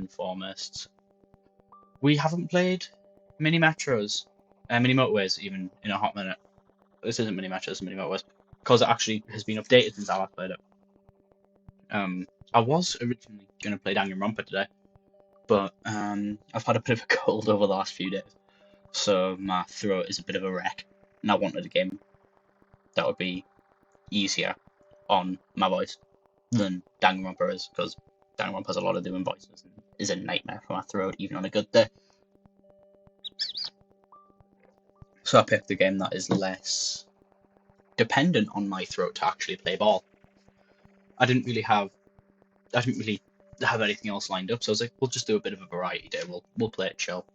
and foremost, we haven't played mini metros, mini motorways even in a hot minute. This isn't mini metros, mini motorways, because it actually has been updated since I last played it. I was originally going to play Danganronpa today, but I've had a bit of a cold over the last few days, so my throat is a bit of a wreck, and I wanted a game that would be easier on my voice than Danganronpa is, because Danganronpa has a lot of doing voices and is a nightmare for my throat even on a good day. So I picked a game that is less dependent on my throat to actually play ball. I didn't really have anything else lined up, so I was like, we'll just do a bit of a variety day. We'll play it chill.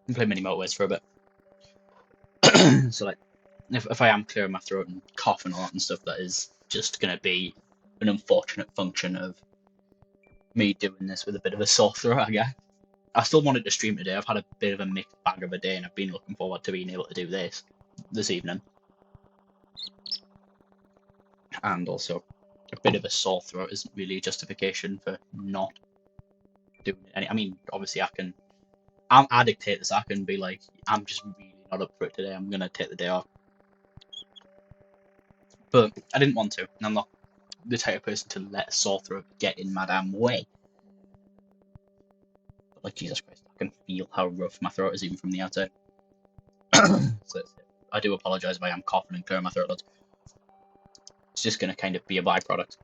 And play mini motorways for a bit. So like, if I am clearing my throat and coughing a lot and stuff, that is just gonna be an unfortunate function of me doing this with a bit of a sore throat, I guess. I still wanted to stream today. I've had a bit of a mixed bag of a day, and I've been looking forward to being able to do this evening. And also, a bit of a sore throat isn't really a justification for not doing it. I mean, obviously, I dictate this. I can be like, I'm just really not up for it today. I'm gonna take the day off. But I didn't want to, and I'm not the type of person to let a sore throat get in my damn way. But like, Jesus Christ, I can feel how rough my throat is even from the outside. So I do apologise if I am coughing and clearing my throat loads. It's just gonna kind of be a byproduct.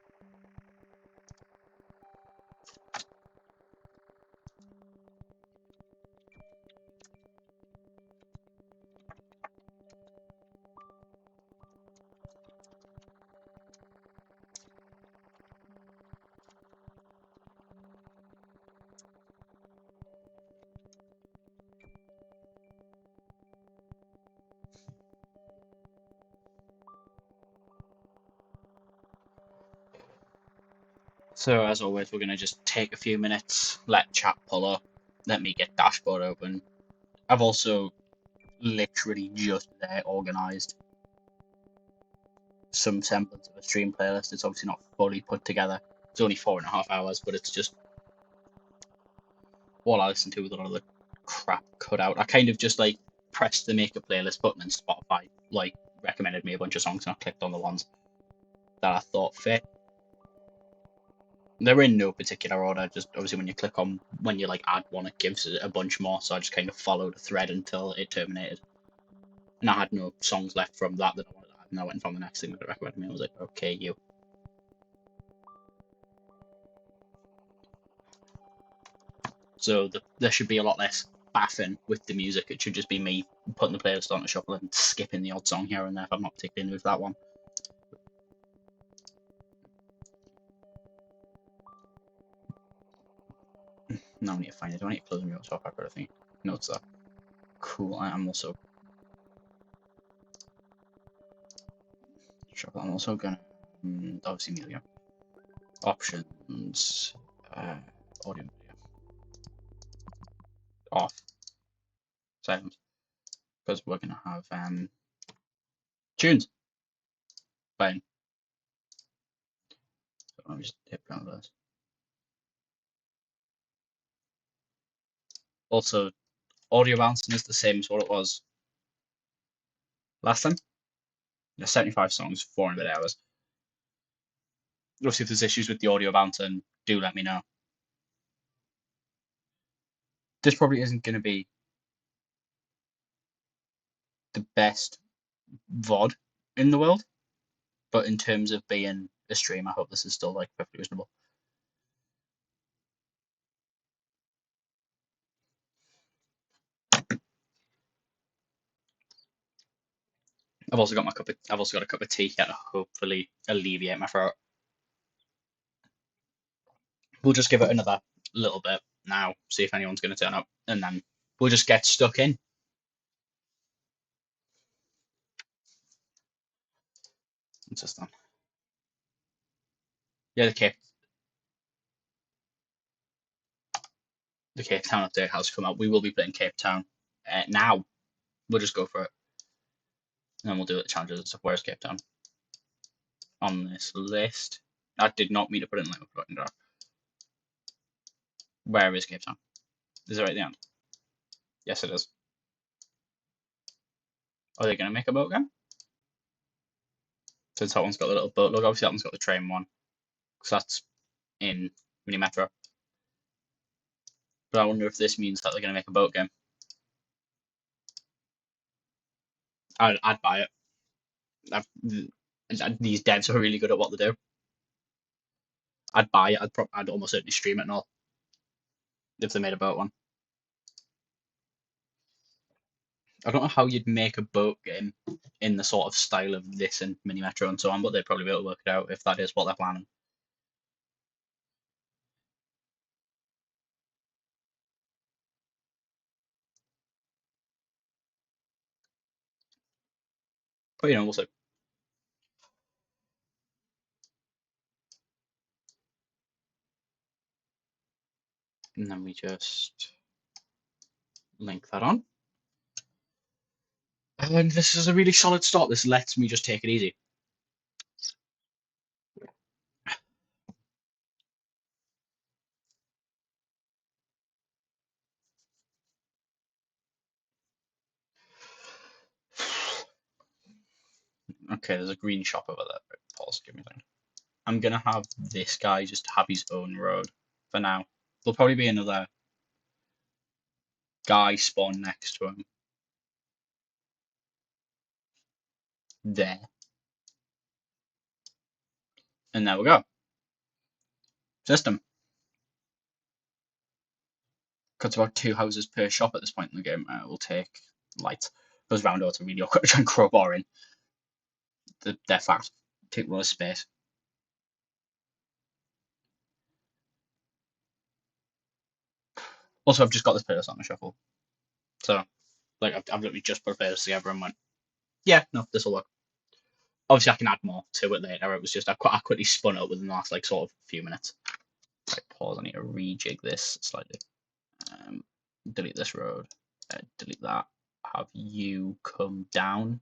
So as always, we're gonna just take a few minutes, let chat pull up, let me get dashboard open. I've also literally just there organised some semblance of a stream playlist. It's obviously not fully put together. It's only 4.5 hours, but it's just all I listen to with a lot of the crap cut out. I kind of just like pressed the make a playlist button and Spotify like recommended me a bunch of songs, and I clicked on the ones that I thought fit. They're in no particular order. Just obviously when you like add one, it gives it a bunch more. So I just kind of followed a thread until it terminated, and I had no songs left from that I wanted to add, and I went from the next thing that it recommended me. I was like, okay, you. So there should be a lot less baffing with the music. It should just be me putting the playlist on a shuffle and skipping the odd song here and there if I'm not particularly into that one. Now I need to find it. Do I need to close the notes off? I've got a thing. Notes that. Cool. I'm also shuffle. I'm also gonna obviously media options, audio media off, silent, because we're gonna have tunes playing. So let me just hit down those. Also, audio bouncing is the same as what it was last time. There's 75 songs, 400 hours. Obviously, if there's issues with the audio bouncing, do let me know. This probably isn't going to be the best VOD in the world, but in terms of being a stream, I hope this is still like perfectly reasonable. I've also got a cup of tea here to hopefully alleviate my throat. We'll just give it another little bit now, see if anyone's going to turn up, and then we'll just get stuck in. It's just done. Yeah, the Cape Town update has come out. We will be playing Cape Town now. We'll just go for it, and then we'll do it the challenges and stuff. Where's Cape Town on this list? I did not mean to put it in like Forgotten Dark. Where is Cape Town? Is it right at the end? Yes, it is. Are they going to make a boat game? Since that one's got the little boat logo, obviously that one's got the train one. Because that's in Mini Metro. But I wonder if this means that they're going to make a boat game. I'd buy it. These devs are really good at what they do. I'd buy it. I'd almost certainly stream it and all if they made a boat one. I don't know how you'd make a boat game in the sort of style of this and Mini Metro and so on, but they'd probably be able to work it out if that is what they're planning. But we'll see. And then we just link that on. And this is a really solid start. This lets me just take it easy. Okay, there's a green shop over there. Right, pause, give me a second. I'm gonna have this guy just have his own road for now. There'll probably be another guy spawn next to him. There. And there we go. System. Cuts about 2 houses per shop at this point in the game. We'll take light. Those roundabouts are really awkward to try and crowbar in. They're fast. Take a lot of space. Also, I've just got this playlist on the shuffle. So, like, I've literally just put a playlist together and went, yeah, no, this will work. Obviously, I can add more to it later. It was just, I quickly spun it up within the last, like, sort of few minutes. Right, pause. I need to rejig this slightly. Delete this road. Delete that. Have you come down.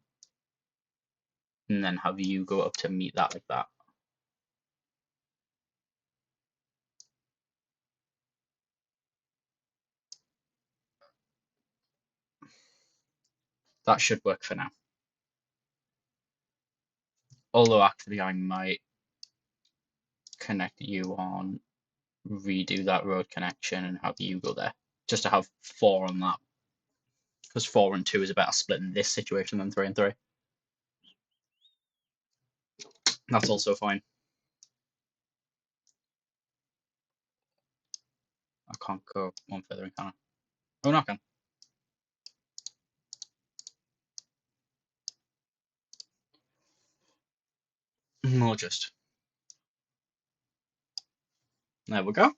And then have you go up to meet that like that. That should work for now. Although actually I might connect you on, redo that road connection and have you go there. Just to have 4 on that. Because 4 and 2 is a better split in this situation than 3 and 3. That's also fine. I can't go one further in, can I? Oh, no, I can. More just. There we go.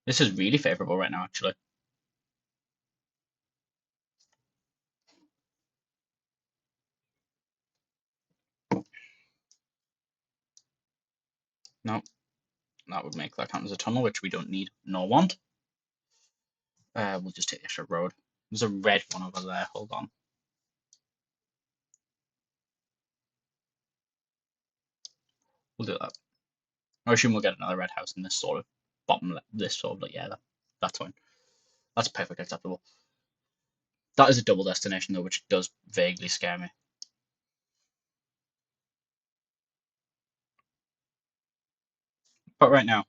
This is really favourable right now, actually. No, that would make that count as a tunnel, which we don't need nor want. We'll just take the extra road. There's a red one over there. Hold on. We'll do that. I assume we'll get another red house in this sort of bottom, this sort of, like, yeah, that's fine. That's perfectly acceptable. That is a double destination though, which does vaguely scare me. But right now,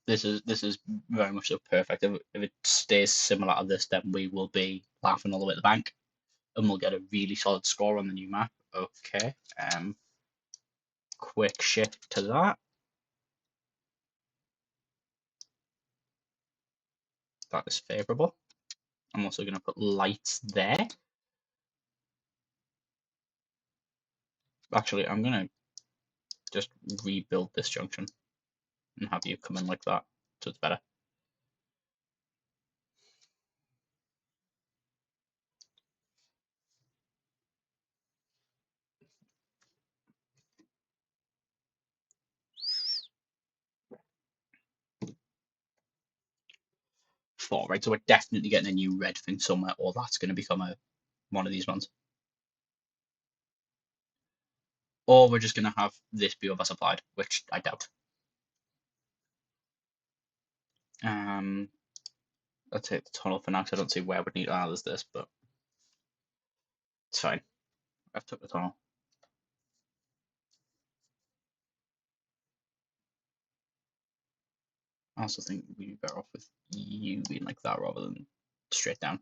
this is very much so perfect. If it stays similar to this, then we will be laughing all the way to the bank, and we'll get a really solid score on the new map. Okay. Quick shift to that. That is favourable. I'm also going to put lights there. Actually, I'm going to just rebuild this junction and have you come in like that, so it's better. Four, right? So we're definitely getting a new red thing somewhere, or that's going to become one of these ones. or we're just gonna have this be oversupplied, which I doubt. Let's take the tunnel for now because I don't see where we'd need others this, but it's fine. I've took the tunnel. I also think we'd be better off with you being like that rather than straight down.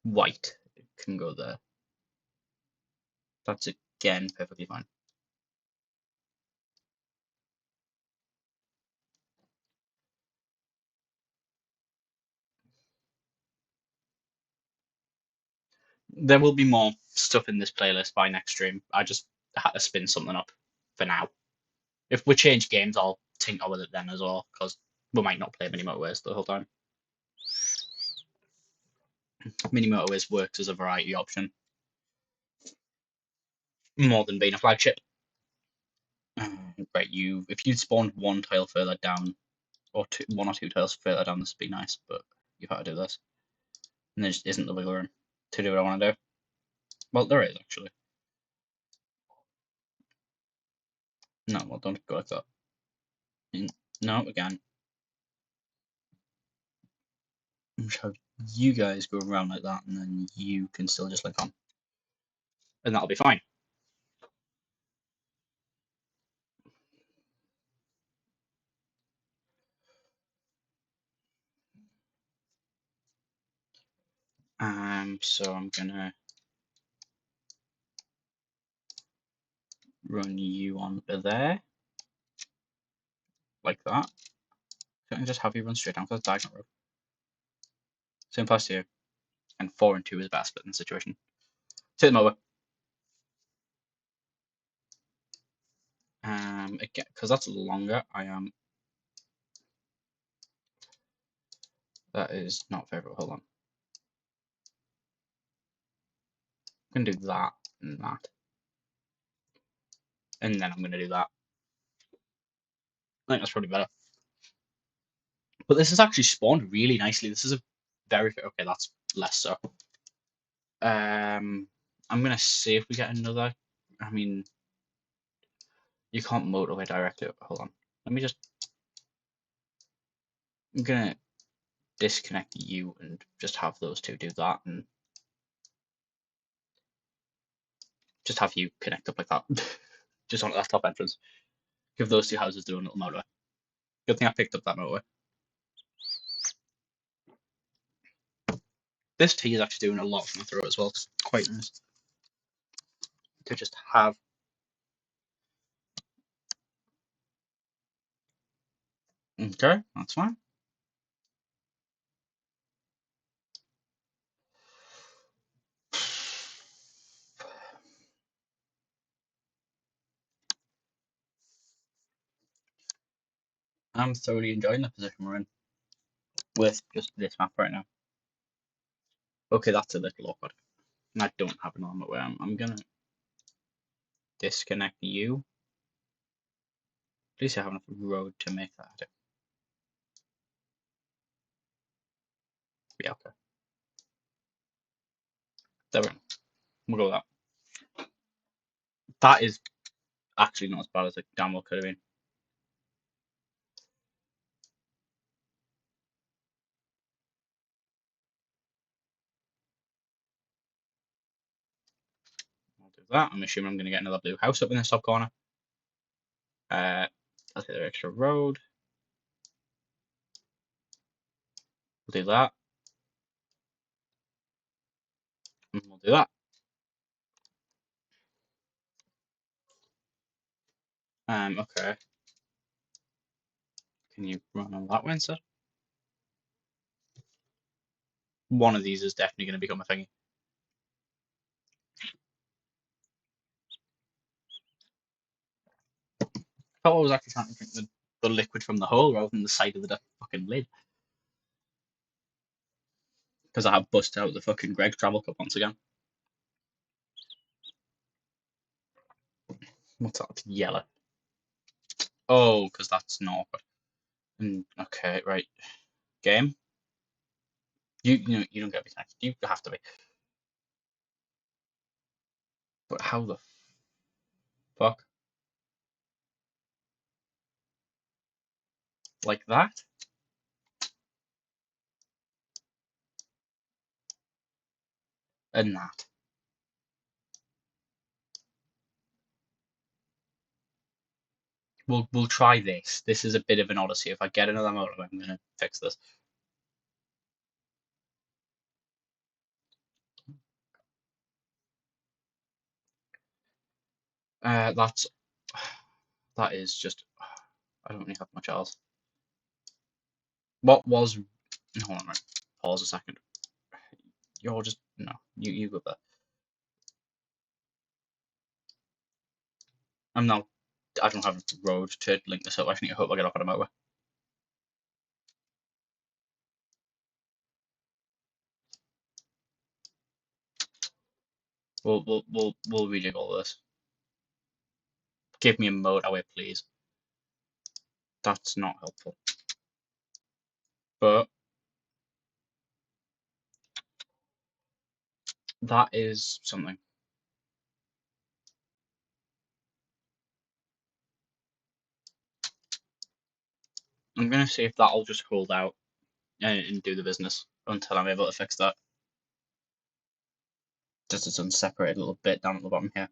White can go there. That's again perfectly fine. There will be more stuff in this playlist by next stream. I just had to spin something up for now. If we change games, I'll tinker with it then as well, because we might not play Mini Motorways the whole time. Mini Motorways works as a variety option more than being a flagship. Right, if you'd spawned one tile further down, or one or two tiles further down, this would be nice, but you've had to do this. And there just isn't the wiggle room to do what I want to do. Well, there is, actually. No, well, don't go like that. No, again. Just have you guys go around like that, and then you can still just link on. And that'll be fine. So I'm gonna run you onto there, like that. So I can just have you run straight down for the diagonal road. Same plus 2, and 4 and 2 is best, but in the situation. Take them over. Again, because that's longer, that is not favourable. Hold on. I'm gonna do that and that. And then I'm gonna do that. I think that's probably better. But this has actually spawned really nicely. This is a very okay, that's less so. I'm gonna see if we get another. I mean, you can't motorway directly. Hold on. Let me just. I'm gonna disconnect you and just have those two do that, and just have you connect up like that, just on that top entrance. Give those two houses their own little motorway. Good thing I picked up that motorway. This tea is actually doing a lot for my throat as well. It's quite nice to just have. Okay, that's fine. I'm thoroughly enjoying the position we're in with just this map right now. Okay, that's a little awkward. And I don't have an armor where I'm gonna disconnect you. At least I have enough road to make that happen. Yeah, okay. There we go. We'll go with that. That is actually not as bad as it damn well could have been. I'll do that. I'm assuming I'm going to get another blue house up in this top corner. I'll take the extra road. We'll do that. And we'll do that. Okay. Can you run on that way instead? One of these is definitely going to become a thingy. I thought I was actually trying to drink the liquid from the hole rather than the side of the fucking lid. Because I have busted out the fucking Greg's travel cup once again. What's that? Yellow. Oh, because that's not awkward. Okay, right. Game. You don't get me next. You have to be. But how the fuck? Like that? And that. We'll try this. This is a bit of an odyssey. If I get another motorway, I'm gonna fix this. That's that is just. I don't really have much else. What was? Hold on, right. Pause a second. You're just no. You go there. I'm not. I don't have a road to link this up. I need to hope I get off at a motorway. We'll rejig all this. Give me a motorway, please. That's not helpful. But that is something. I'm gonna see if that'll just hold out and do the business until I'm able to fix that. Just its unseparated little bit down at the bottom here.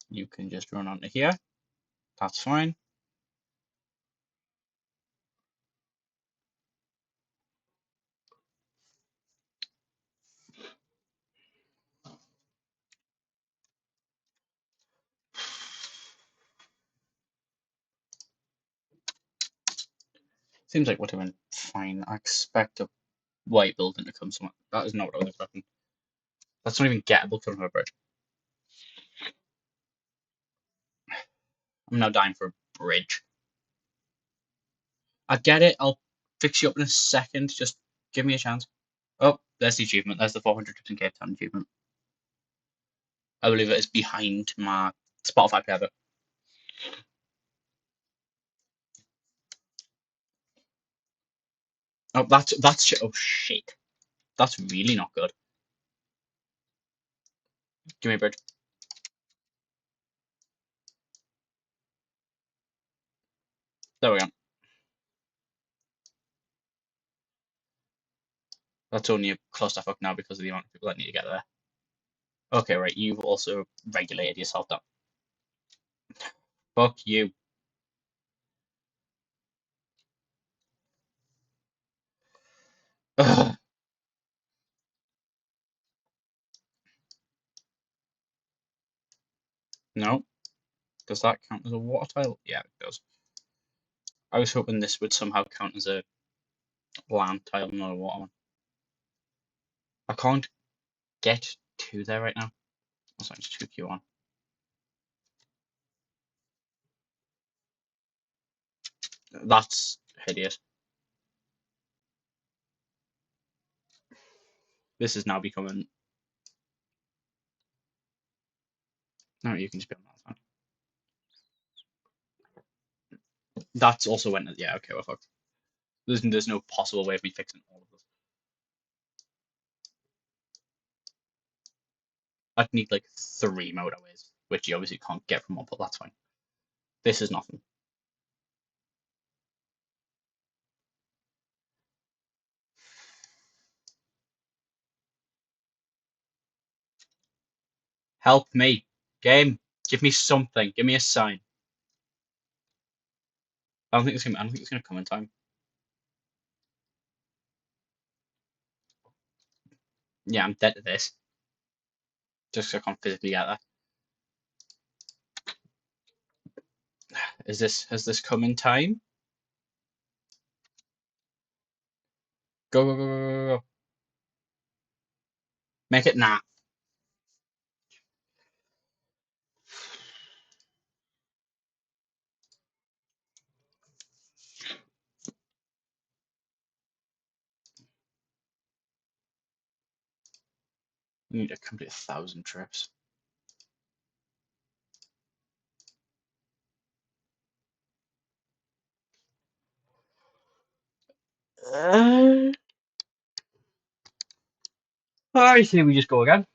You can just run onto here. That's fine. Seems like we're doing fine. I expect a white building to come somewhere. That is not what I was expecting. That's not even gettable from her bridge. I'm now dying for a bridge. I get it. I'll fix you up in a second. Just give me a chance. Oh, there's the achievement. There's the 400 trips in Cape Town achievement. I believe it is behind my Spotify cover. Oh, that's oh shit. That's really not good. Give me a bridge. There we go. That's only a clusterfuck now because of the amount of people that need to get there. Okay, right. You've also regulated yourself down. Fuck you. Ugh. No. Does that count as a water tile? Yeah, it does. I was hoping this would somehow count as a land tile, not a water one. I can't get to there right now. That's like just 2Q1. That's hideous. This is now becoming. No, you can just be on that. That's also when. Yeah, okay, well, fuck. There's no possible way of me fixing all of this. I'd need like 3 motorways, which you obviously can't get from one, but that's fine. This is nothing. Help me, game. Give me something. Give me a sign. I don't think it's gonna come in time. Yeah, I'm dead to this. Just 'cause I can't physically get there. Has this come in time? Go go go go go go. Make it nah. You need to complete 1,000 trips. I say we just go again.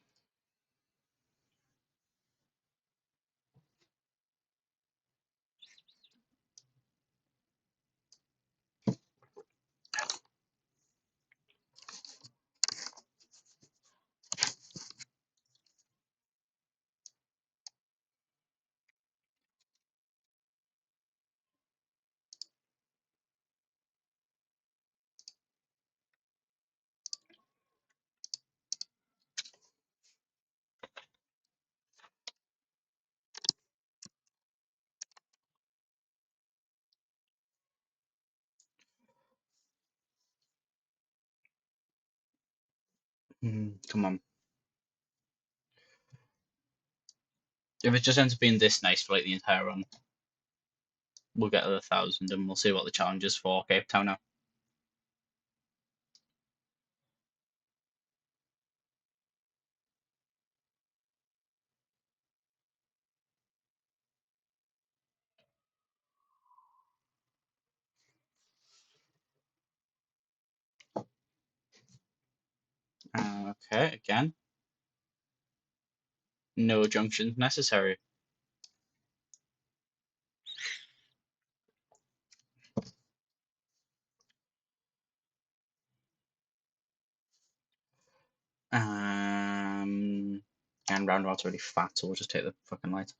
Come on. If it just ends up being this nice for like the entire run, we'll get to the 1,000 and we'll see what the challenge is for Cape Town now. Okay, again. No junctions necessary. And roundabout's already fat, so we'll just take the fucking light.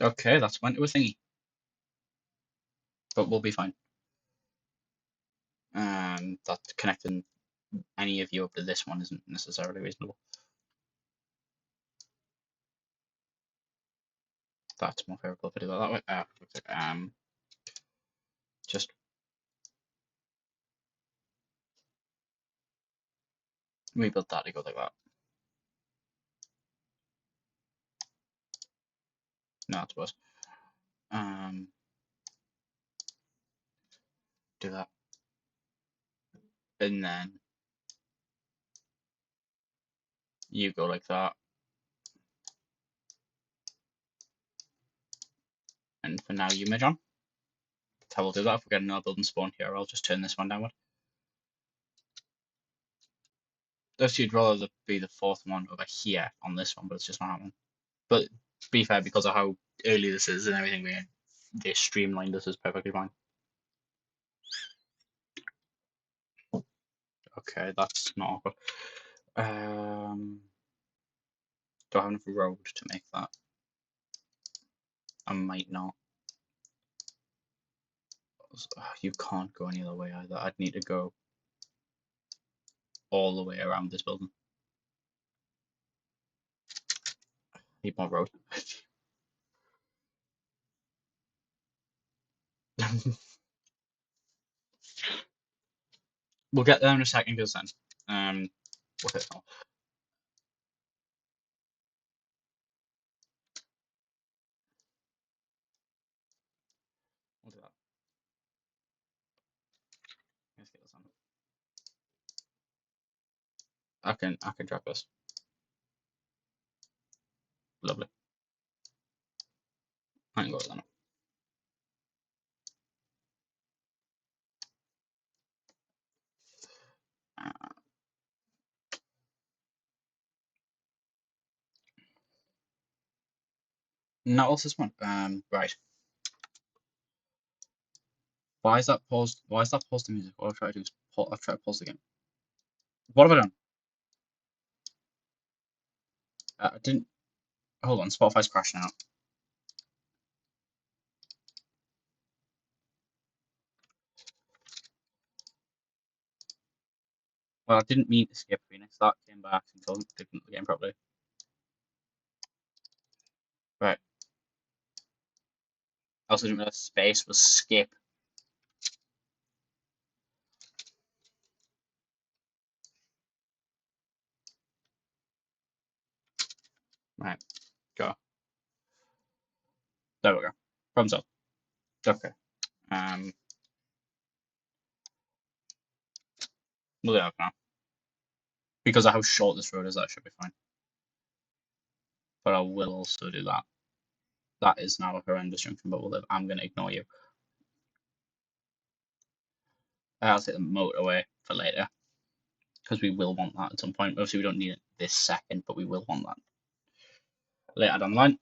Okay, that's went to a thingy, but we'll be fine. That connecting any of you up to this one isn't necessarily reasonable. That's more favorable if I do that way. Just rebuild that to go like that. No, that's worse. Do that, and then you go like that. And for now, you midge on. That's how we'll do that. If we get another building spawn here, I'll just turn this one downward. Those you'd rather be the fourth one over here on this one, but it's just not happening. But to be fair, because of how early this is and everything, they streamlined this is perfectly fine. Okay, that's not awkward. Do I have enough road to make that? I might not. You can't go any other way either. I'd need to go all the way around this building. Need more road. We'll get there in a second, because then we'll hit all. We'll do that. Let's get this on. I can drop this. Lovely. I can go with that. Now what's this one? Right. Why is that paused? Why is that paused the music? What I'll try to do is I'll try to pause again. What have I done? I didn't. Hold on. Spotify's crashing out. Well, I didn't mean to skip Phoenix. That came by accident. So I didn't the game properly. Right. I also didn't realize space was skip. Right. Go. There we go. Problem solved. Okay. We'll do that now. Because of how short this road is, that should be fine. But I will also do that. That is now a horrendous junction, but we'll live. I'm going to ignore you. I'll take the motorway for later. Because we will want that at some point. Obviously, we don't need it this second, but we will want that later down the line.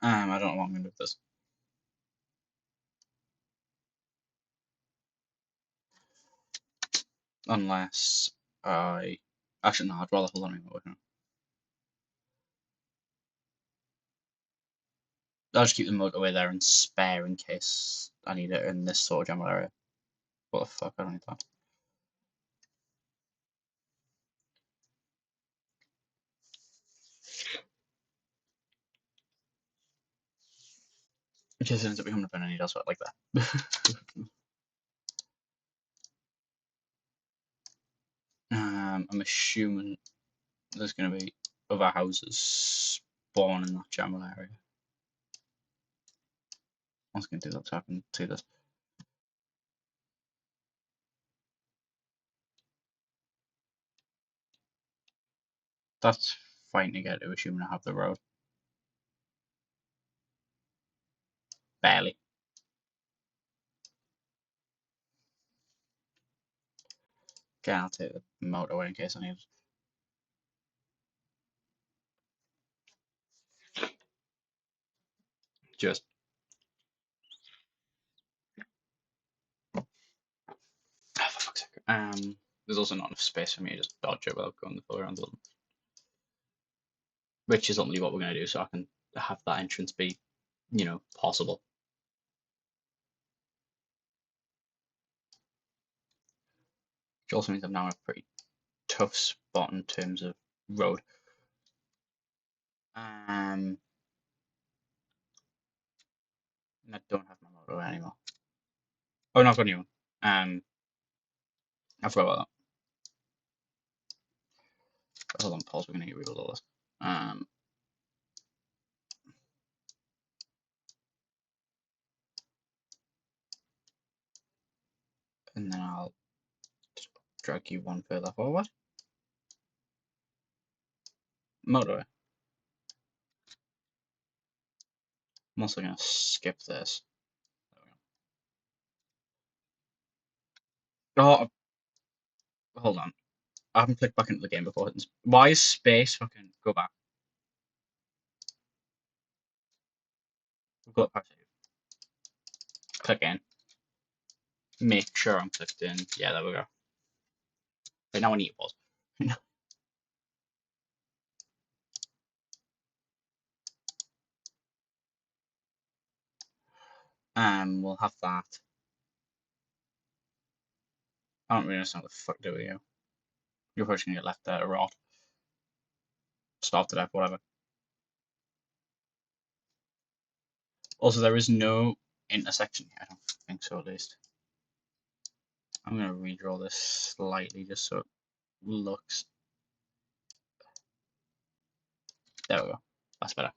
I don't know what I'm going to do with this. Unless I... Actually, no, I'd rather hold on a minute. I'll just keep the motorway there and spare in case I need it in this sort of general area. What the fuck, I don't need that. In case it ends up becoming a pain, I need elsewhere like that. I'm assuming there's going to be other houses spawn in that general area. I was going to do that so I can see this. That's fine to get to, assuming I have the road. Barely. Okay, I'll take the motorway in case I need it. Just. Oh, for fuck's sake. There's also not enough space for me to just dodge it without going the full around the building. Which is ultimately what we're going to do, so I can have that entrance be, you know, possible. Which also means I'm now in a pretty tough spot in terms of road. And I don't have my motorway anymore. Oh no, I've got a new one. I forgot about that. Hold on, pause. We're going to get rid of all this. And then I'll just drag you one further forward. Motorway. I'm also going to skip this. Oh, hold on. I haven't clicked back into the game before. Why is space fucking go back? Go back. Click in. Make sure I'm clicked in. Yeah, there we go. Wait, now I need to pause. We'll have that. I don't really understand what the fuck do with you. You're probably gonna get left there to rot. Starve to death, whatever. Also, there is no intersection here. I don't think so, at least. I'm gonna redraw this slightly just so it looks. There we go. That's better.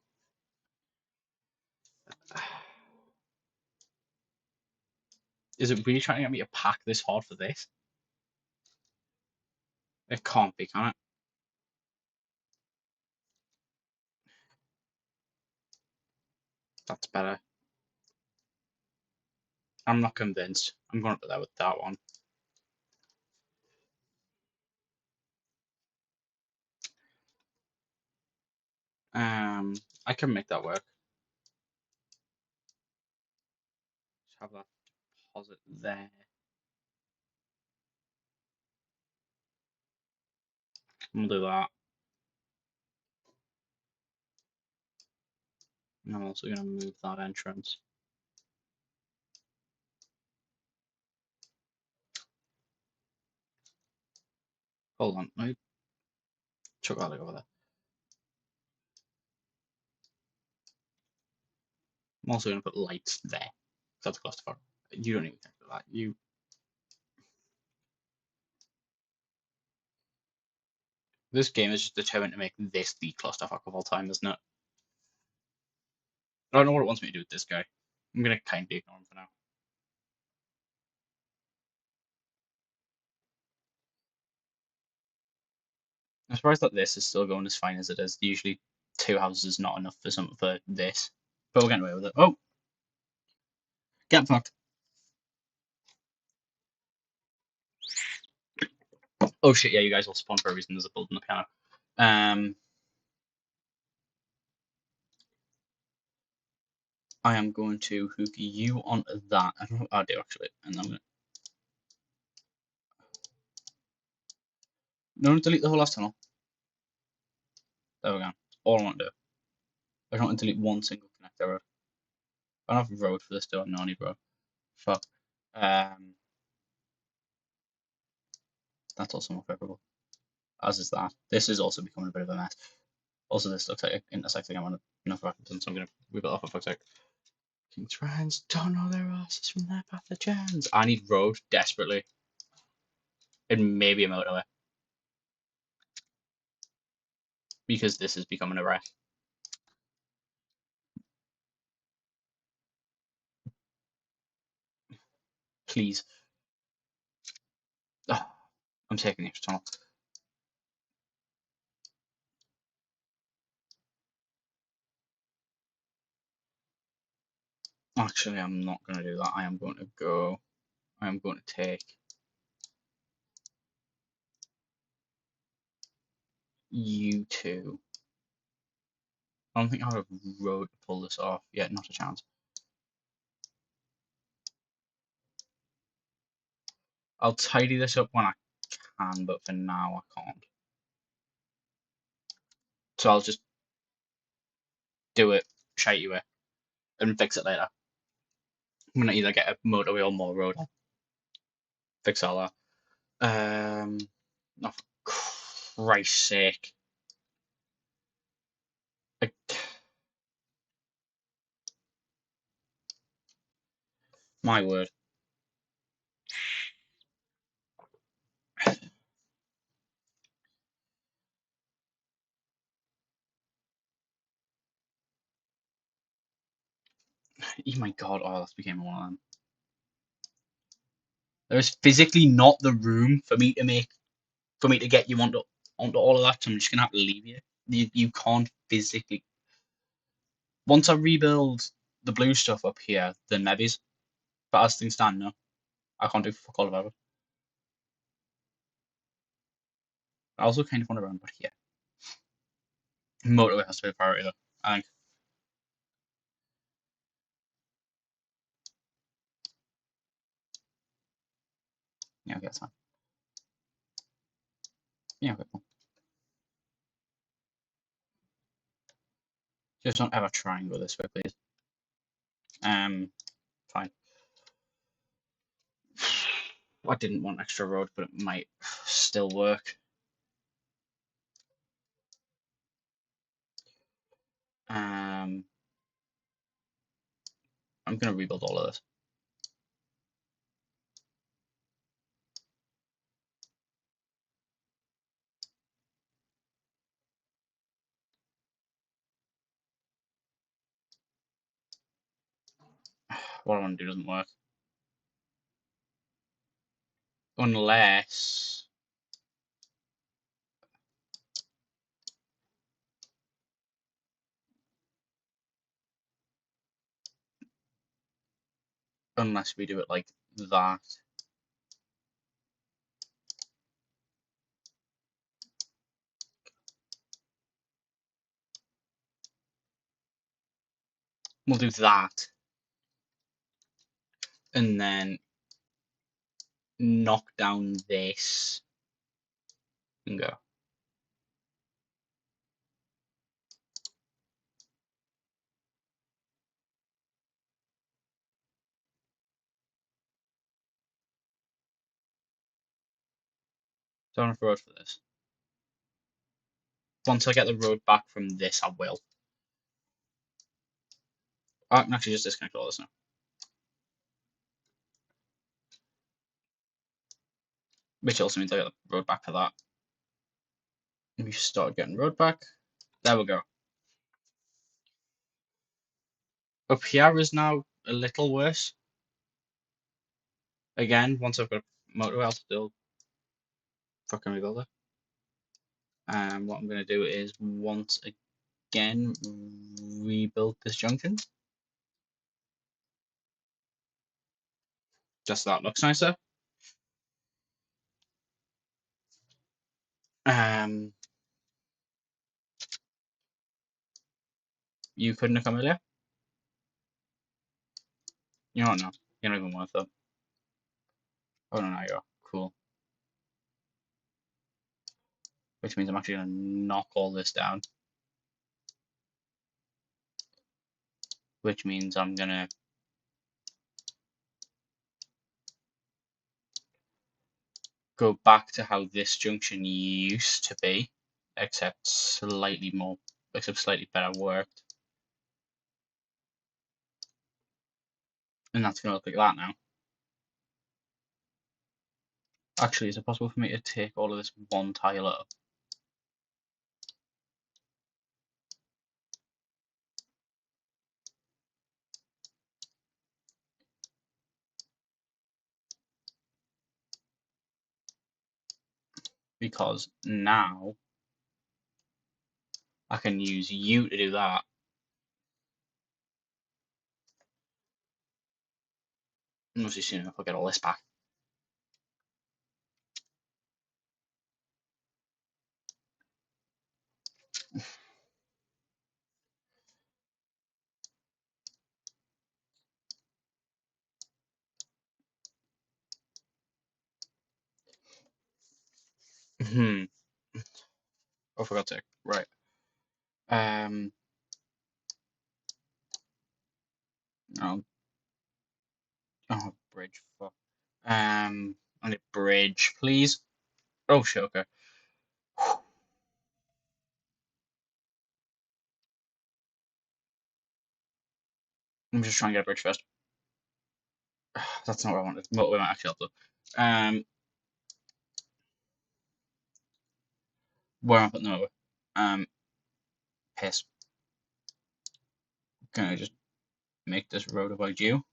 Is it really trying to get me to pack this hard for this? It can't be, can it? That's better. I'm not convinced. I'm going up there with that one. I can make that work. Just have that deposit there. We'll do that. And I'm also going to move that entrance. Hold on, let me chuck that over there. I'm also going to put lights there. That's close to far. You don't even think of that. You. This game is just determined to make this the clusterfuck of all time, isn't it? I don't know what it wants me to do with this guy. I'm gonna kindly ignore him for now. I'm surprised that this is still going as fine as it is. Usually 2 houses is not enough for this. But we're getting away with it. Oh, get fucked. Oh shit, yeah, you guys will spawn for a reason. There's a building the piano. I am going to hook you onto that. I don't know what I do actually. And I'm gonna no delete the whole last tunnel. There we go. All I want to do. I don't want to delete one single connector road. I don't have a road for this, do I? No, I need road. Fuck. That's also more preferable. As is that. This is also becoming a bit of a mess. Also, this looks like an intersecting. I want enough Rockington, so I'm gonna rip it off for fuck's sake. King Trans don't know their asses from their pathogens. I need road desperately. And maybe a motorway. Because this is becoming a wreck. Please. Oh, I'm taking the extra tunnel. Actually, I'm not going to do that. I am going to take you two. I don't think I have a road to pull this off yet. Not a chance. I'll tidy this up when I can, but for now I can't. So I'll just do it, shite you it, and fix it later. I'm going to either get a motorway or more road. Fix all that. Oh, for Christ's sake. I, my word. Oh my god, oh, that's became one of them. There's physically not the room for me to get you onto all of that, so I'm just gonna have to leave you. You can't physically. Once I rebuild the blue stuff up here, then maybe. But as things stand, no. I can't do fuck all about it. I also kind of want to run, but here. Motorway has to be a priority though, I think. Yeah, okay, that's fine. Yeah, okay, cool. Just don't ever try and go this way, please. Fine. I didn't want extra road, but it might still work. I'm gonna rebuild all of this. What I want to do doesn't work. Unless we do it like that. We'll do that. And then knock down this and go. Don't have a road for this. Once I get the road back from this, I will. I can actually just disconnect all this now. Which also means I get the road back for that. We start getting road back. There we go. Up here is now a little worse. Again, once I've got a motorway, I'll still fucking rebuild it. What I'm going to do is once again rebuild this junction. Just so that looks nicer. You couldn't have come earlier? You know what, no. You're not even worth it. Oh no, no, you're cool. Which means I'm actually going to knock all this down. Which means I'm going to go back to how this junction used to be, except slightly better worked. And that's going to look like that now. Actually, is it possible for me to take all of this one tile up? Because now I can use you to do that. Mostly soon enough I'll get all this back. Oh, for God's sake. Right. Oh, bridge. Fuck. I need bridge, please. Oh shit. Okay. I'm just trying to get a bridge first. That's not what I wanted. Motorway might actually help though. Where am I putting the motorway? Piss. Can I just make this road avoid you?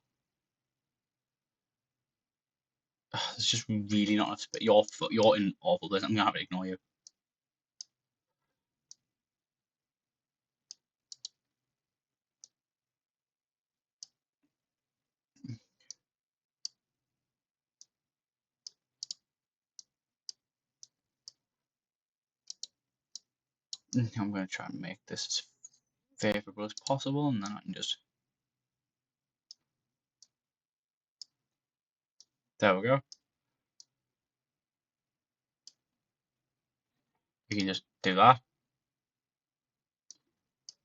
It's just really not. You're in awful place. I'm gonna have to ignore you. I'm gonna try and make this as favourable as possible, and then I can just. There we go. We can just do that.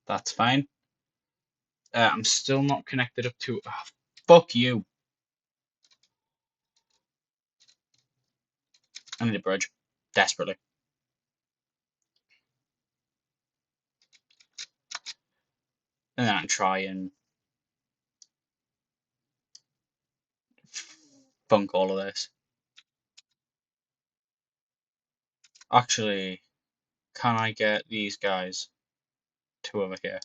That's fine. I'm still not connected up to. Oh, fuck you. I need a bridge. Desperately. And then I can try and funk all of this. Actually, can I get these guys to over here?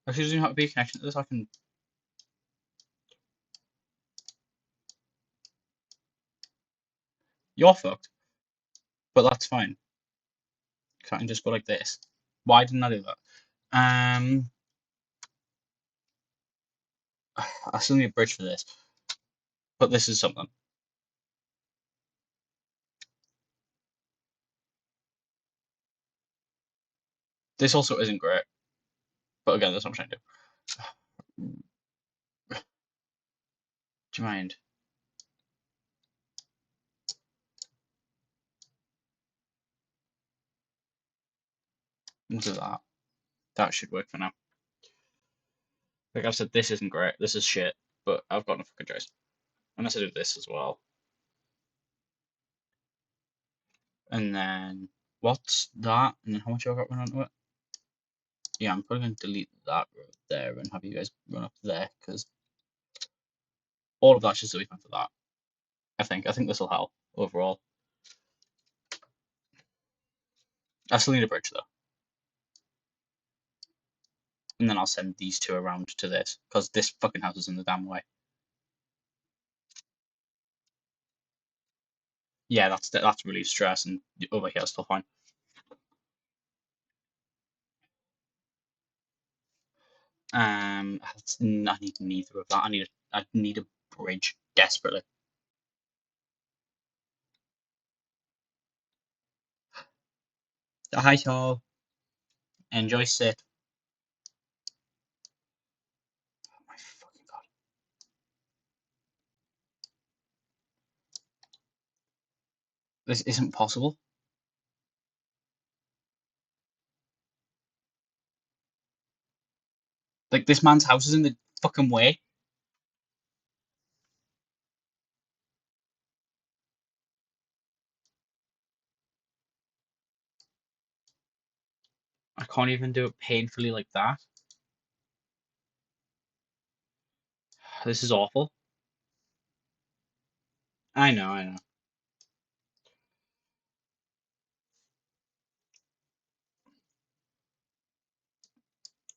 Actually, doesn't have to be a connection to this. I can. You're fucked. But that's fine. I can just go like this. Why didn't I do that? I still need a bridge for this. But this is something. This also isn't great. But again, that's what I'm trying to do. Do you mind? We'll do that. That should work for now. Like I've said, this isn't great. This is shit. But I've got no fucking choice. Unless I do this as well. And then what's that? And then how much have I got running onto it? Yeah, I'm probably going to delete that road there and have you guys run up there, because all of that should still be fine for that. I think this will help overall. I still need a bridge though, and then I'll send these two around to this, because this fucking house is in the damn way. Yeah, that's relief stress, and over here still fine. I need neither of that. I need a bridge desperately. Hi, y'all. Enjoy sit. Oh my fucking god. This isn't possible. Like, this man's house is in the fucking way. I can't even do it painfully like that. This is awful. I know, I know.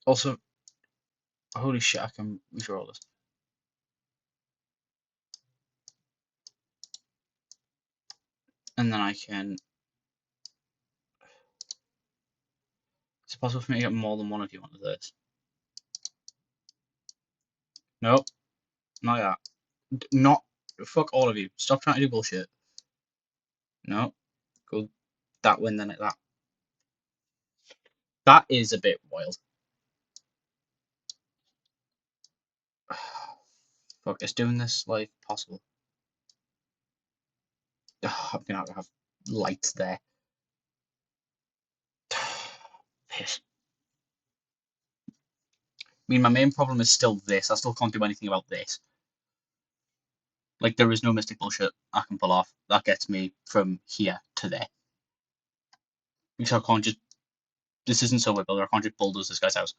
Also, holy shit, I can redraw this. And then I can... Is it possible for me to get more than one of you onto this? Nope, not that. Not... Fuck all of you. Stop trying to do bullshit. No. Go that way and then like that. That is a bit wild. Fuck, is doing this like possible? I'm gonna have to have lights there. Piss. I mean, my main problem is still this. I still can't do anything about this. Like, there is no mystic bullshit I can pull off that gets me from here to there. Because I can't just... This isn't Silver Builder. I can't just bulldoze this guy's house.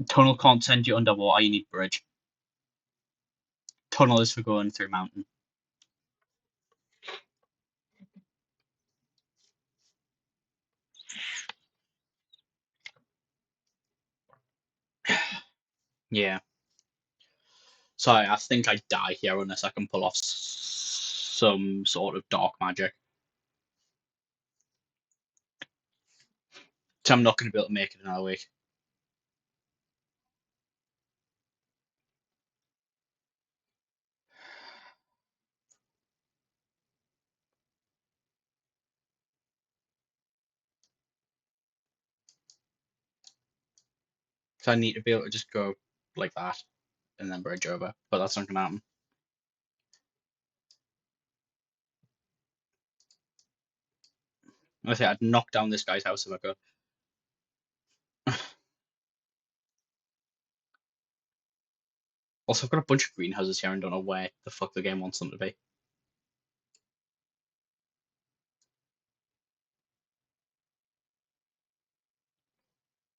Tunnel can't send you underwater. You need bridge. Tunnel is for going through mountain. Yeah. Sorry, I think I die here unless I can pull off some sort of dark magic. So I'm not going to be able to make it another week. So I need to be able to just go like that and then bridge over, but that's not going to happen. I say I'd knock down this guy's house if I could. Also, I've got a bunch of greenhouses here and don't know where the fuck the game wants them to be.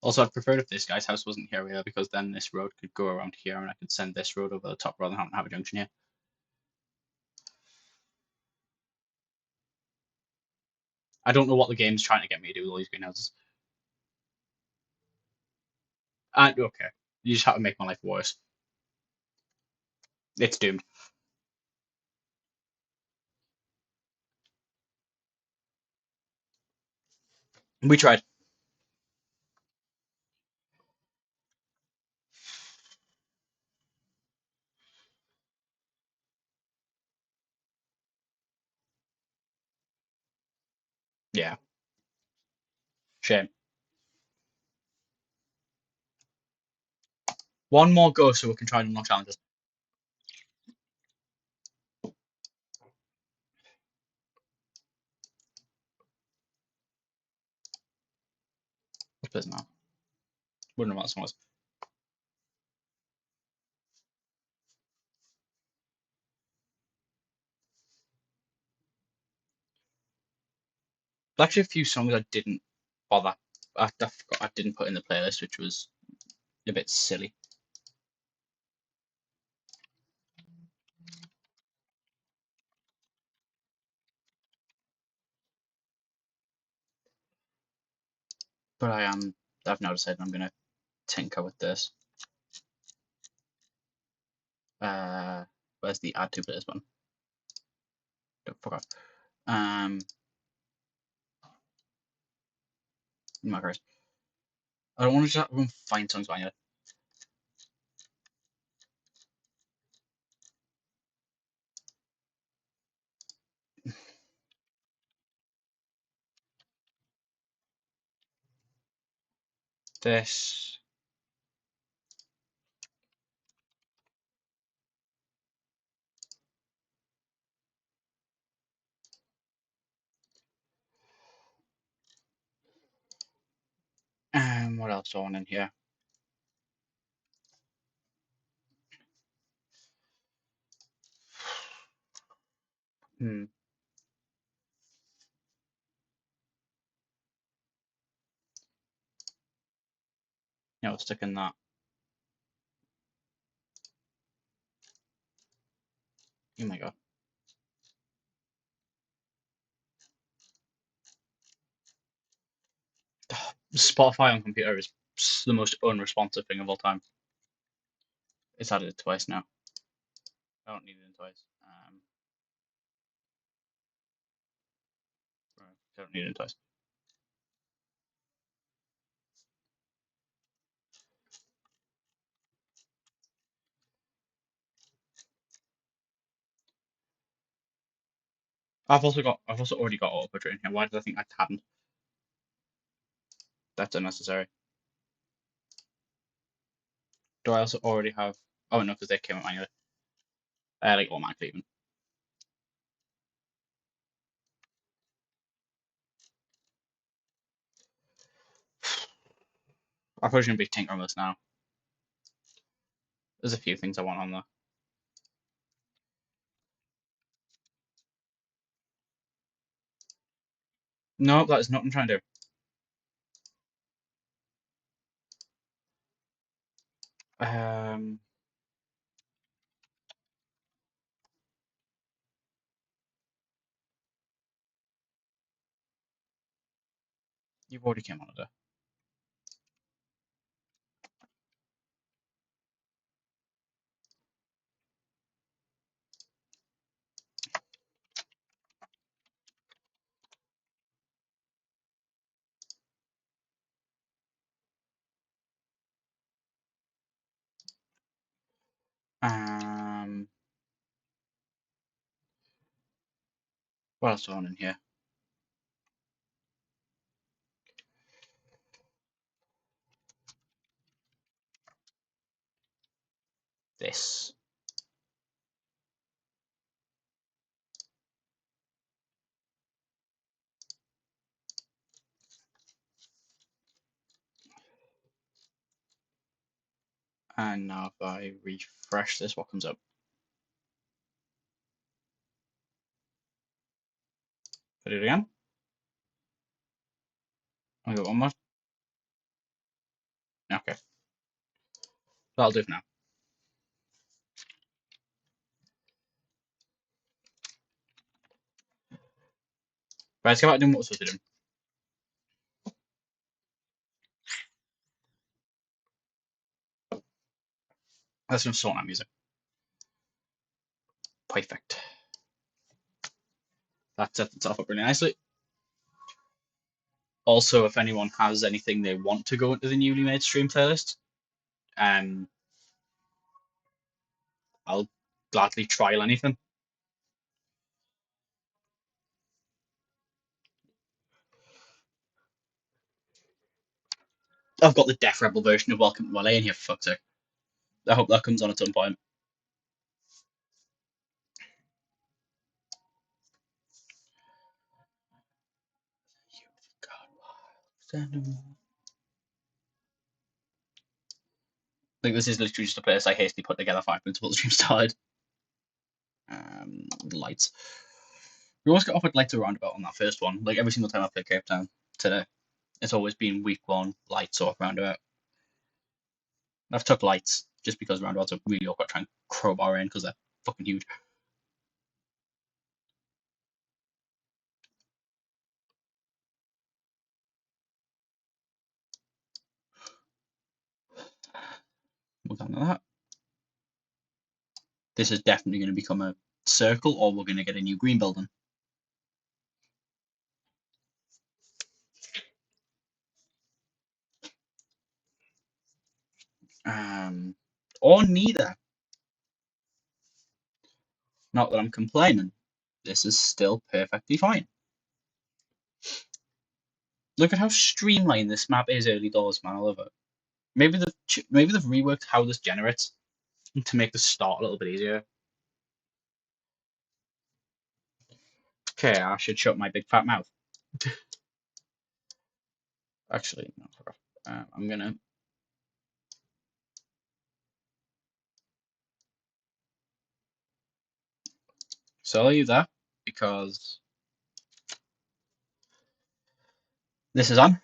Also, I'd prefer if this guy's house wasn't here either, because then this road could go around here and I could send this road over the top rather than having to have a junction here. I don't know what the game's trying to get me to do with all these greenhouses. Okay, you just have to make my life worse. It's doomed. We tried. Yeah, shame. One more go so we can try and unlock challenges. What's this now? Wouldn't know what this one was. There's actually a few songs I didn't bother I forgot I didn't put in the playlist, which was a bit silly. But I've now decided I'm gonna tinker with this. Where's the add to players button? Don't fuck off. My Christ. I don't want to just go and find songs by it. This. What else do I want in here? Hmm. Yeah, I'll stick in that. Oh my god. Spotify on computer is the most unresponsive thing of all time. It's added it twice now. I don't need it twice. Right, I don't need it twice. I've also already got auto portrait in here. Why did I think I hadn't? That's unnecessary. Do I also already have? Oh no, because they came out manually. Like automatically even. I'm probably gonna be tinkering this now. There's a few things I want on there. No, that is not what I'm trying to do. You've already came on it. What else do I want in here? This. And now if I refresh this, what comes up? Put it again. I got one more. Okay, that'll do for now. Right, let's go back to doing what we're supposed to do. Let's just sort out music. Perfect. That sets itself up really nicely. Also, if anyone has anything they want to go into the newly made stream playlist, I'll gladly trial anything. I've got the Death Rebel version of Welcome to LA in here, for fuck's sake. I hope that comes on at some point. Like, this is literally just a place I hastily put together 5 minutes before the stream started. Lights. We always got offered lights a roundabout on that first one, like every single time I play Cape Town today. It's always been week one, lights or roundabout. I've took lights just because roundabouts are really awkward to try and crowbar in because they're fucking huge. We'll come to that. This is definitely going to become a circle, or we're going to get a new green building. Or neither. Not that I'm complaining. This is still perfectly fine. Look at how streamlined this map is early doors, man. I love it. Maybe they've reworked how this generates to make the start a little bit easier. Okay, I should shut my big fat mouth. Actually, no, I'm gonna sell you that because this is on.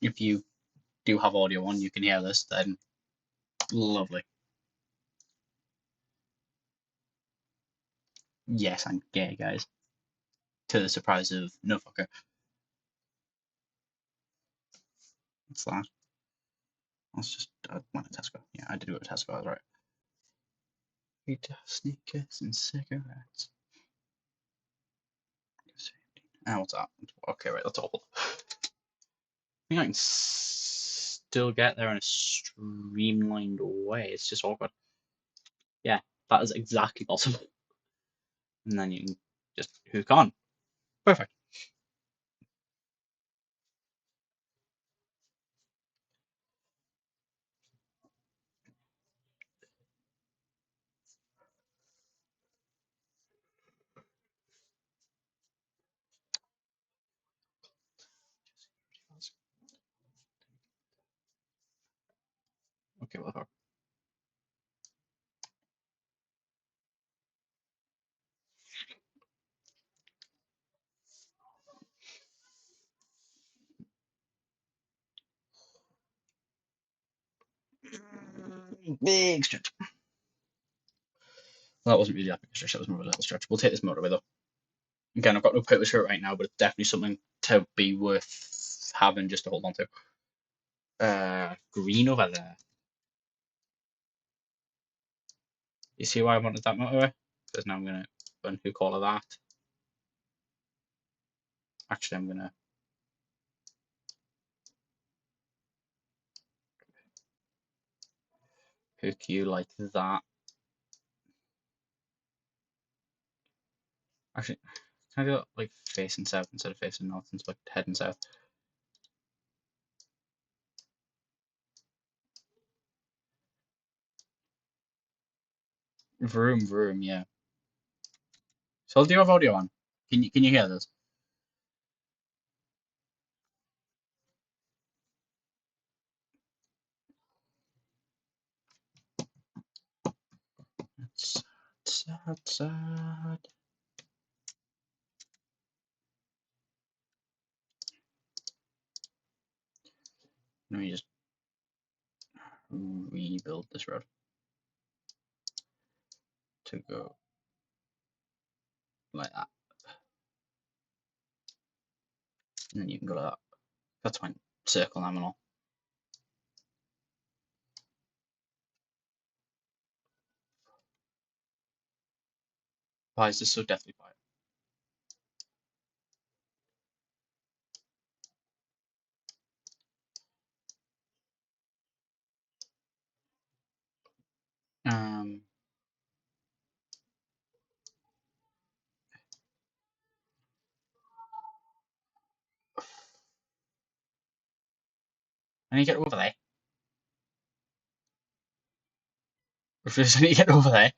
If you do have audio on, you can hear this, then lovely. Yes, I'm gay, guys. To the surprise of no fucker. What's that? Let's just went to Tesco. Yeah, I did go to Tesco. I was right. Eat sneakers and cigarettes. What's that? Okay, right, that's awful. I think I can still get there in a streamlined way. It's just awkward. Yeah, that is exactly possible. And then you can just hook on. Perfect. Okay, well, big stretch. Well, that wasn't really that big a stretch. That was more of a little stretch. We'll take this motorway though. Again, I've got no purpose for it right now, but it's definitely something to be worth having just to hold on to. Green over there. You see why I wanted that motorway? Because now I'm gonna unhook all of that. Actually, I'm gonna hook you like that. Actually, can I do it like facing south instead of facing north, instead of heading south? Vroom vroom, yeah. So do you have audio on? Can you hear this? Sad, sad, sad. Let me just rebuild this road to go like that. And then you can go like that. That's fine. Circle animal. Why is this so deathly quiet? Um, I need to get over there. Refuse, I need to get over there.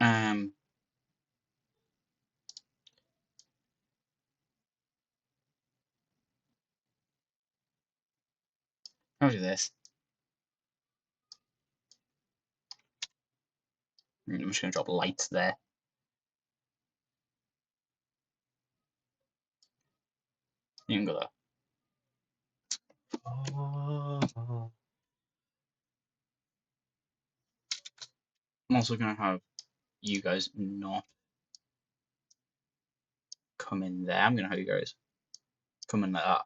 Um, I'll do this. I'm just gonna drop lights there. You can go there. Oh. I'm also gonna have you guys not come in there. I'm gonna have you guys come in like that.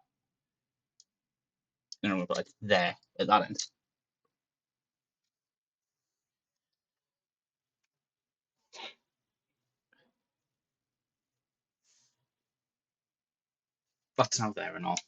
And I'm gonna put like there at that end. That's now there and all.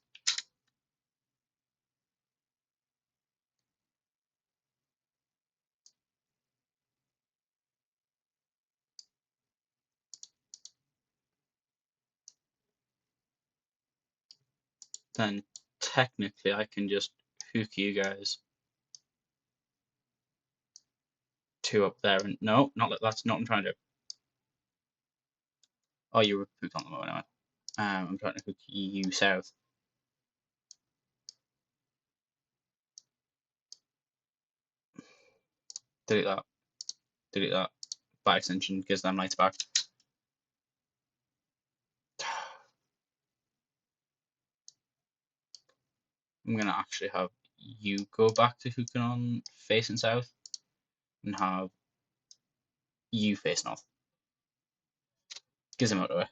Then technically I can just hook you guys two up there and no, not like that's not what I'm trying to do. Oh, you were hooked on the moment anyway. I'm trying to hook you south. Delete that. Delete that. By extension gives them lights back. I'm gonna actually have you go back to hooking on facing south and have you face north. Gives them out of the way.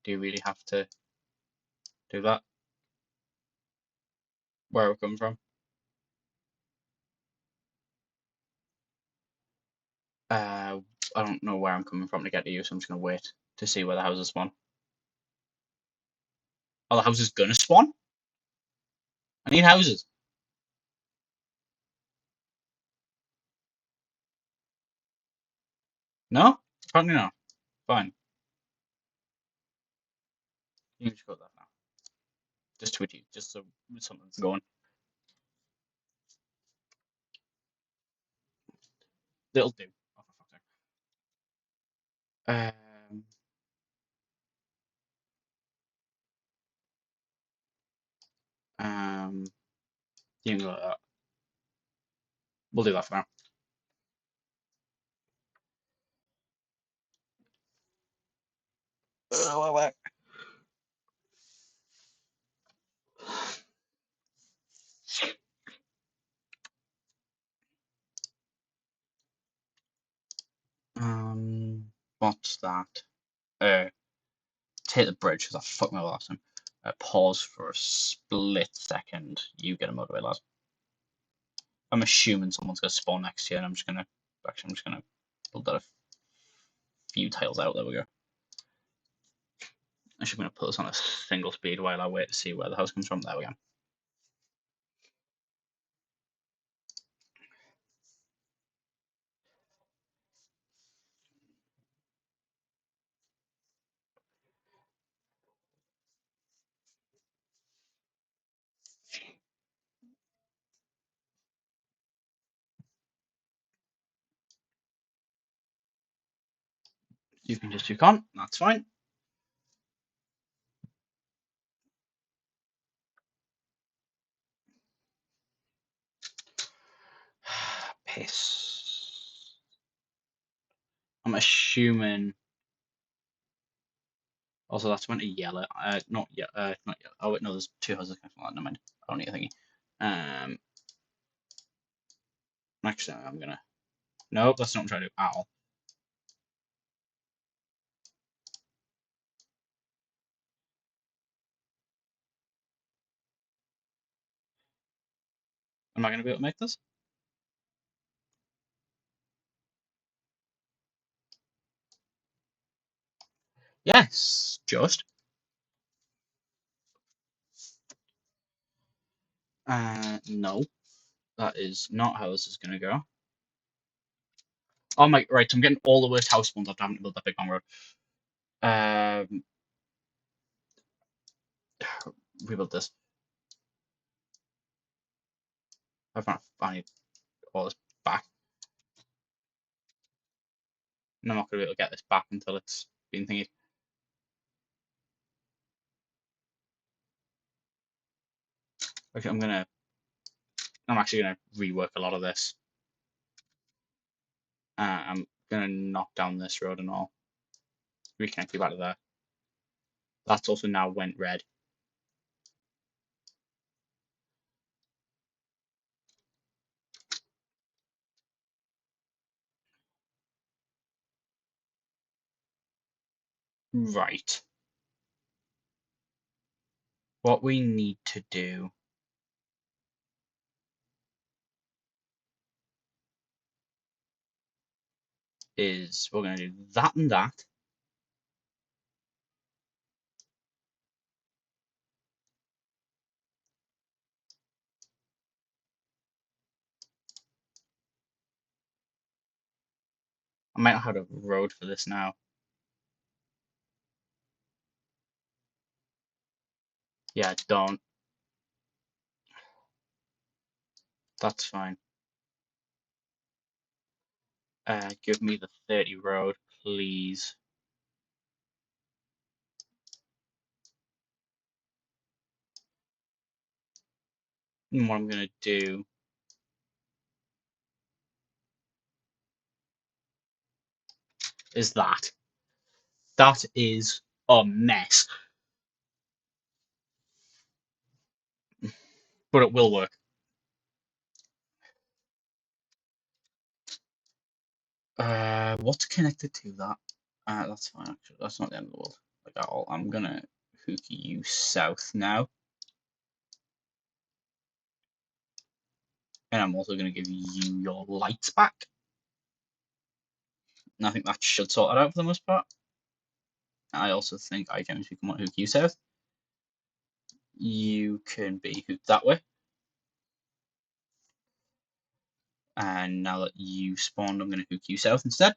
Do you really have to do that? Where we're coming from? I don't know where I'm coming from to get to you, so I'm just gonna wait to see where the houses spawn. Oh, the house is gonna spawn? I need houses. No? Apparently not. Fine. You can just go that now. Just tweet you, just so something's going. It'll do. Oh, for fuck's sake. You can go like that. We'll do that for now. What's that? Take the bridge because I fucked my last time. Pause for a split second. You get a motorway, lad. I'm assuming someone's gonna spawn next to you, and I'm just gonna build that a few tiles out. There we go. Actually, I'm gonna put this on a single speed while I wait to see where the house comes from. There we go. You can just you can't. That's fine. Piss. I'm assuming. Also, that's meant to yellow. Not yet. Not yet. Oh wait, no. There's two houses connected. Never mind. I don't need a thingy. Actually, I'm gonna. Nope, that's not what I'm trying to do at all. Am I gonna be able to make this? Yes, just. No, that is not how this is gonna go. Oh my, right, so I'm getting all the worst house spawns after having to build that big long road. Rebuild this. I need all this back. And I'm not gonna be able to get this back until it's been thingy. Okay, I'm actually gonna rework a lot of this. I'm gonna knock down this road and all. Reconnect you back to there. That's also now went red. Right. What we need to do is we're gonna do that and that. I might not have a road for this now. Yeah, don't. That's fine. Give me the 30 road, please. And what I'm gonna do is that. That is a mess, but it will work. What's connected to that? That's fine, actually. That's not the end of the world, like at all. I'm gonna hook you south now, and I'm also gonna give you your lights back. And I think that should sort it out for the most part. I also think I can hook you south. You can be hooked that way. And now that you spawned, I'm gonna hook you south instead.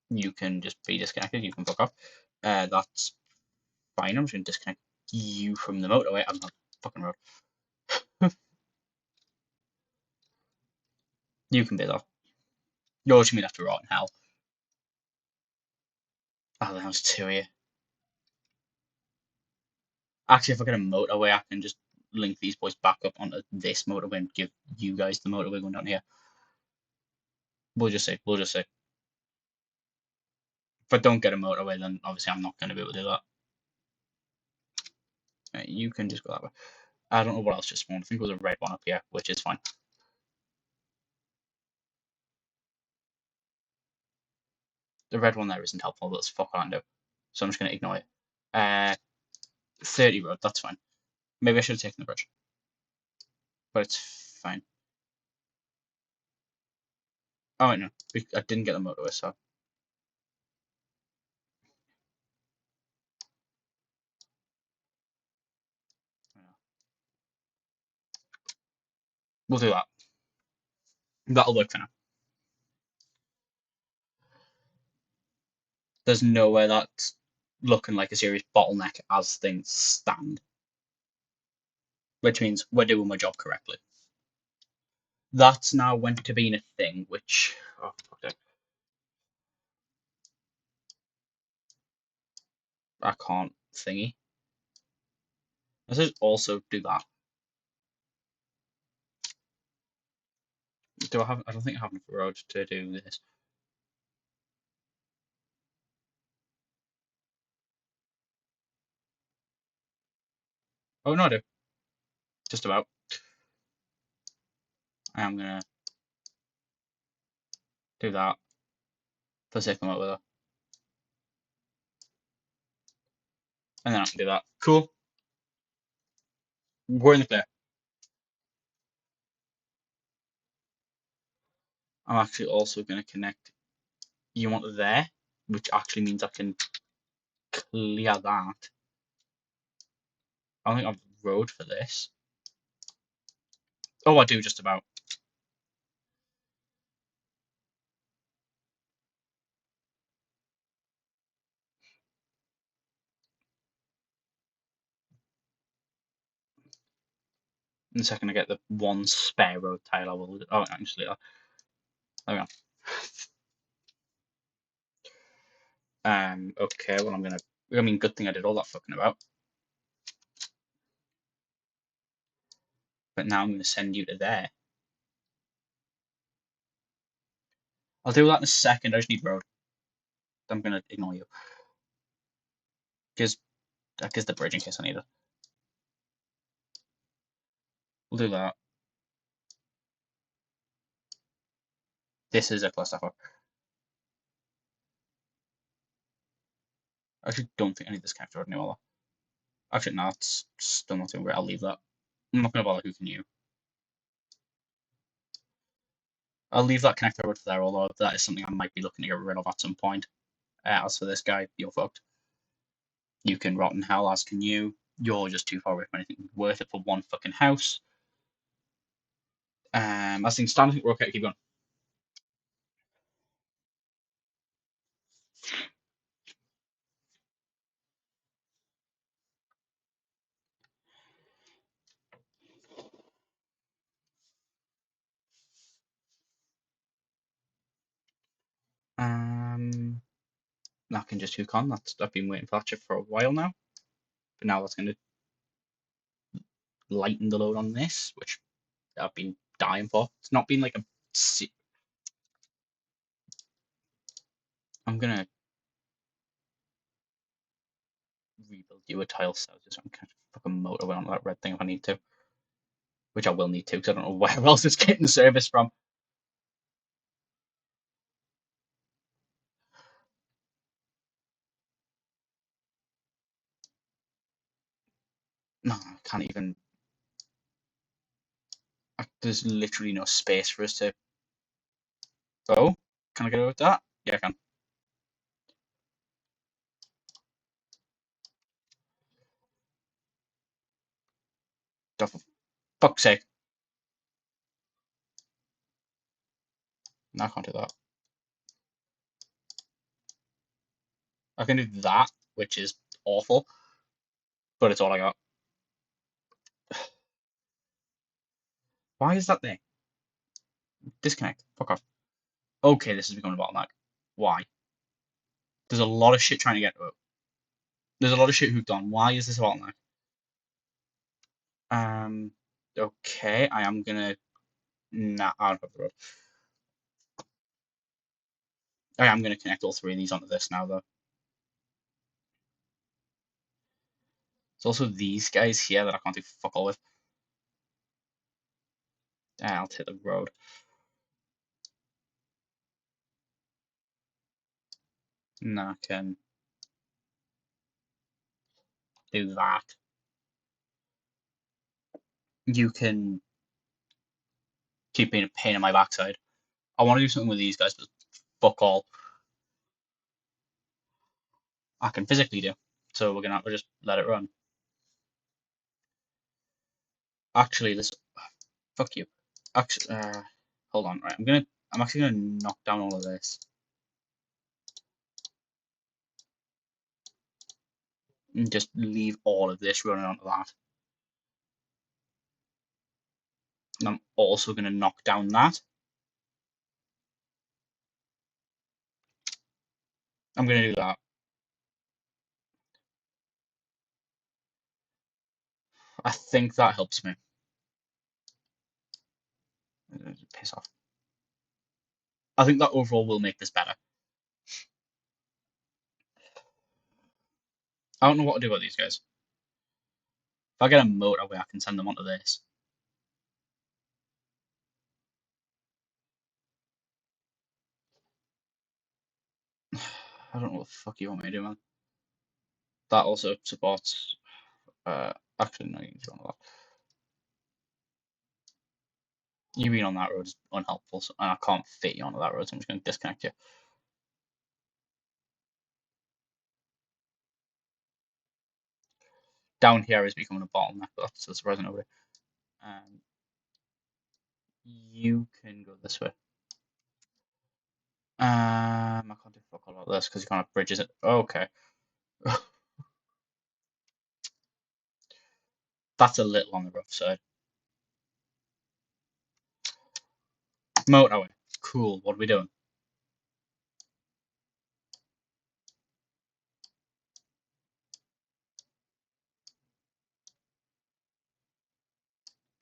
You can just be disconnected. You can fuck off. That's fine. I'm just gonna disconnect you from the motorway. I'm not fucking road. You can be though. You're just gonna have to rot in hell. Oh, that was two of you. Actually, if I get a motorway, I can just link these boys back up onto this motorway and give you guys the motorway going down here. We'll just see. We'll just see. If I don't get a motorway, then obviously I'm not going to be able to do that. Right, you can just go that way. I don't know what else just spawned. I think it was a red one up here, which is fine. The red one there isn't helpful, but let's fuck around do. So I'm just going to ignore it. 30 road, that's fine. Maybe I should have taken the bridge, but it's fine. Oh, wait, no. I didn't get the motorway, so. We'll do that. That'll work for now. There's nowhere that's looking like a serious bottleneck as things stand, which means we're doing my job correctly. That's now went to being a thing, which I can't thingy. Let's also do that. Do I have? I don't think I have enough road to do this. Oh no, I do. Just about. I am gonna do that for the sake of motor, and then I can do that. Cool. We're in the clear. I'm actually also gonna connect you onto there, which actually means I can clear that. I don't think I've road for this. Oh, I do just about. In a second, I get the one spare road tile. I will. Oh, actually, there we go. Okay. Well, I'm gonna. I mean, good thing I did all that fucking about. But now I'm going to send you to there. I'll do that in a second. I just need road. I'm going to ignore you. Because that gives the bridge in case I need it. We'll do that. This is a clusterfuck. I actually don't think I need this connector anymore. Actually, no, it's still not too great. I'll leave that. I'm not going to bother who can you. I'll leave that connector road for there, although that is something I might be looking to get rid of at some point. As for this guy, you're fucked. You can rot in hell, as can you. You're just too far away from anything worth it for one fucking house. As things stand, I think we're okay to keep going. That can just hook on. I've been waiting for that chip for a while now. But now that's going to lighten the load on this, which I've been dying for. It's not been like a. I'm gonna rebuild you a tile cell just so I can fucking motorway onto that red thing if I need to. Which I will need to because I don't know where else it's getting the service from. No, I can't even. There's literally no space for us to. Oh, can I get away with that? Yeah, I can. Oh, for fuck's sake. No, I can't do that. I can do that, which is awful, but it's all I got. Why is that there? Disconnect. Fuck off. Okay, this is becoming a bottleneck. Why? There's a lot of shit trying to get to it. There's a lot of shit hooked on. Why is this a bottleneck? Okay, I am gonna. Nah, I don't have the road. I am gonna connect all three of these onto this now, though. There's also these guys here that I can't do fuck all with. I'll take the road. And I can do that. You can keep being a pain in my backside. I want to do something with these guys, but fuck all. I can physically do. So we're gonna have to just let it run. Actually, this. Fuck you. Actually, hold on. Right, I'm actually gonna knock down all of this. And just leave all of this running onto that. And I'm also gonna knock down that. I'm gonna do that. I think that helps me. Piss off. I think that overall will make this better. I don't know what to do about these guys. If I get a motorway, I can send them onto this. I don't know what the fuck you want me to do, man. That also supports. Actually, no, you can do that. You being on that road is unhelpful, and I can't fit you onto that road, so I'm just going to disconnect you. Down here is becoming a bottleneck, but that's surprising nobody. You can go this way. I can't do fuck all of this because you can't have bridges. Okay. That's a little on the rough side. Motorway. Cool. What are we doing?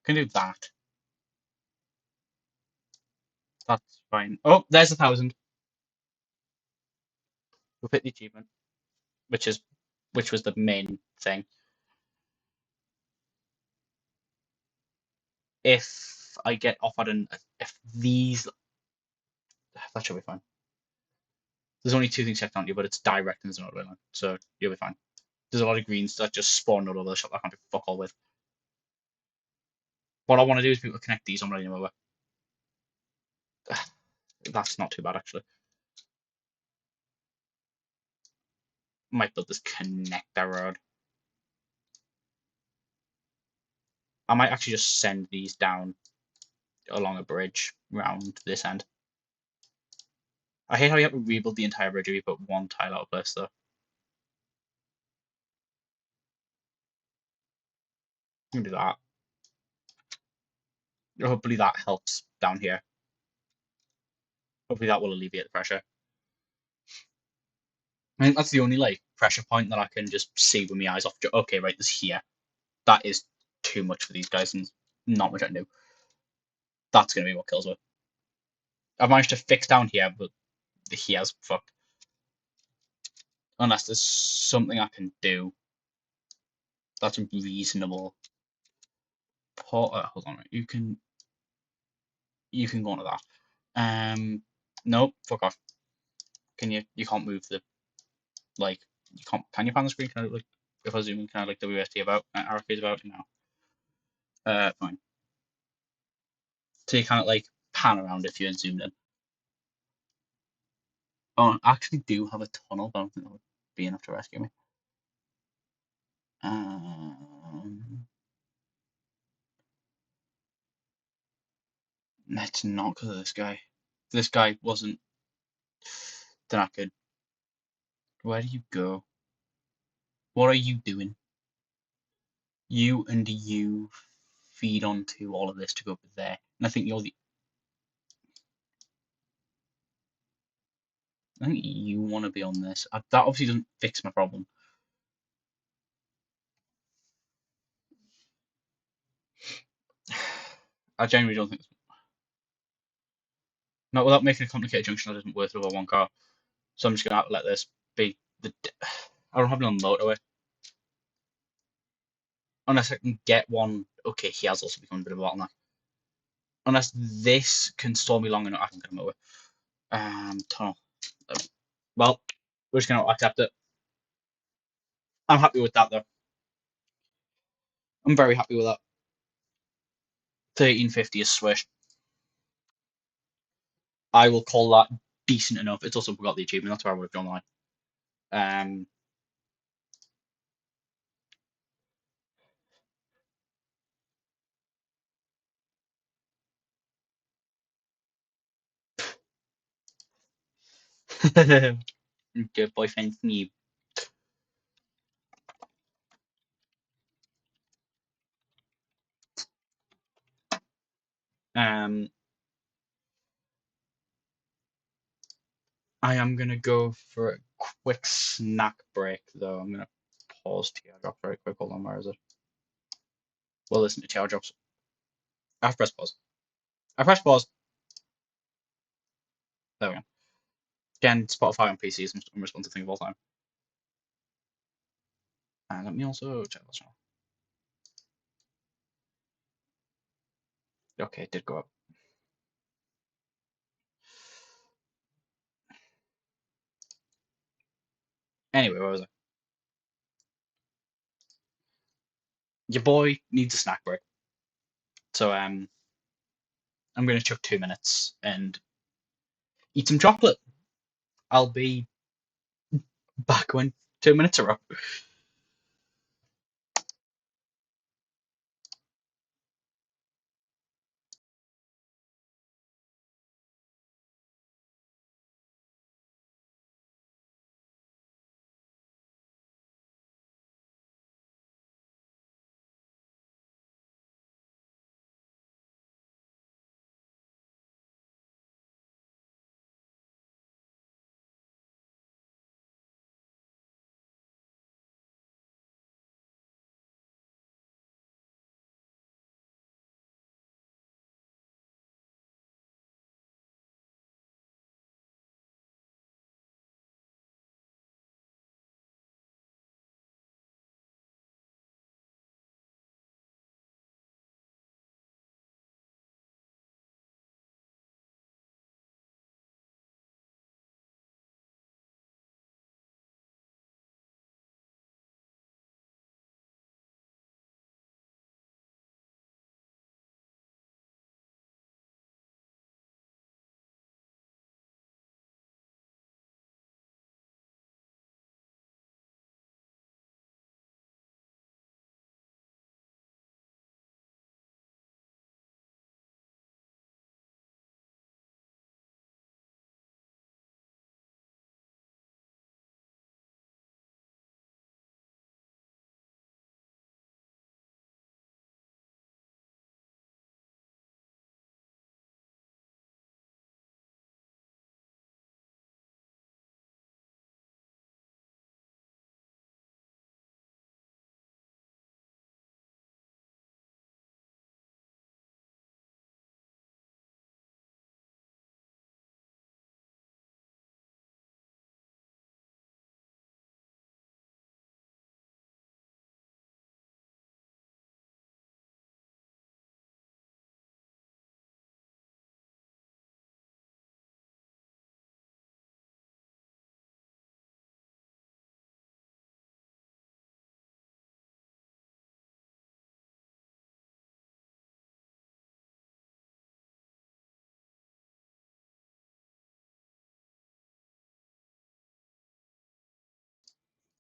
Can do that. That's fine. Oh, there's 1,000. We'll pick the achievement, which is which was the main thing. If I get offered if these, that should be fine. There's only two things checked on you, but it's direct and there's not line, so you'll be fine. There's a lot of greens that just spawn all over the shop that I can't do fuck all with. What I want to do is be able to connect these. I'm running them over. That's not too bad actually. Might build this connector road. I might actually just send these down along a bridge round this end. I hate how you have to rebuild the entire bridge if you put one tile out of place though. You can do that. Hopefully that helps down here. Hopefully that will alleviate the pressure. I think that's the only like pressure point that I can just see with my eyes off. Okay, right, this here. That is too much for these guys and not much I can do. That's gonna be what kills me. I've managed to fix down here, but the here's fucked. Unless there's something I can do that's reasonable. Hold on, right. You can go into that. Nope, fuck off. Can you? You can't move the like. You can't. Can you pan the screen? Can I like? If I zoom in, can I like WSD about? RFK's about now. Fine. So you can't like pan around if you're zoomed in. Oh, I actually do have a tunnel, but I don't think that would be enough to rescue me. It's not because of this guy. This guy wasn't. Then I could. Where do you go? What are you doing? You and you feed onto all of this to go up there. And I think you're the. I think you want to be on this. That obviously doesn't fix my problem. I genuinely don't think. Not without making a complicated junction that isn't worth it over one car. So I'm just gonna have to let this be the. I don't have it on motorway. Unless I can get one. Okay, he has also become a bit of a bottleneck. Unless this can store me long enough, I can get him away. Tunnel. Well, we're just gonna accept it. I'm happy with that though. I'm very happy with that. 1350 is swish. I will call that decent enough. It's also got the achievement. That's why I would have drawn the line. Um, good boyfriend Sneeb. Um, I am gonna go for a quick snack break though. I'm gonna pause teardrop very quick. Hold on, where is it? We'll listen to teardrops. I've pressed pause. I pressed pause. There we go. Again, Spotify on PC is the most responsive thing of all time. And let me also check this one. Okay, it did go up. Anyway, where was I? Your boy needs a snack break. So I'm gonna chuck 2 minutes and eat some chocolate. I'll be back when 2 minutes are up.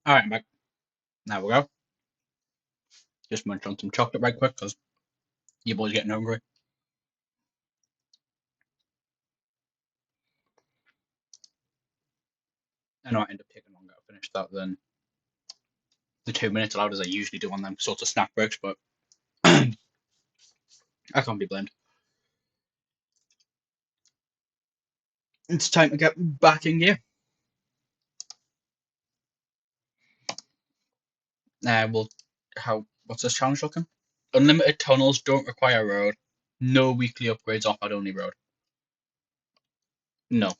Alright, I'm back. Now we go. Just munch on some chocolate right quick because your boy's getting hungry. I know I end up taking longer to finish that than the 2 minutes allowed as I usually do on them sorts of snack breaks, but I can't be blamed. It's time to get back in gear. What's this challenge looking? Unlimited tunnels don't require road. No weekly upgrades offered, only road. No,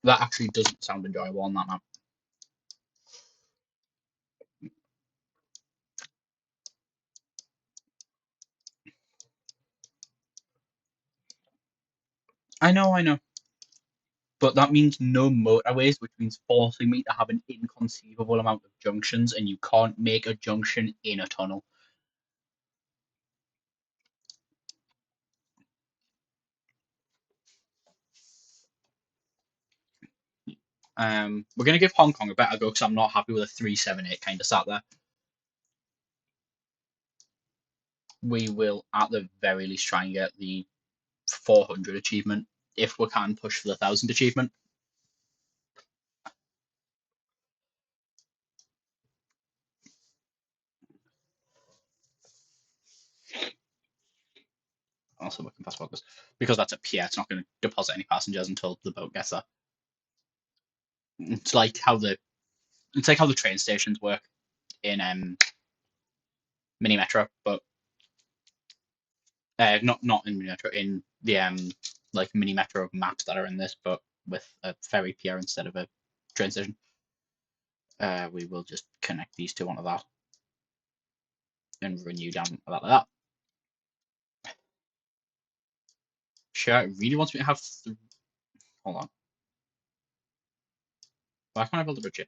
that actually doesn't sound enjoyable on that map. I know. But that means no motorways, which means forcing me to have an inconceivable amount of junctions, and you can't make a junction in a tunnel. We're gonna give Hong Kong a better go because I'm not happy with a 378 kind of sat there. We will at the very least try and get the 400 achievement if we can push for the 1,000 achievement. Also, we can fast forward this because that's a pier. It's not going to deposit any passengers until the boat gets there. It's like how the train stations work in mini metro, but not in mini metro, in the like mini metro maps that are in this, but with a ferry pier instead of a train station. We will just connect these two onto that and renew down like that. Sure, it really wants me to have. Hold on. Why can't I build a bridge yet?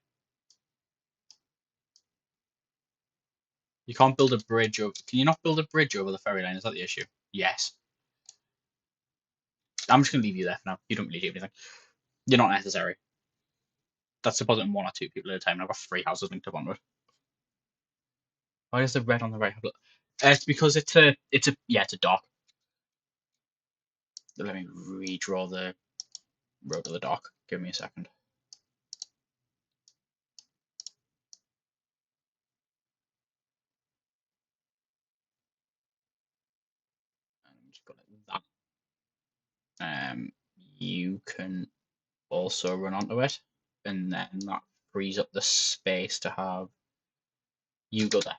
You can't build a bridge over. Can you not build a bridge over the ferry line? Is that the issue? Yes. I'm just gonna leave you there for now. You don't really do anything. You're not necessary. That's depositing one or two people at a time. And I've got 3 houses linked up onto it. Why is the red on the right? It's because it's a dock. Let me redraw the road to the dock. Give me a second. And just go like that. You can also run onto it, and then that frees up the space to have you go there,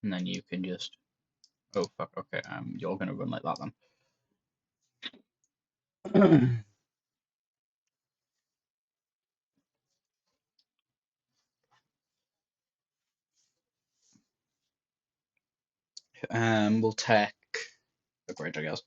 and then you can just. Oh fuck. Okay. You're gonna run like that then. We'll take a bridge, I guess.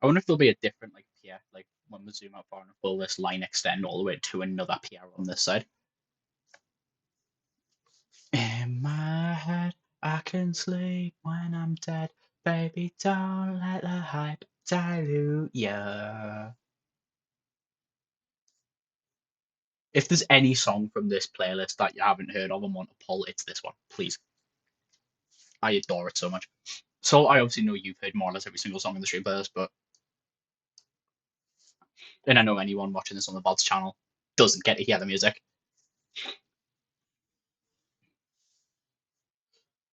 I wonder if there'll be a different like pier, like when we zoom out far enough, will this line extend all the way to another pier on this side? In my head, I can sleep when I'm dead. Baby, don't let the hype dilute ya. If there's any song from this playlist that you haven't heard of and want to pull, it's this one, please. I adore it so much. So I obviously know you've heard more or less every single song in the stream playlist, but and I know anyone watching this on the VODs channel doesn't get to hear the music.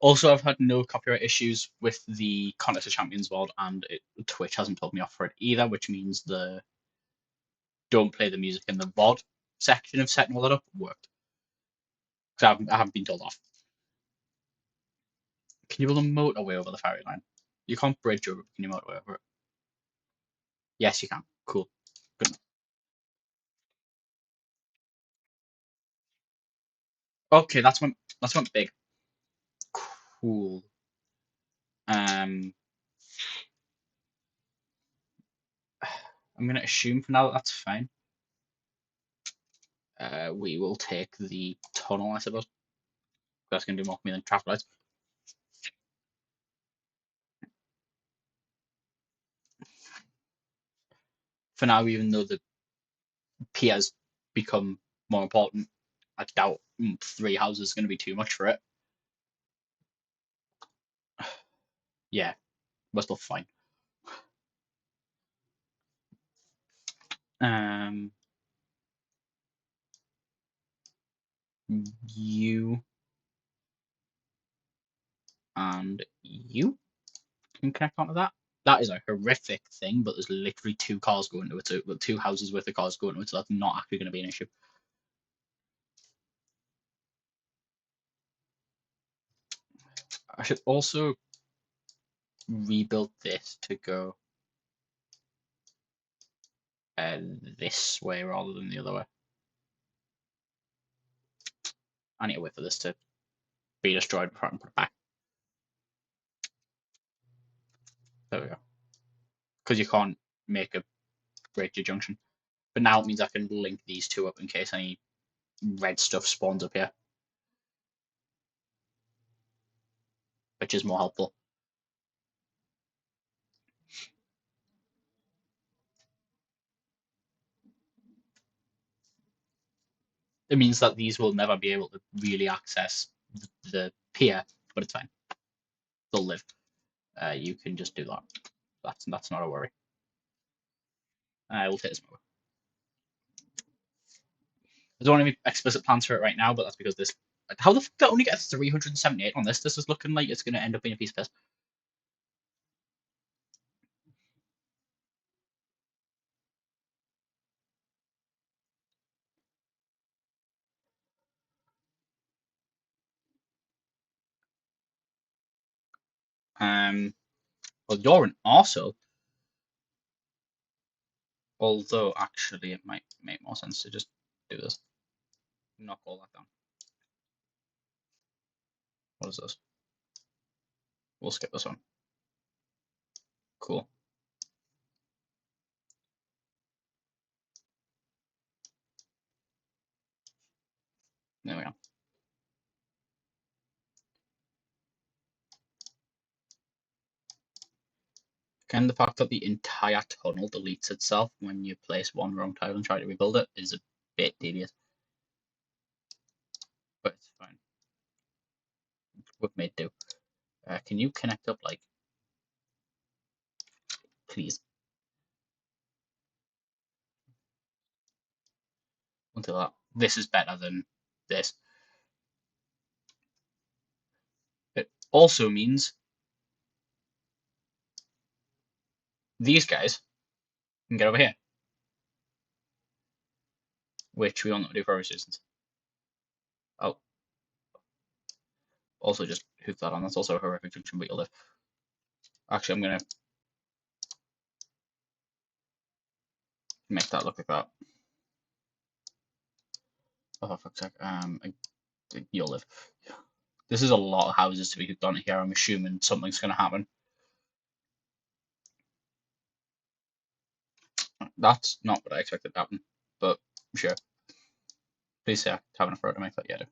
Also, I've had no copyright issues with the Contest of Champions world, and Twitch hasn't told me off for it either, which means the don't play the music in the VOD section of setting all that up worked. Because I haven't been told off. Can you build a motorway over the ferry line? You can't bridge over, can you motorway over it? Yes, you can. Cool. Good enough. Okay, that's went big. Cool. I'm gonna assume for now that that's fine. We will take the tunnel, I suppose. That's gonna do more for me than traffic lights. for now, even though the piers become more important, I doubt 3 houses is going to be too much for it. Yeah, we're still fine. You and you can connect onto that. That is a horrific thing, but there's literally 2 cars going to it, so 2 houses worth of cars going to it, so that's not actually going to be an issue. I should also rebuild this to go this way rather than the other way. I need to wait for this to be destroyed before I can put it back. There we go. Because you can't make a breakage junction. But now it means I can link these 2 up in case any red stuff spawns up here, which is more helpful. It means that these will never be able to really access the pier, but it's fine. They'll live. You can just do that. That's not a worry. We'll take this over. I don't have any explicit plans for it right now, but that's because this. How the fuck did I only get 378 on this? This is looking like it's going to end up being a piece of piss. Well, you're an arsehole. Although, actually, it might make more sense to just do this. Knock all that down. What is this? We'll skip this one. Cool. There we go. Again, the fact that the entire tunnel deletes itself when you place one wrong tile and try to rebuild it is a bit tedious. But it's fine. We've made do. Can you connect up, like, please? Until that. This is better than this. It also means these guys can get over here, which we all know to do for obvious reasons. Oh, also just hook that on. That's also a horrific junction, but you'll live. Actually, I'm gonna make that look like that. Oh, for fuck's sake. You'll live. This is a lot of houses to be hooked on here. I'm assuming something's gonna happen. That's not what I expected to happen, but sure. Please say I have enough road to make that. Yeah, I do.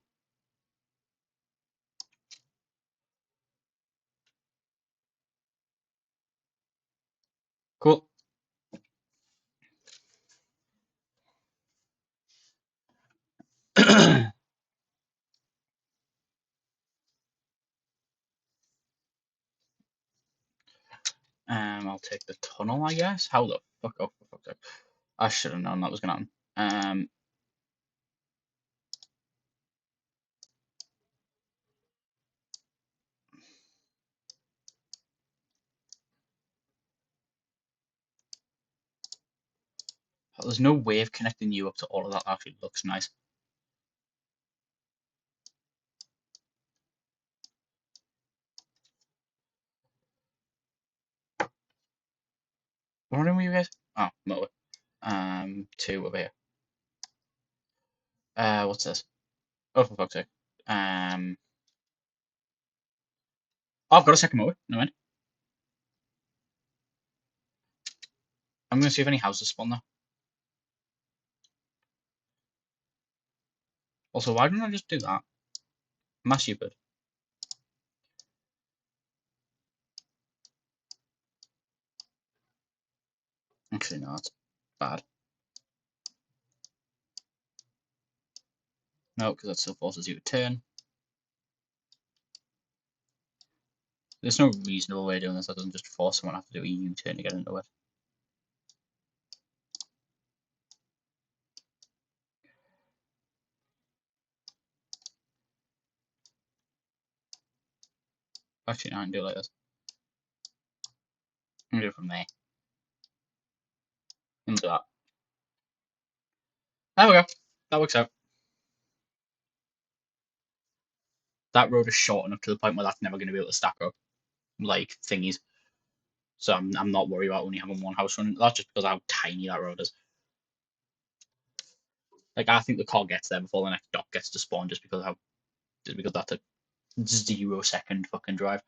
Cool. I'll take the tunnel, I guess. How the fuck? Oh, for fuck's sake. I should have known that was gonna happen. There's no way of connecting you up to all of that. Actually, looks nice. What are you guys? Oh, motor. Two over here. What's this? Oh, for fuck's sake. Oh, I've got a second motor. No mind. I'm gonna see if any houses spawn there. Also, why don't I just do that? Am I stupid? Actually, not. Bad. No, because that still forces you to turn. There's no reasonable way of doing this that doesn't just force someone to have to do a U-turn to get into it. Actually, no, I can do it like this. I can do it from there. Into that. There we go. That works out. That road is short enough to the point where that's never going to be able to stack up like thingies. So I'm not worried about only having one house running. That's just because of how tiny that road is. Like I think the car gets there before the next dock gets to spawn just because that's a 0-second fucking drive.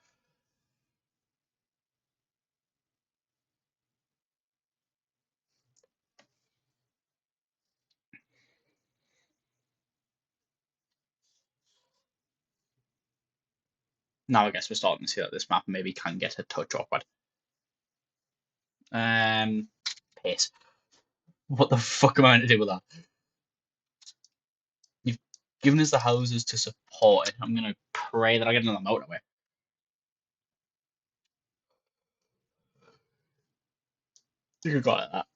Now I guess we're starting to see that this map maybe can get a touch awkward. Pace. What the fuck am I going to do with that? You've given us the houses to support it. I'm going to pray that I get another motorway. You could got that.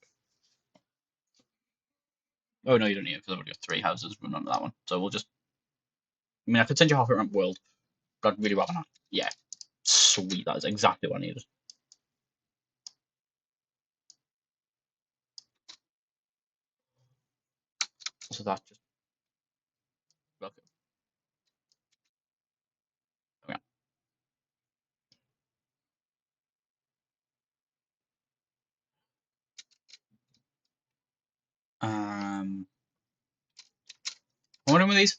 Oh no, you don't need it because I've already got 3 houses running under that one. So we'll just. I mean, I could send you half around the world. But I'd really rather not. Yeah. Sweet. That is exactly what I needed. So that just. Okay. Okay. What am I doing with these?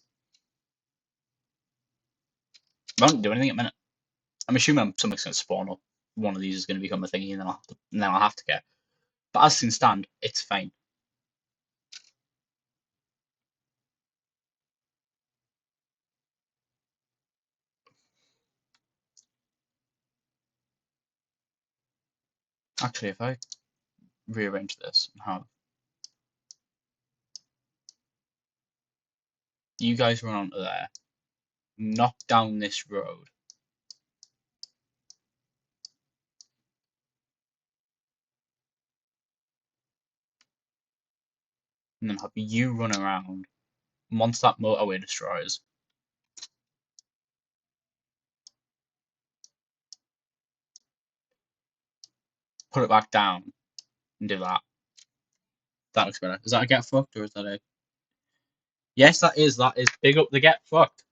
I don't do anything at the minute. I'm assuming something's going to spawn up. One of these is going to become a thingy, and then I'll have to get. But as things stand, it's fine. Actually, if I rearrange this and have you guys run onto there, knock down this road, and then have you run around. Once that motorway destroys, put it back down and do that. That looks better. Is that a get fucked or is that a? Yes, that is. That is big up the get fucked.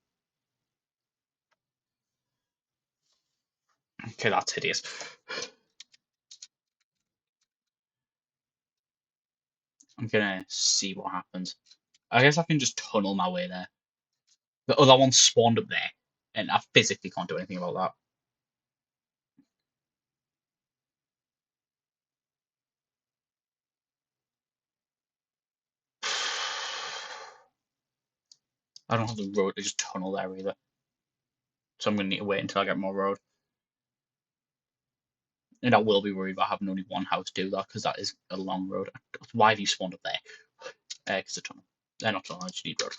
Okay, that's hideous. I'm gonna see what happens. I guess I can just tunnel my way there. The other one spawned up there, and I physically can't do anything about that. I don't have the road to just tunnel there either. So I'm gonna need to wait until I get more road. And I will be worried about having only one house do that because that is a long road. Why have you spawned up there? Because the tunnel. They're not tunnel, I just need road.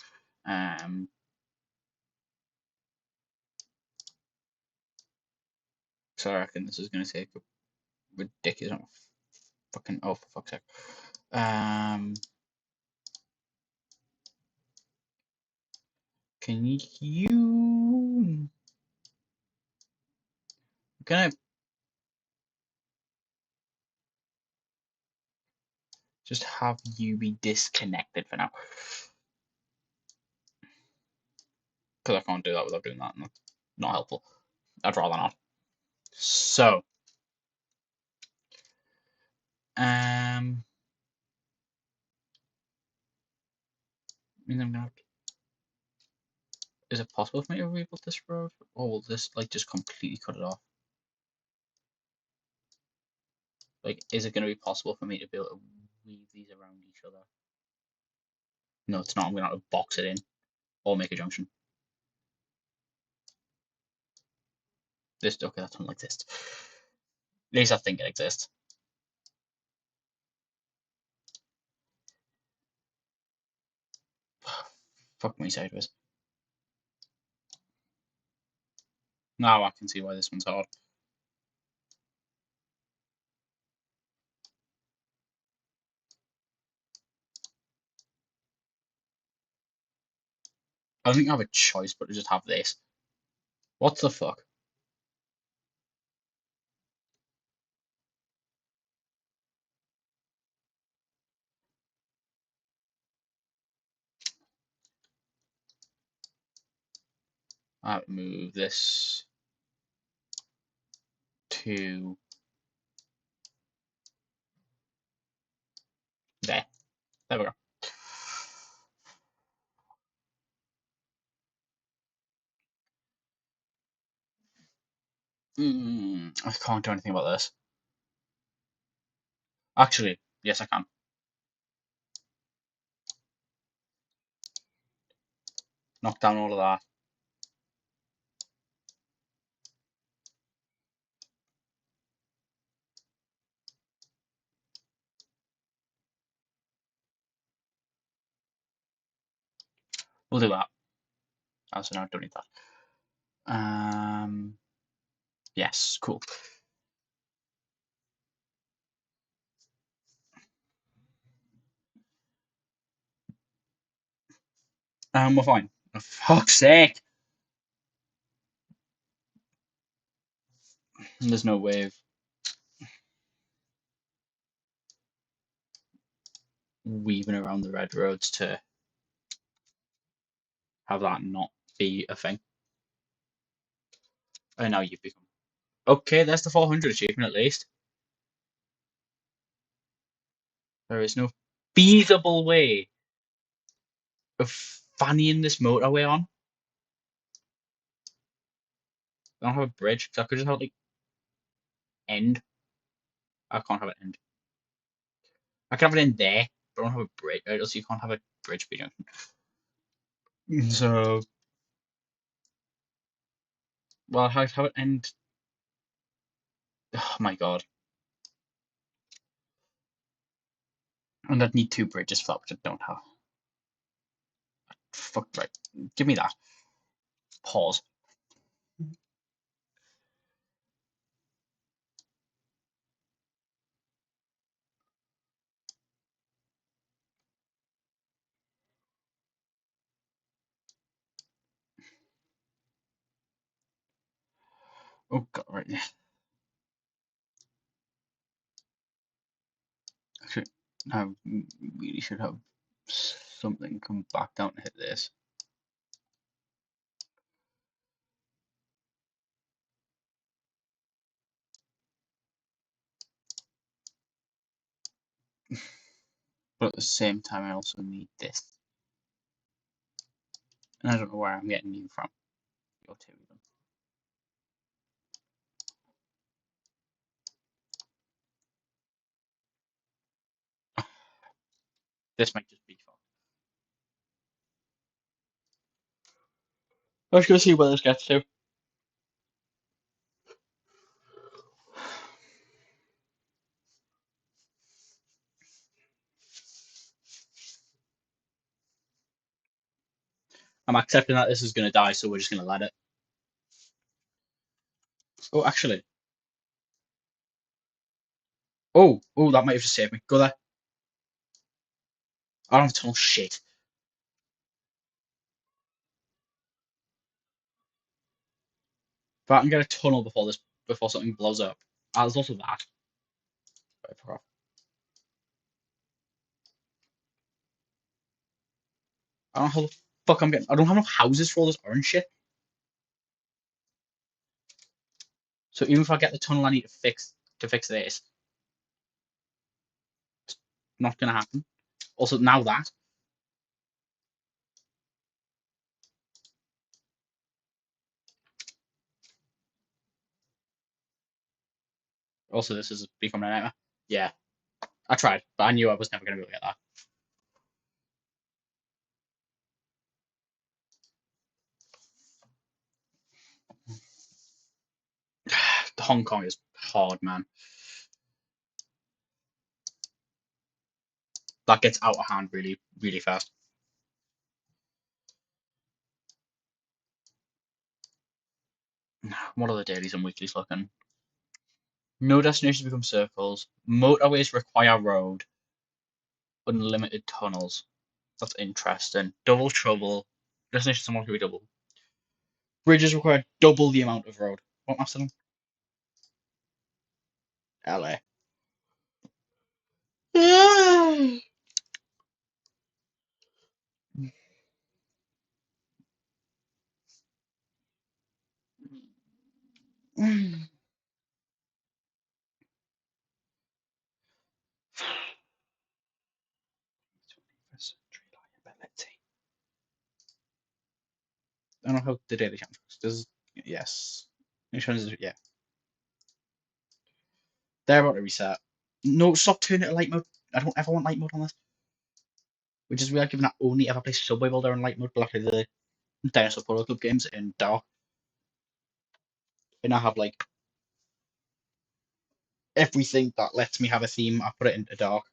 So I reckon this is gonna take a ridiculous fucking for fuck's sake. Can you? Can I just have you be disconnected for now? Because I can't do that without doing that, and that's not helpful. I'd rather not. So, I mean, I'm gonna have to. Is it possible for me to rebuild this road, or will this like just completely cut it off? Like, is it going to be possible for me to be able to weave these around each other? No, it's not. I'm going to have to box it in or make a junction. This okay? That doesn't exist. At least I think it exists. Fuck me sideways. Now I can see why this one's hard. I don't think I have a choice but to just have this. What the fuck? I move this to there. There we go. I can't do anything about this. Actually, yes, I can. Knock down all of that. We'll do that. Oh, so now I don't need that. Yes, cool. We're fine. For fuck's sake! There's no way of weaving around the red roads to have that not be a thing. And now you've become. Okay, there's the 400 achievement at least. There is no feasible way of fannying this motorway on. I don't have a bridge, so I could just have like end. I can't have it end. I can have it end there, but I don't have a bridge. Also, you can't have a bridge be junction. So, well, how it end? Oh my god! And I'd need two bridges for that, which I don't have. Fuck right. Give me that. Pause. Oh god, right. Actually, I really should have something come back down to hit this. But at the same time, I also need this. And I don't know where I'm getting you from. Your two of them. This might just be fun. Let's go see where this gets to. I'm accepting that this is going to die, so we're just going to let it. Oh, actually. Oh, that might have just saved me. Go there. I don't have a tunnel. Shit. If I can get a tunnel before something blows up. There's also that. Right, fuck off. I don't know how the fuck I'm getting. I don't have enough houses for all this orange shit. So even if I get the tunnel I need to fix this, it's not gonna happen. Also, now that. Also, this is becoming a nightmare. Yeah, I tried, but I knew I was never gonna be able to get that. Hong Kong is hard, man. That gets out of hand really, really fast. What are the dailies and weeklies looking? No destinations become circles. Motorways require road. Unlimited tunnels. That's interesting. Double trouble. Destinations somewhat could be double. Bridges require double the amount of road. What master? LA. I don't know how the daily count works. Yes. Yeah. They're about to reset. No, stop turning it to light mode. I don't ever want light mode on this. Which is weird given I only ever play Subway while they're in light mode, but like the Dinosaur Polo Club games in dark. And I have like everything that lets me have a theme, I put it into dark.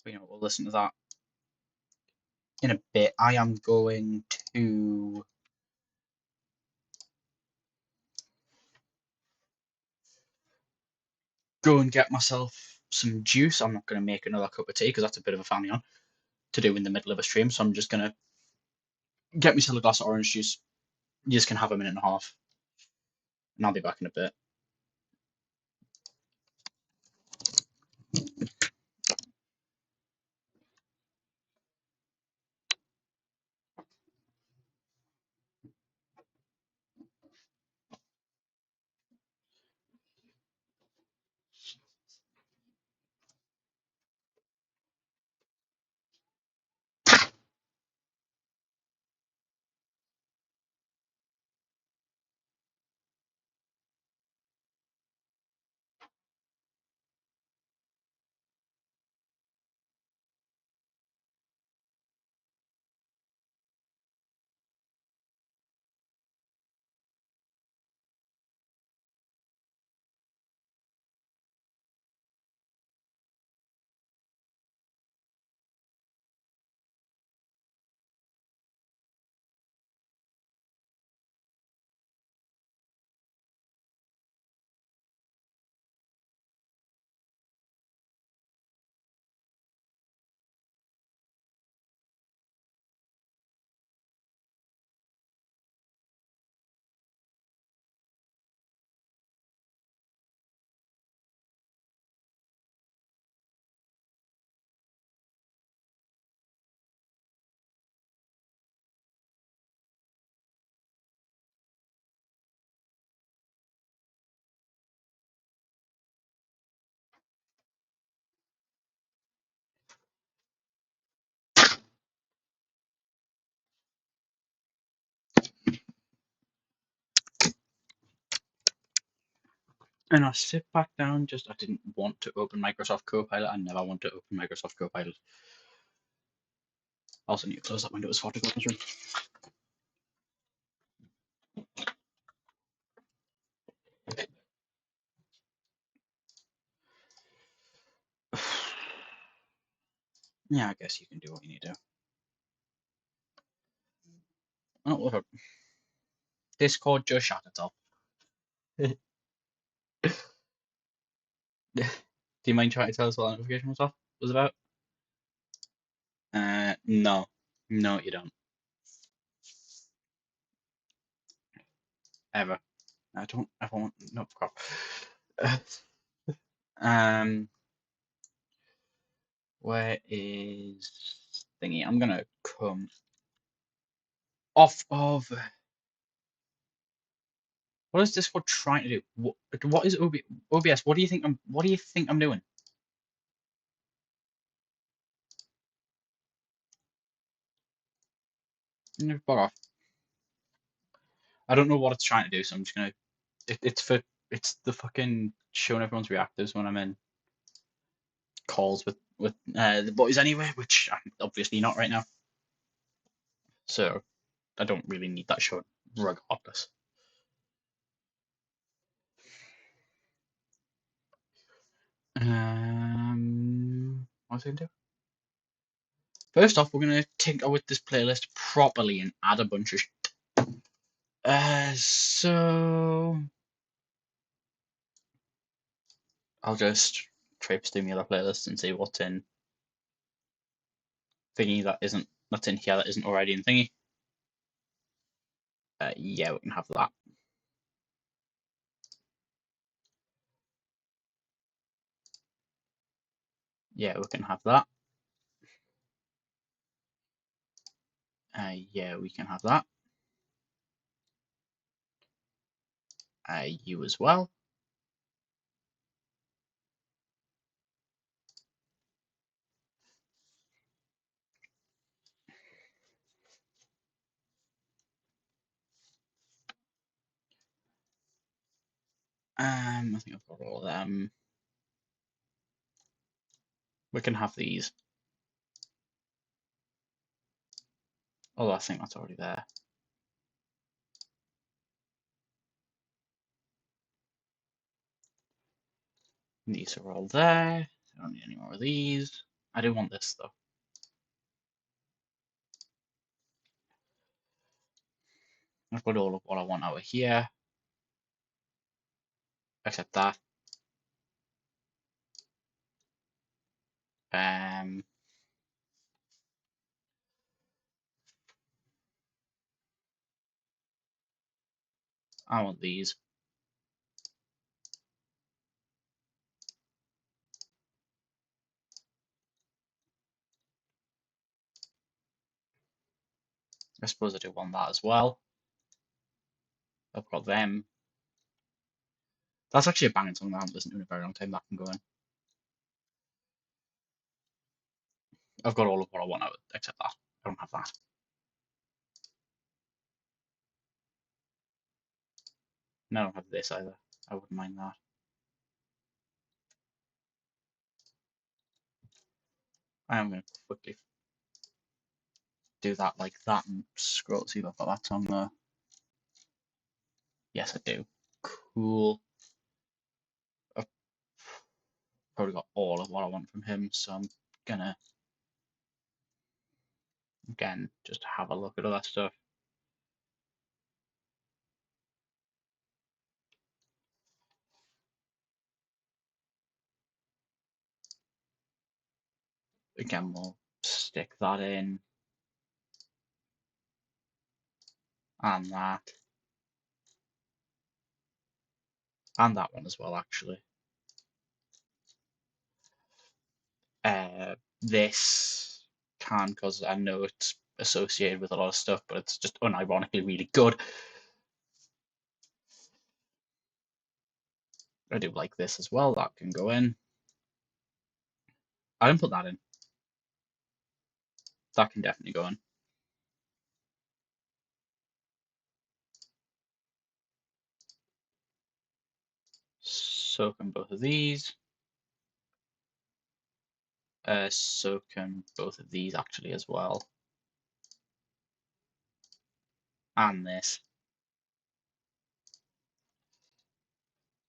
But, we'll listen to that in a bit. I am going to go and get myself some juice. I'm not going to make another cup of tea because that's a bit of a family on to do in the middle of a stream. So I'm just going to get myself a glass of orange juice. You just can have a minute and a half, and I'll be back in a bit. And I sit back down. I didn't want to open Microsoft Copilot. I never want to open Microsoft Copilot. I also need to close that window as far to go through. Yeah, I guess you can do what you need to. Oh, whatever. Discord just shut itself. Do you mind trying to tell us what that notification was about? No. No, you don't. Ever. I don't ever want. No, crap. Um, where is thingy? I'm gonna come off of. What is Discord trying to do? What is OBS? What do you think I'm doing? No, bug off. I don't know what it's trying to do, so I'm just gonna. It's the fucking showing everyone's reactives when I'm in calls with the boys anyway, which I'm obviously not right now. So I don't really need that show regardless. What's I gonna do? First off, we're gonna tinker with this playlist properly and add a bunch of. So I'll just traipse through my other playlists and see what's in thingy that's in here that isn't already in thingy. Yeah, we can have that. Yeah, we can have that. Yeah, we can have that. You as well. I think I've got all of them. We can have these. Although I think that's already there. These are all there. I don't need any more of these. I do want this though. I've got all of what I want over here, except that. I want these. I suppose I do want that as well. I've got them. That's actually a banging song that I haven't listened to in a very long time. That can go in. I've got all of what I want out, except that. I don't have that. No, I don't have this either. I wouldn't mind that. I am going to quickly do that like that and scroll to see if I've got that song there. Yes, I do. Cool. I've probably got all of what I want from him, so I'm gonna again just have a look at all that stuff. Again, we'll stick that in and that and that one as well, actually. This can, because I know it's associated with a lot of stuff, but it's just unironically really good. I do like this as well. That can go in. I didn't put that in. That can definitely go in. So can both of these. So can both of these actually as well. And this.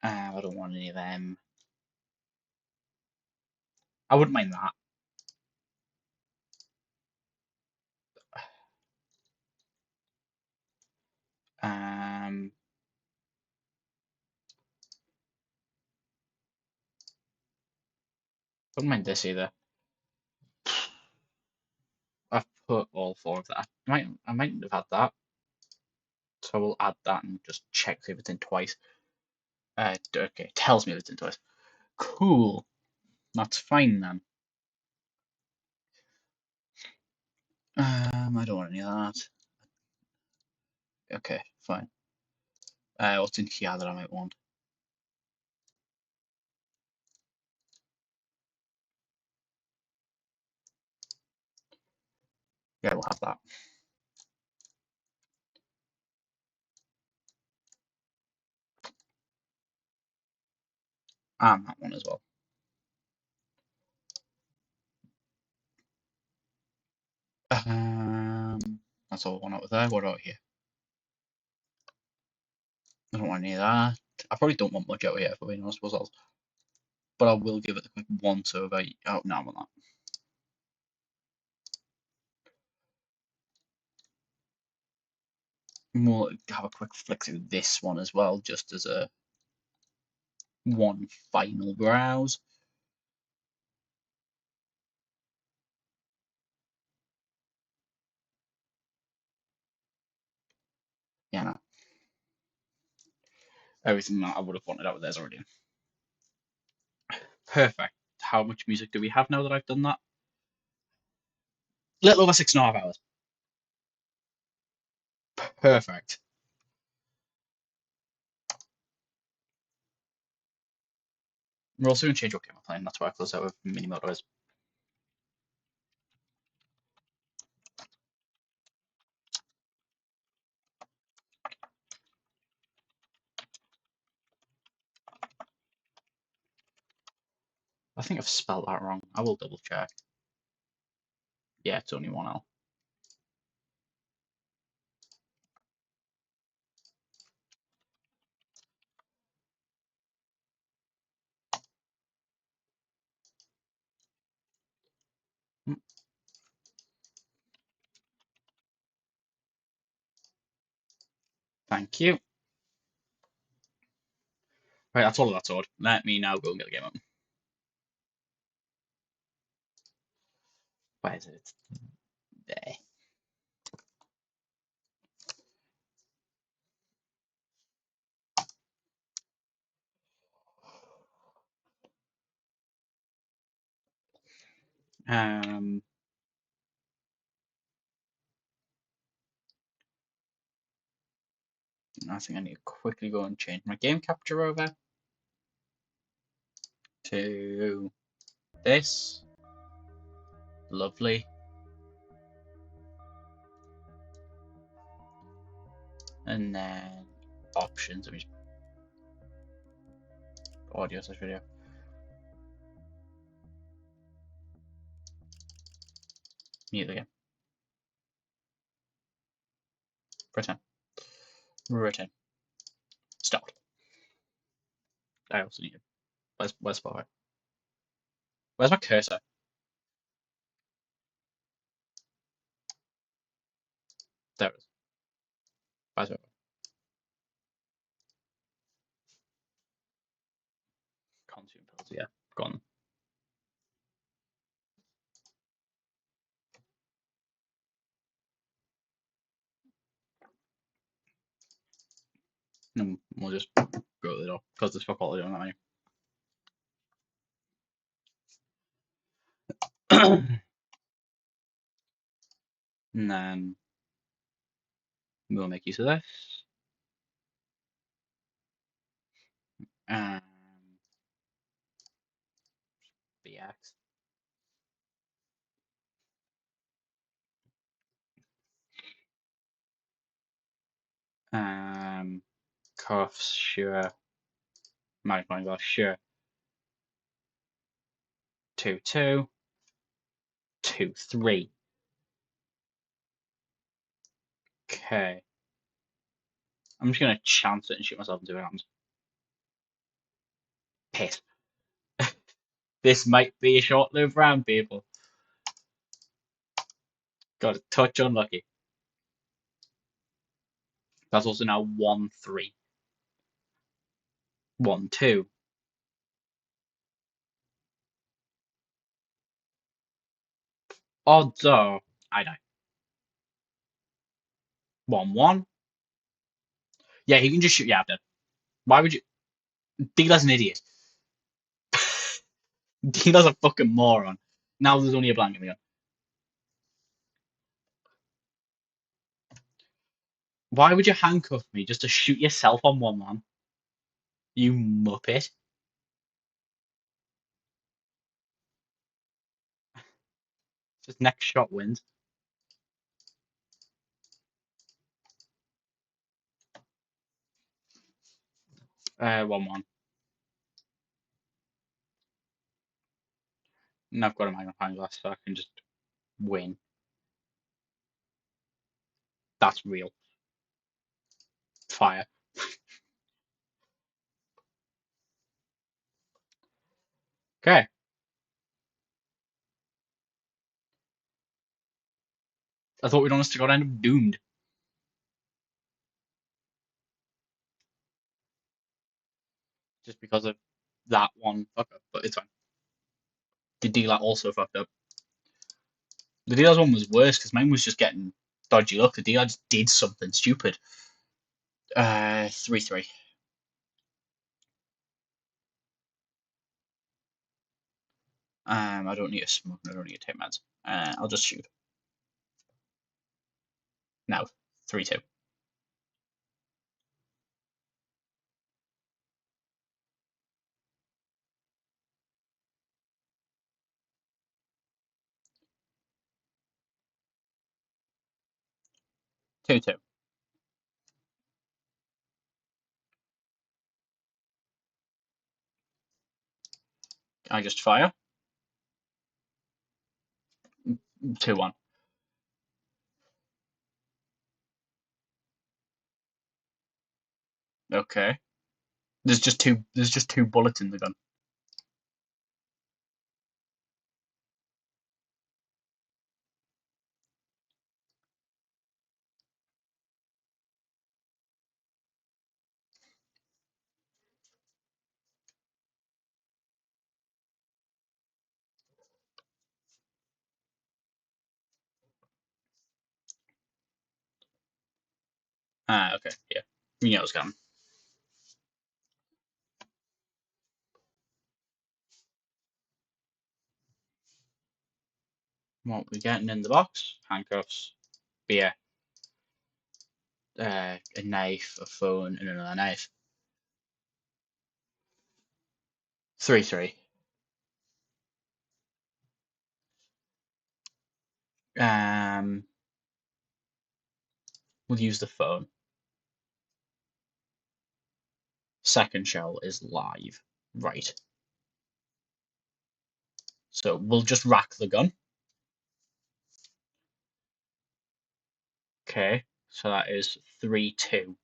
I don't want any of them. I wouldn't mind that. Wouldn't mind this either. I've put all four of that. I might have had that. So we'll add that and just check if it's in twice. Okay, it tells me if it's in twice. Cool. That's fine then. I don't want any of that. Okay, fine. What's in here that I might want? Yeah, we'll have that. And that one as well. That's all one out of there. What out here? I don't want any of that. I probably don't want much out here, if I'm being honest with myself. But I will give it a quick once over. Oh, no, I want that. We'll have a quick flick through this one as well, just as a one final browse. Yeah, no. Everything that I would have wanted out of there's already in. Perfect. How much music do we have now that I've done that? Little over 6.5 hours. Perfect. We're also going to change what game we're playing. That's why I close out with mini motorways. I think I've spelled that wrong. I will double check. Yeah, it's only one L. Thank you. Right, that's all of that sword. Let me now go and get the game up. Where is it? It's there. I think I need to quickly go and change my game capture over to this. Lovely. And then options. Let me just audio slash video. Mute again. Return. Return. Stop. I also need to. Where's Spotify? Where's my cursor? There it is. Where's it? Consume pills. Yeah, gone. And we'll just go to the door because there's fuck all doing that menu. And then we'll make use of this. Um, BX. Cuffs, sure. Magnifying glass, sure. 2, 2. 2, 3. Okay. I'm just gonna chance it and shoot myself into the hands. Piss. This might be a short-lived round, people. Got a touch unlucky. That's also now 1, 3. 1, 2. Odds are I die. 1, 1. Yeah, he can just shoot you out dead. Why would you? Dealer's an idiot. Dealer's a fucking moron. Now there's only a blank in the gun. Why would you handcuff me just to shoot yourself on one man? You muppet. Just next shot wins. 1, 1. And I've got a magnifying glass, so I can just win. That's real. Fire. Okay. I thought we'd honestly got end up doomed. Just because of that one fuck up, but it's fine. The dealer also fucked up. The dealer's one was worse because mine was just getting dodgy luck. The dealer just did something stupid. 3-3. I don't need a smoke. I don't need to take meds. I'll just shoot. Now, 3-2. 2-2. I just fire. 2-1. Okay. There's just two. There's just two bullets in the gun. Okay. Yeah. You know it's coming. What we getting in the box? Handcuffs, beer, a knife, a phone, and another knife. 3-3. Um, we'll use the phone. Second shell is live. Right. So we'll just rack the gun. Okay. So that is 3-2.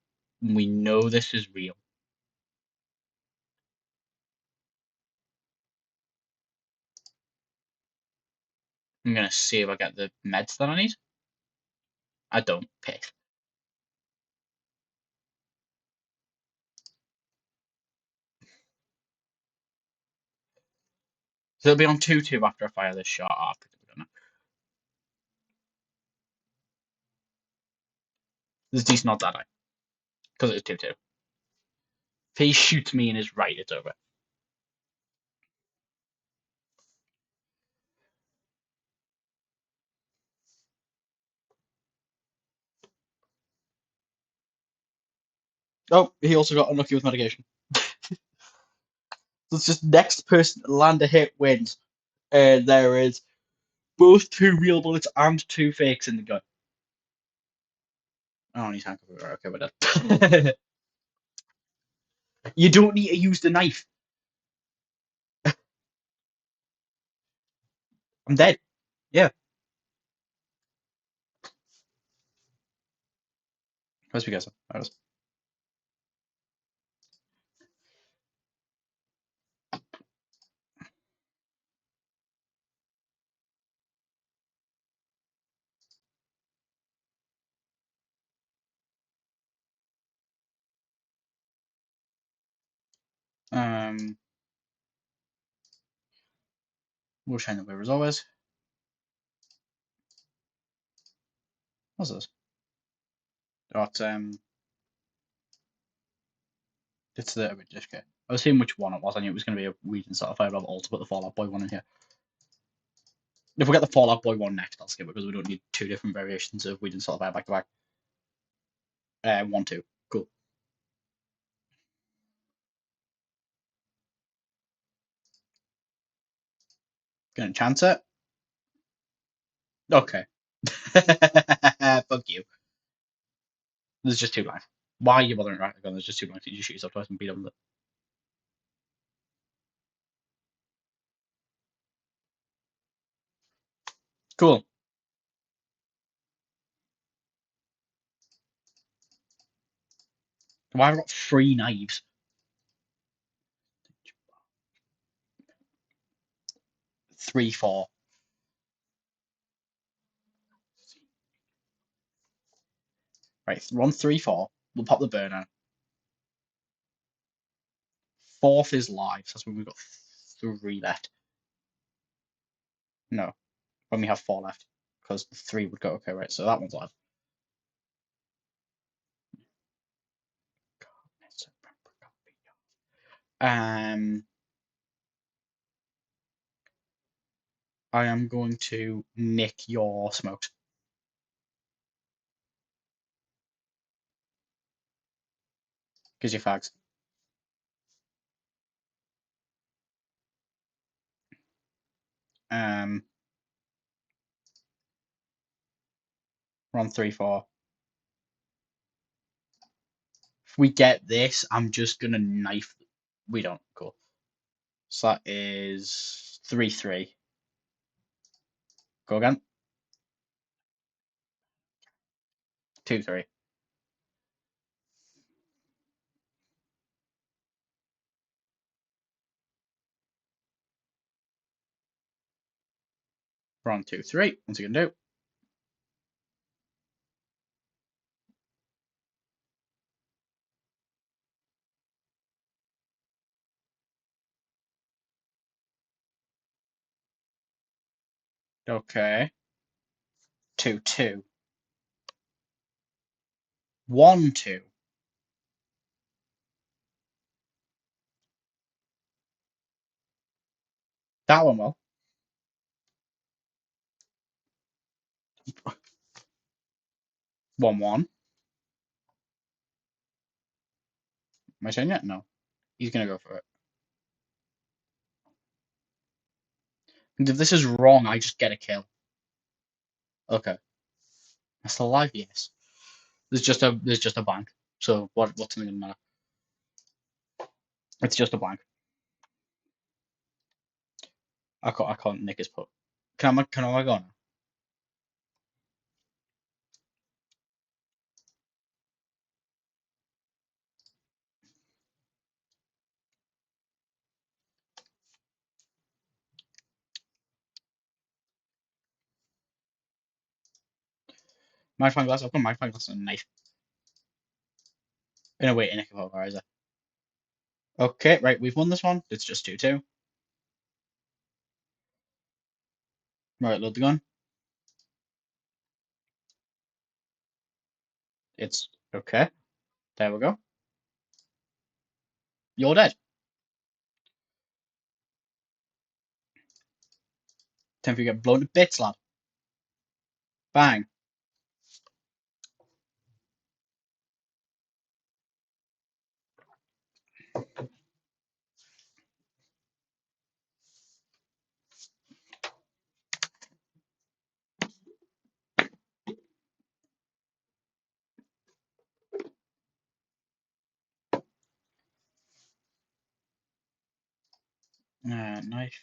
We know this is real. I'm gonna see if I get the meds that I need. I don't. Pick. So it'll be on 2-2 after I fire this shot off. There's decent odds that I, because it's 2-2. If he shoots me and is right, it's over. Oh, he also got unlucky with mitigation. So it's just next person to land a hit wins. And there is both two real bullets and two fakes in the gun. Oh, he's handcuffed. Okay, we're done. You don't need to use the knife. I'm dead. Yeah. Where's we go? Um, we'll shine the waiver as always. What's this? Got it's the okay. I was seeing which one it was. I knew it was going to be a Weed and Starfire, but I've also put the Fallout Boy one in here. If we get the Fallout Boy one next, I'll skip it because we don't need two different variations of Weed and Starfire back to back. 1-2. Cool. Gonna chance it. Okay. Fuck you. There's just two blanks. Why are you bothering right gun? There's just two blanks. You just shoot yourself twice and beat them with it. Cool. Why have I got 3 knives? 3, 4. Right, we're on 3, 4. We'll pop the burner. 4th is live, so that's when we've got 3 left. No, when we have 4 left, because 3 would go. Okay, right, so that one's live. I am going to nick your smokes. Gives you fags. We're on 3, 4. If we get this, I'm just gonna knife. We don't. Cool. So that is 3, 3. Go again. 2, 3. We're on 2, 3. What's he gonna do? Okay. 2, 2. 1, 2. That one will. 1, 1. Am I saying yet? No. He's gonna go for it. And if this is wrong, I just get a kill. Okay. That's still alive, yes. There's just a blank. So what's gonna matter? It's just a blank. I can't nick his put. Can I go now? Magnifying glass. I've got magnifying glass and a knife. In a way, in a vaporizer. Okay, right, we've won this one. It's just 2, 2. Right, load the gun. It's okay. There we go. You're dead. Time for you to get blown to bits, lad. Bang. Knife.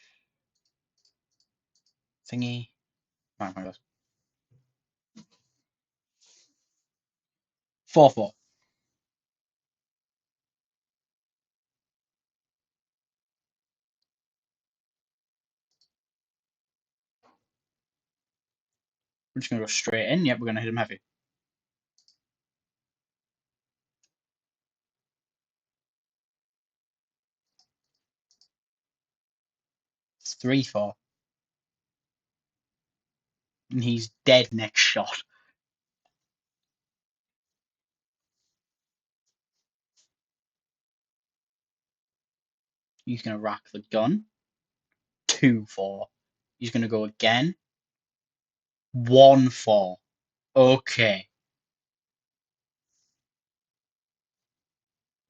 Thingy. Magnifying glass. 4, 4. We're just gonna go straight in. Yep, we're gonna hit him heavy. It's 3, 4. And he's dead next shot. He's gonna rack the gun. 2, 4. He's gonna go again. 1, 4. Okay.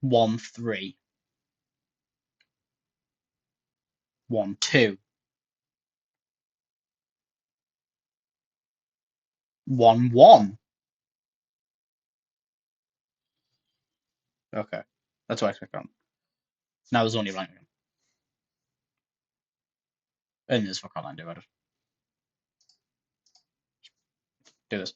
1, 3. 1, 2. 1, 1. Okay. That's what I expect on. Now there's only a blank again. And there's fuck all I can do about it. Do this.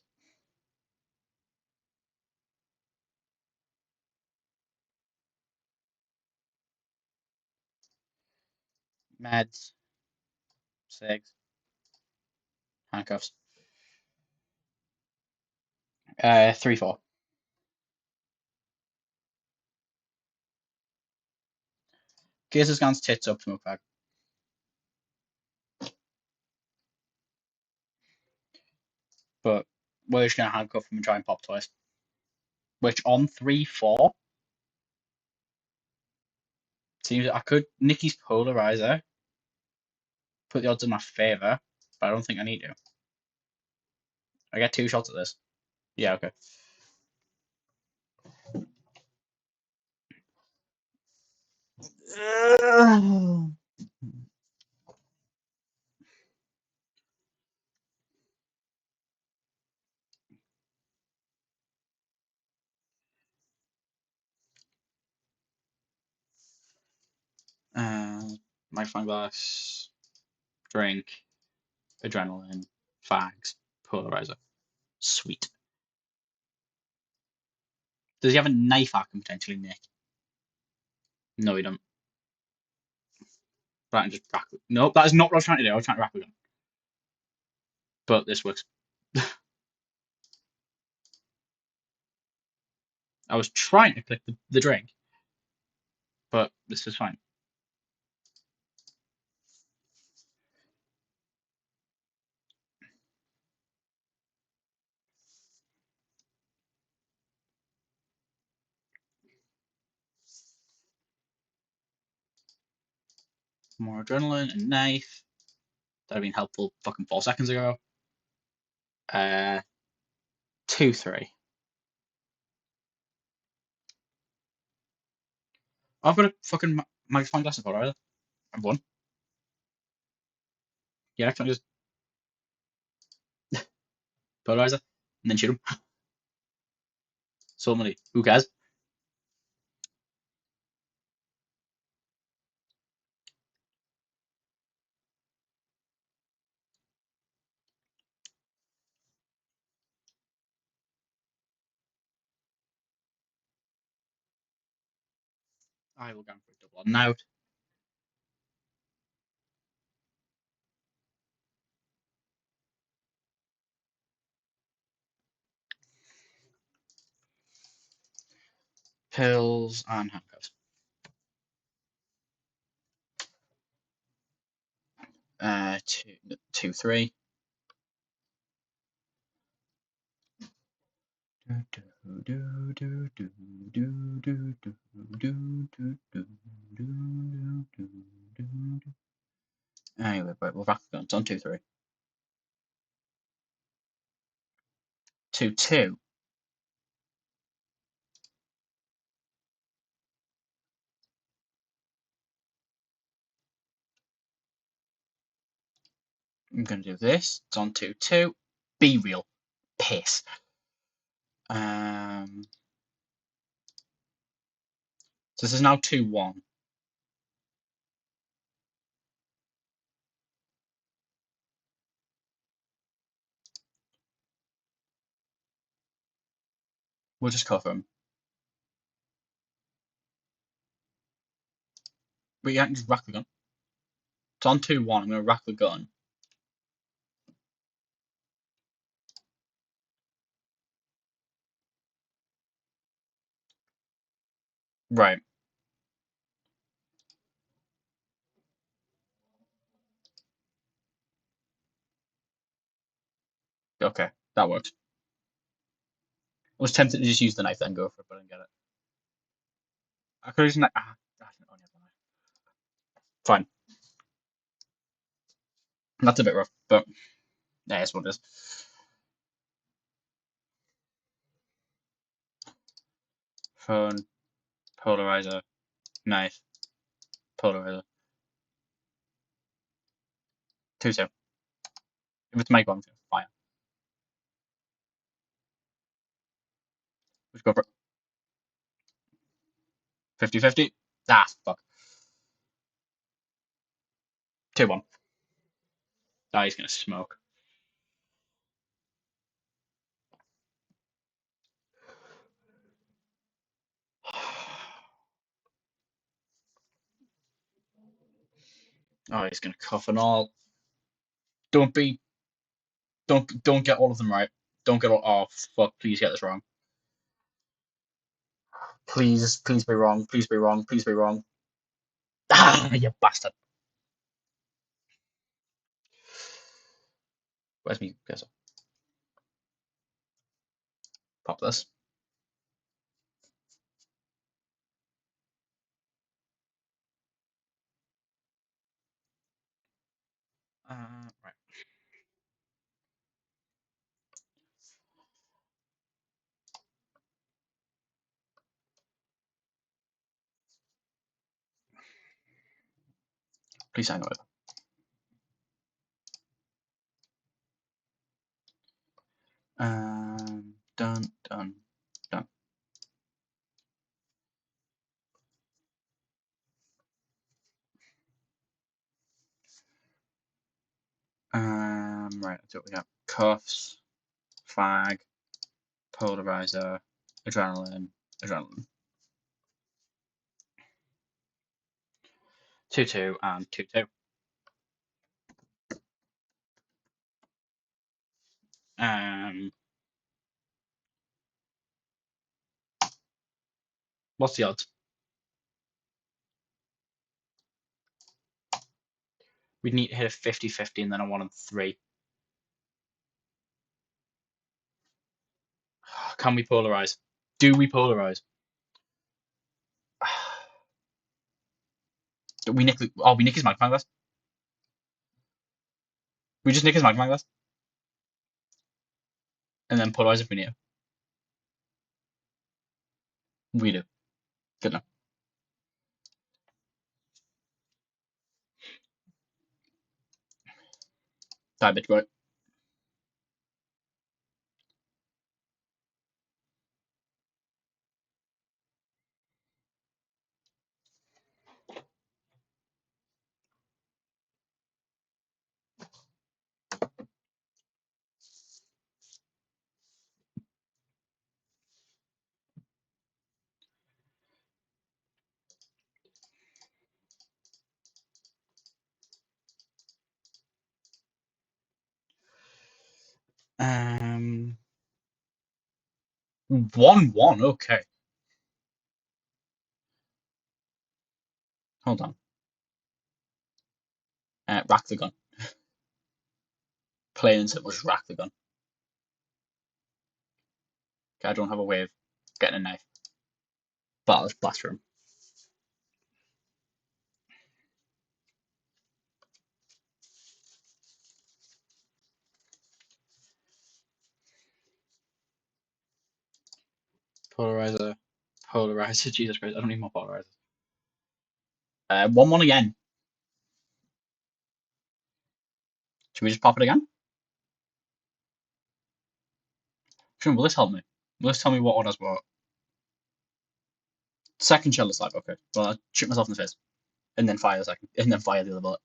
Meds, cigs, handcuffs. 3-4. Gears his guns tits up smoke bag. But we're just gonna handcuff him and try and pop twice. Which on 3-4 seems I could Nicky's polarizer, put the odds in my favour, but I don't think I need to. I get 2 shots at this. Yeah, okay. Magnifying glass, drink, adrenaline, fags, polarizer. Sweet. Does he have a knife I can potentially nick? No, he don't. Right, and just rack. No, that is not what I was trying to do. I was trying to rack a gun. But this works. I was trying to click the drink, but this is fine. More adrenaline and knife. That'd have been helpful fucking 4 seconds ago. 2-3. I've got a fucking magnifying glass of polarizer. I've won. Yeah, can I just polarizer and then shoot him? So many. Who cares? I will go for a double on now. Pills and handcuffs. 2-3. Anyway, but we'll rack the guns on 2-3. 2-2. I'm gonna do this. It's on 2-2. Be real. Piss. So this is now 2-1. We'll just cover him. But yeah, I can just rack the gun. It's on 2-1. I'm gonna rack the gun. Right. Okay. That works. I was tempted to just use the knife then go for it, but I didn't get it. I could have used the knife. Fine. That's a bit rough, but yeah, it's what it is. Phone, polarizer, knife, polarizer. 2-2. If it's my gun, I'm gonna fire. Let's go for it. 50-50. Ah, fuck. 2-1. Ah, he's gonna smoke. Oh, he's gonna cuff and all. Don't be. Don't get all of them right. Don't get all. Oh fuck! Please get this wrong. Please be wrong. Please be wrong. Please be wrong. Ah, you bastard. Where's me cursor? Pop this. Right. Please hang on. Done, done, done. Right, that's what we got. Cuffs, fag, polarizer, adrenaline, adrenaline. 2-2 and 2-2. What's the odds? We'd need to hit a 50-50 and then a 1 and 3. Can we polarize? Do we polarize? We nick the, oh, we nick his magnifying glass. We just nick his magnifying glass and then polarize if we need to. We do. Good enough. Die, bitch, boy. Um, 1-1. Okay. Hold on. Rack the gun. Plain and simple, just rack the gun. Okay, I don't have a way of getting a knife. But let's blast for him. Polarizer. Polarizer. Jesus Christ, I don't need more polarizers. 1-1 again. Should we just pop it again? Will this help me? Will this tell me what orders what? Second shell is live, okay. Well, I'll shoot myself in the face. And then fire the second. And then fire the other bullet.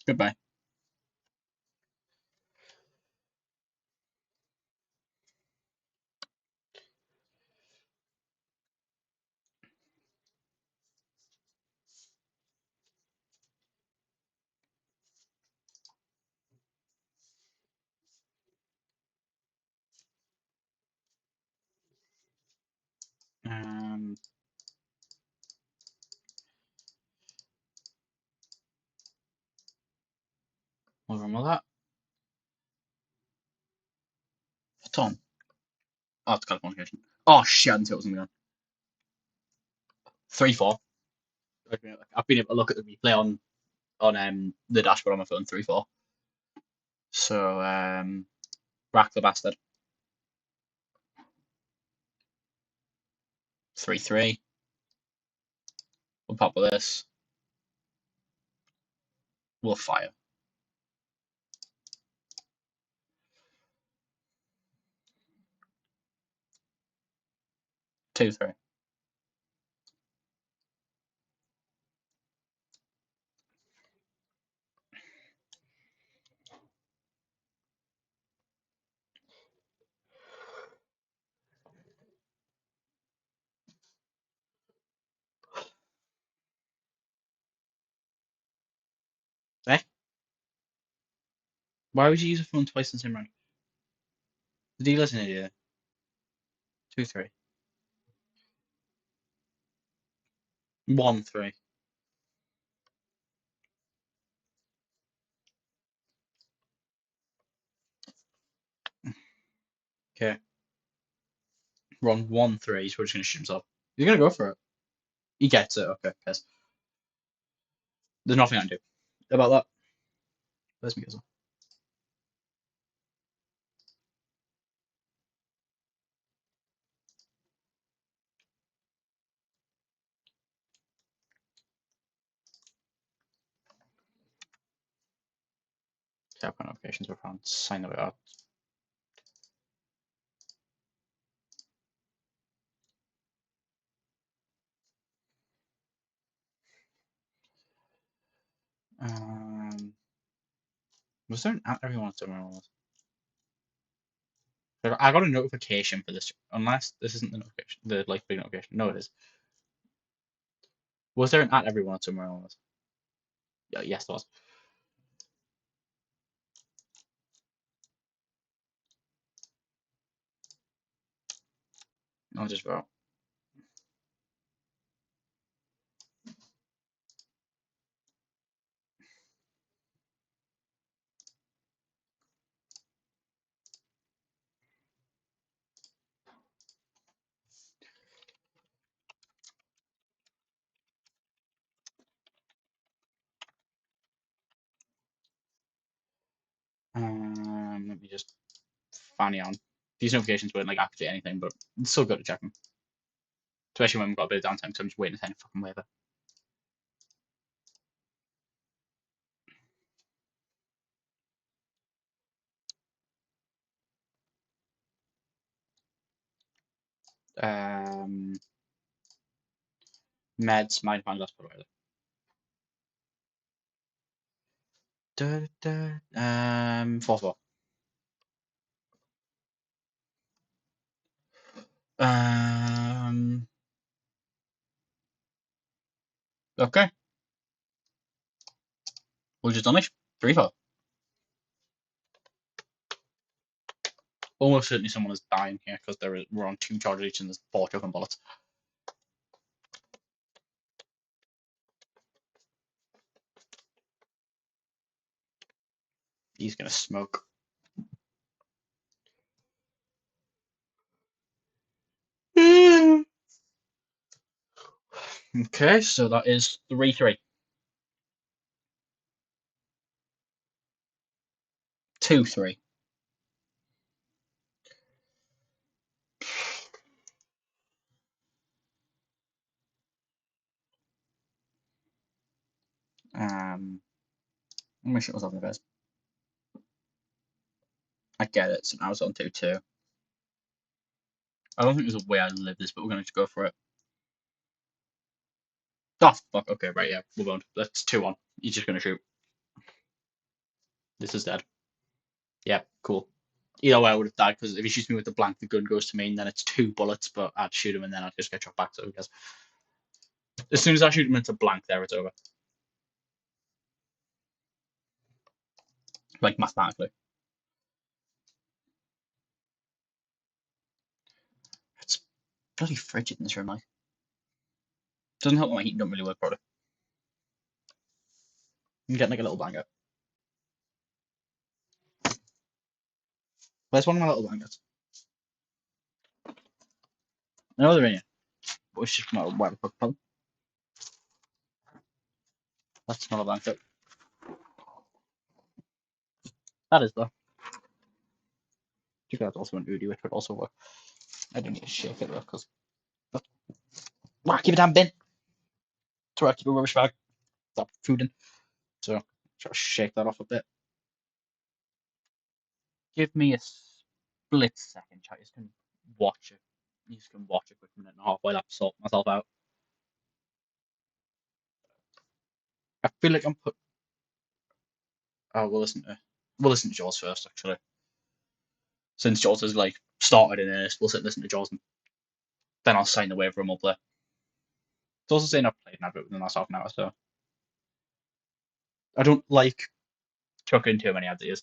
Goodbye. Um, what's wrong with that? What's on? Oh, it's qualification. Oh shit, I didn't see what was going on. 3-4. I've been able to look at the replay on the dashboard on my phone. 3-4. So rack the bastard. 3-3. We'll pop with this. We'll fire. 2-3. Why would you use a phone twice in the same round? The dealer's an idiot. 2-3. 1-3. Okay. We're on 1-3, so we're just gonna shoot himself. He's gonna go for it. He gets it, okay, guess. There's nothing I can do about that. Where's my guess? Tap notifications are found. Sign it out. Was there an app everyone wants to remember? I got a notification for this, unless this isn't the notification, the like big notification. No, it is. Was there an at everyone somewhere on this? Yeah, yes, there was. I'll just vote. Let me just fanny on. These notifications weren't like actually anything, but it's still good to check them. Especially when we've got a bit of downtime, so I'm just waiting to send a fucking waiver. Meds, mind find that's put away. 4-4. Okay. We'll just done it. 3-4. Almost certainly someone is dying here because we're on 2 charges each and there's 4 choking bullets. He's gonna smoke. Okay, so that is 3-3. 2-3. Let me shut myself in the face. I get it, so now it's on 2-2. I don't think there's a way I'd live this, but we're gonna just go for it. Oh, fuck, okay, right, yeah, we won't. That's 2-1. He's just gonna shoot. This is dead. Yeah, cool. Either way, I would have died, because if he shoots me with the blank, the gun goes to me, and then it's 2 bullets, but I'd shoot him, and then I'd just get shot back, so who cares? As soon as I shoot him into blank there, it's over. Like, mathematically. It's bloody frigid in this room, like. Doesn't help when my heating don't really work properly. I'm getting like a little blanket. Where's one of my little blankets? I know they're in here, but it's just come out of where the fuck put them. That's not a blanket. That is though. You guys also an Udi, which would also work. I don't need to shake it though, because keep a damn bin. That's where I keep a rubbish bag. Stop food in. So try to shake that off a bit. Give me a split second, chat. You can watch it. You can watch a quick minute and a half while I sort myself out. I feel like I'm put. Oh, we'll listen to Jaws first, actually. Since Jaws has like started in earnest, we'll sit and listen to Jaws, and then I'll sign the waiver and we'll play. It's also saying I've played an advert within the last half an hour, so I don't like chucking too many ideas.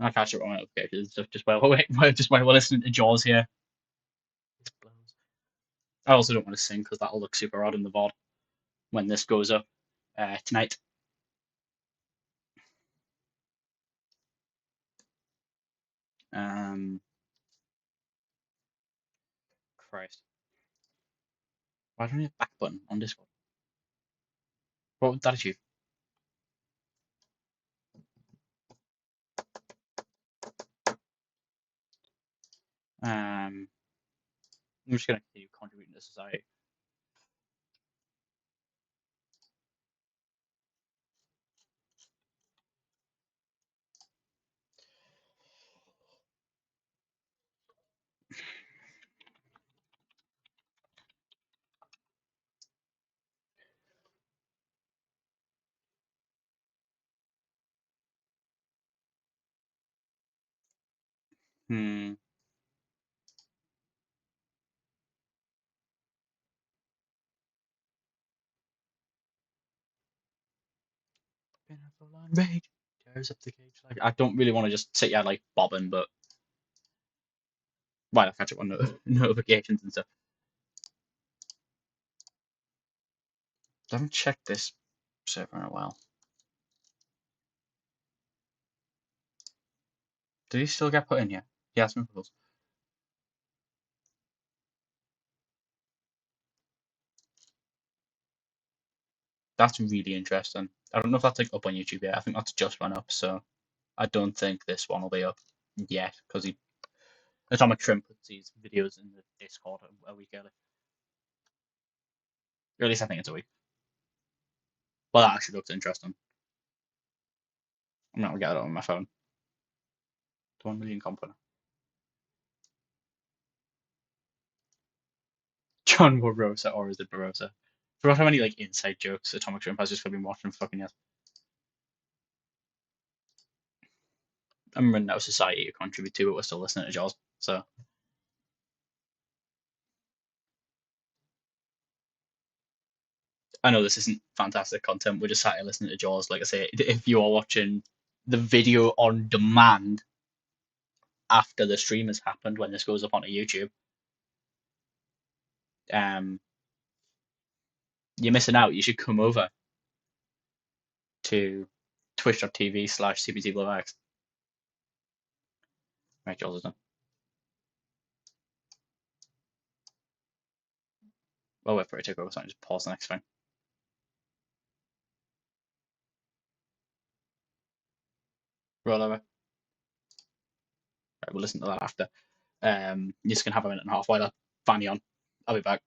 I catch up on my notifications and stuff just while we're listening to Jaws here. I also don't want to sing because that'll look super odd in the VOD when this goes up tonight. Christ. Why don't I have back button on Discord? What would that achieve? I'm just going to continue contributing to society. Hmm. Rage tears up the cage. Like, I don't really want to just sit here like bobbing, but why not catch up on notifications and stuff? I haven't checked this server in a while. Did he still get put in here? Yeah, it's those. That's really interesting. I don't know if that's like up on YouTube yet. I think that's just went up, so I don't think this one will be up yet because Atomic Shrimp puts these videos in the Discord a week early. Or at least I think it's a week. Well, that actually looks interesting. I'm not gonna get it on my phone. The 1 million company. John Barossa, or is it Barossa? I forgot how many like inside jokes Atomic Shrimp has just been watching fucking years. I'm running out of society to contribute to, but we're still listening to Jaws. So I know this isn't fantastic content. We're just sat here listening to Jaws. Like I say, if you are watching the video on demand after the stream has happened, when this goes up onto YouTube, um, you're missing out. You should come over to twitch.tv/cbtblowx. Right, Jaws is done. Well, wait for it to take over, so I just pause the next thing. Roll over. Right, we'll listen to that after. You're just gonna have a minute and a half while I fan you on. I'll be back.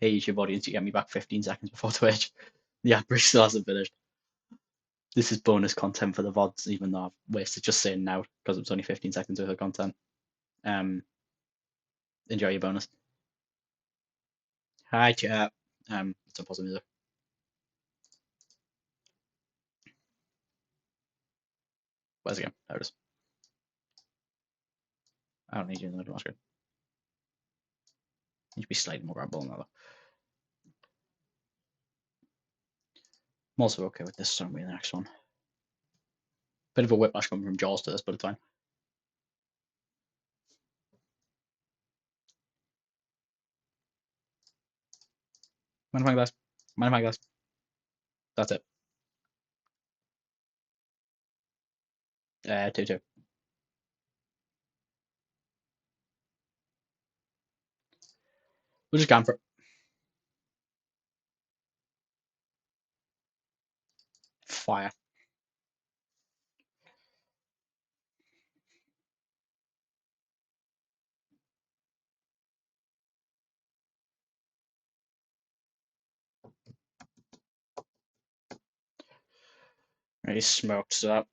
Hey, YouTube audience, you get me back 15 seconds before Twitch. The ad break still hasn't finished. This is bonus content for the VODs, even though I've wasted just saying now because it was only 15 seconds worth of content. Enjoy your bonus. Hi, chat. Let's unpause the music. Where's it going? There it is. I don't need you in the screen. You should be slightly more grabbable than that. I'm also okay with this, so I'm the next one. Bit of a whiplash coming from Jaws to this, but it's fine. Magnifying glass. Magnifying glass. That's it. 2-2. We'll just go for it. Fire. He smoked, so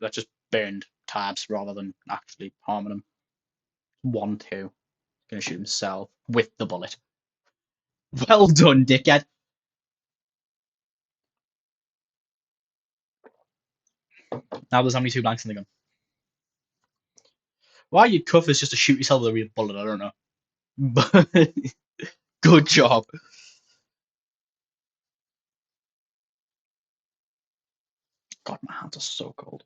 that just burned tabs rather than actually harming him. 1-2. Gonna shoot himself with the bullet. Well done, dickhead. Now there's only 2 blanks in the gun. Why you'd cuff this just to shoot yourself with a real bullet, I don't know. But good job. God, my hands are so cold.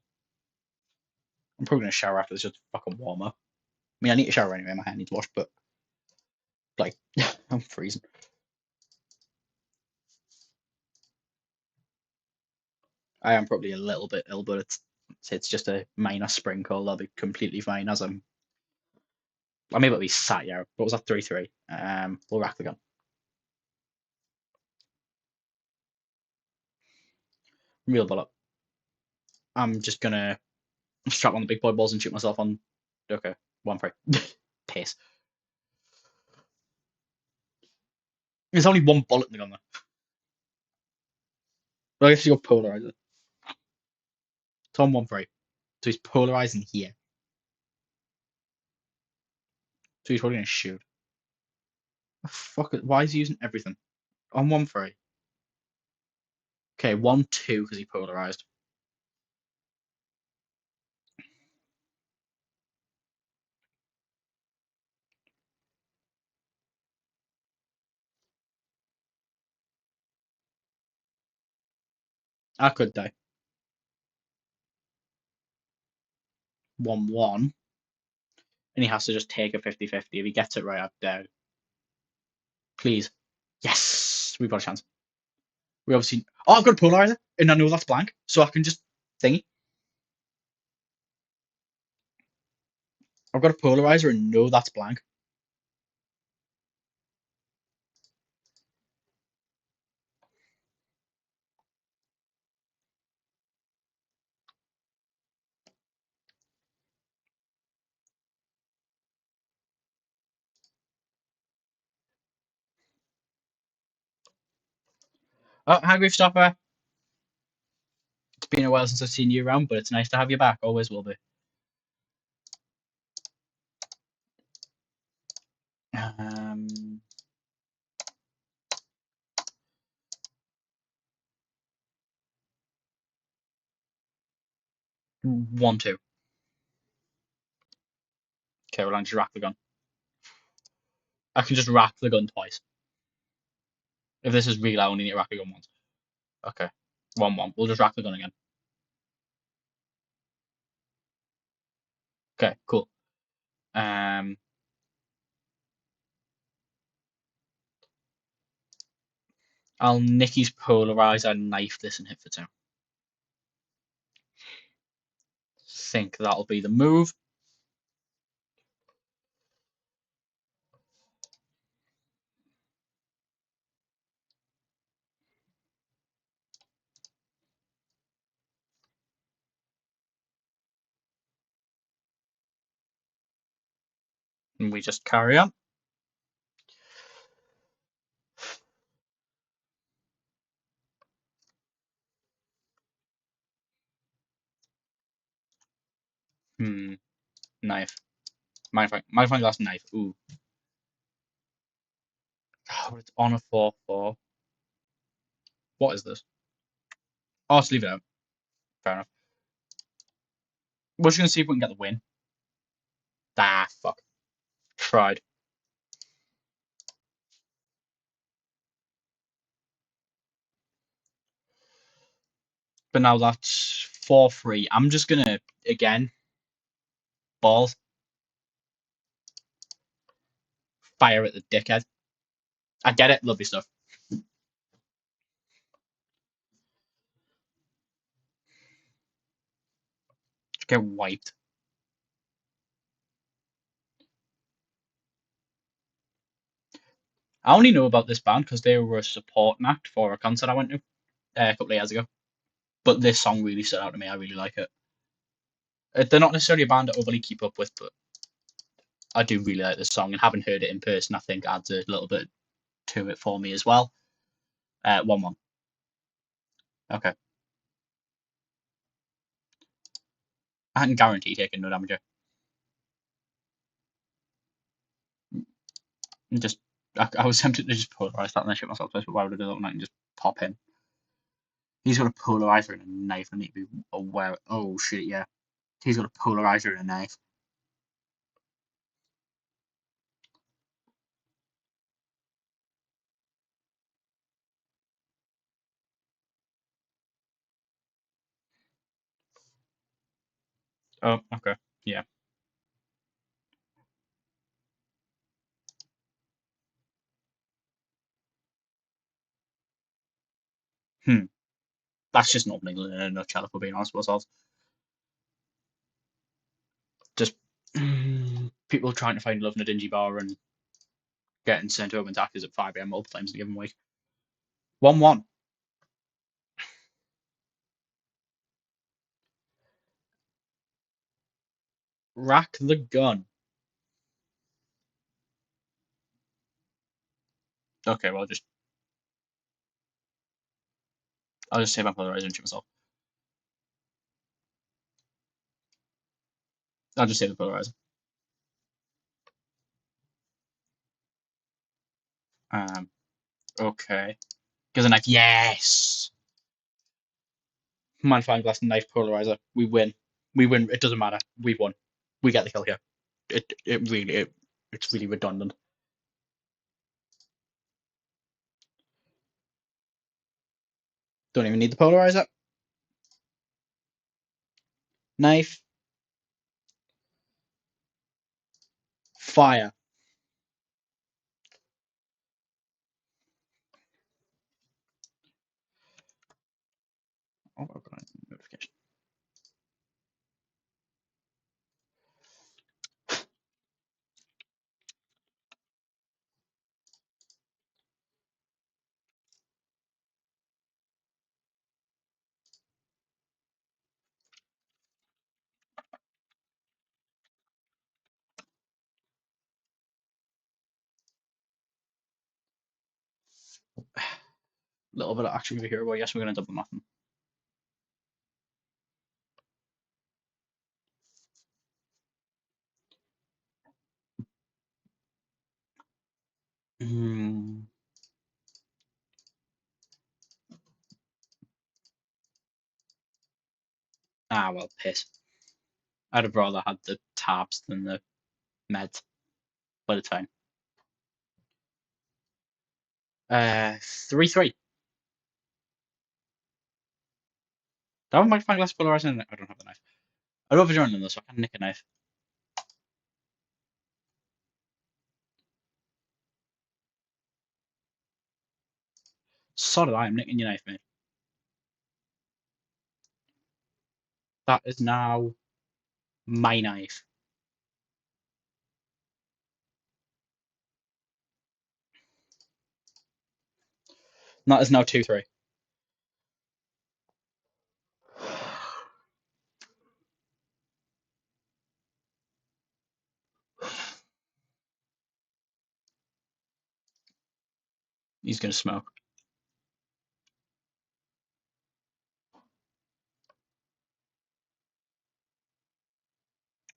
I'm probably gonna shower after this just fucking warm up. I mean, I need to shower anyway. My hand needs washed, but like, I'm freezing. I am probably a little bit ill, but it's just a minor spring cold. I'll be completely fine as I'm able to be sat here. What was that? 3-3. We'll rack the gun. Real bullet. I'm just gonna strap on the big boy balls and shoot myself on. Okay, 1-3. Piss. There's only 1 bullet in the gun though. Well, I guess you got polarizer. It's on 1-3. So he's polarizing here. So he's probably gonna shoot. Oh, fuck it. Why is he using everything? On 1-3. Okay, 1-2 because he polarized. I could die. 1-1. And he has to just take a 50-50. If he gets it right, I'd die. Please. Yes! We've got a chance. We obviously. Oh, I've got a polarizer, and I know that's blank, so I can just thingy. I've got a polarizer and know that's blank. Oh, hi, Griefstopper. It's been a while since I've seen you around, but it's nice to have you back. Always will be. 1-2. Okay, well, I'll just rack the gun. I can just rack the gun twice. If this is real, I only need to rack the gun once. Okay. 1-1. We'll just rack the gun again. Okay, cool. I'll nick his polarizer, knife this, and hit for 2. Think that'll be the move. And we just carry on. Knife. Magnifying glass knife. Ooh. Oh, it's on a 4-4. What is this? Oh, let's leave it out. Fair enough. We're just going to see if we can get the win. Ah, fuck. Tried. But now that's 4-3. I'm just gonna again balls fire at the dickhead. I get it, lovely stuff. Just get wiped. I only know about this band because they were a supporting act for a concert I went to a couple of years ago. But this song really stood out to me. I really like it. They're not necessarily a band I overly keep up with, but I do really like this song. And having heard it in person, I think adds a little bit to it for me as well. 1-1. Okay. I can guarantee taking no damage here. And just, I was tempted to just polarize that and then shoot myself first, but why would I do that when I can just pop him? He's got a polarizer and a knife. I need to be aware. Oh shit, yeah. He's got a polarizer and a knife. Oh, okay. Yeah. Hmm. That's just not England in a nutshell, if we're being honest with ourselves. Just people trying to find love in a dingy bar and getting sent home in taxis at 5 a.m. multiple times in a given week. 1-1. Rack the gun. Okay, well, I'll just save my polarizer and shoot myself. I'll just save the polarizer. Okay. Gives a knife. Yes! Magnifying glass, knife, polarizer. We win. We win. It doesn't matter. We won. We get the kill here. It's really redundant. Don't even need the polarizer. Knife. Fire. Oh, I've got a notification. Little bit of action over here. Well, yes, we're going to double nothing. Ah, well, piss. I'd have rather had the tabs than the meds, but it's fine. 3-3. Do I have my magnifying glass polarizer? I don't have the knife. I don't have a journal though, so I can nick a knife. So did I. I'm nicking your knife, mate. That is now my knife. That is now 2-3. He's gonna smoke.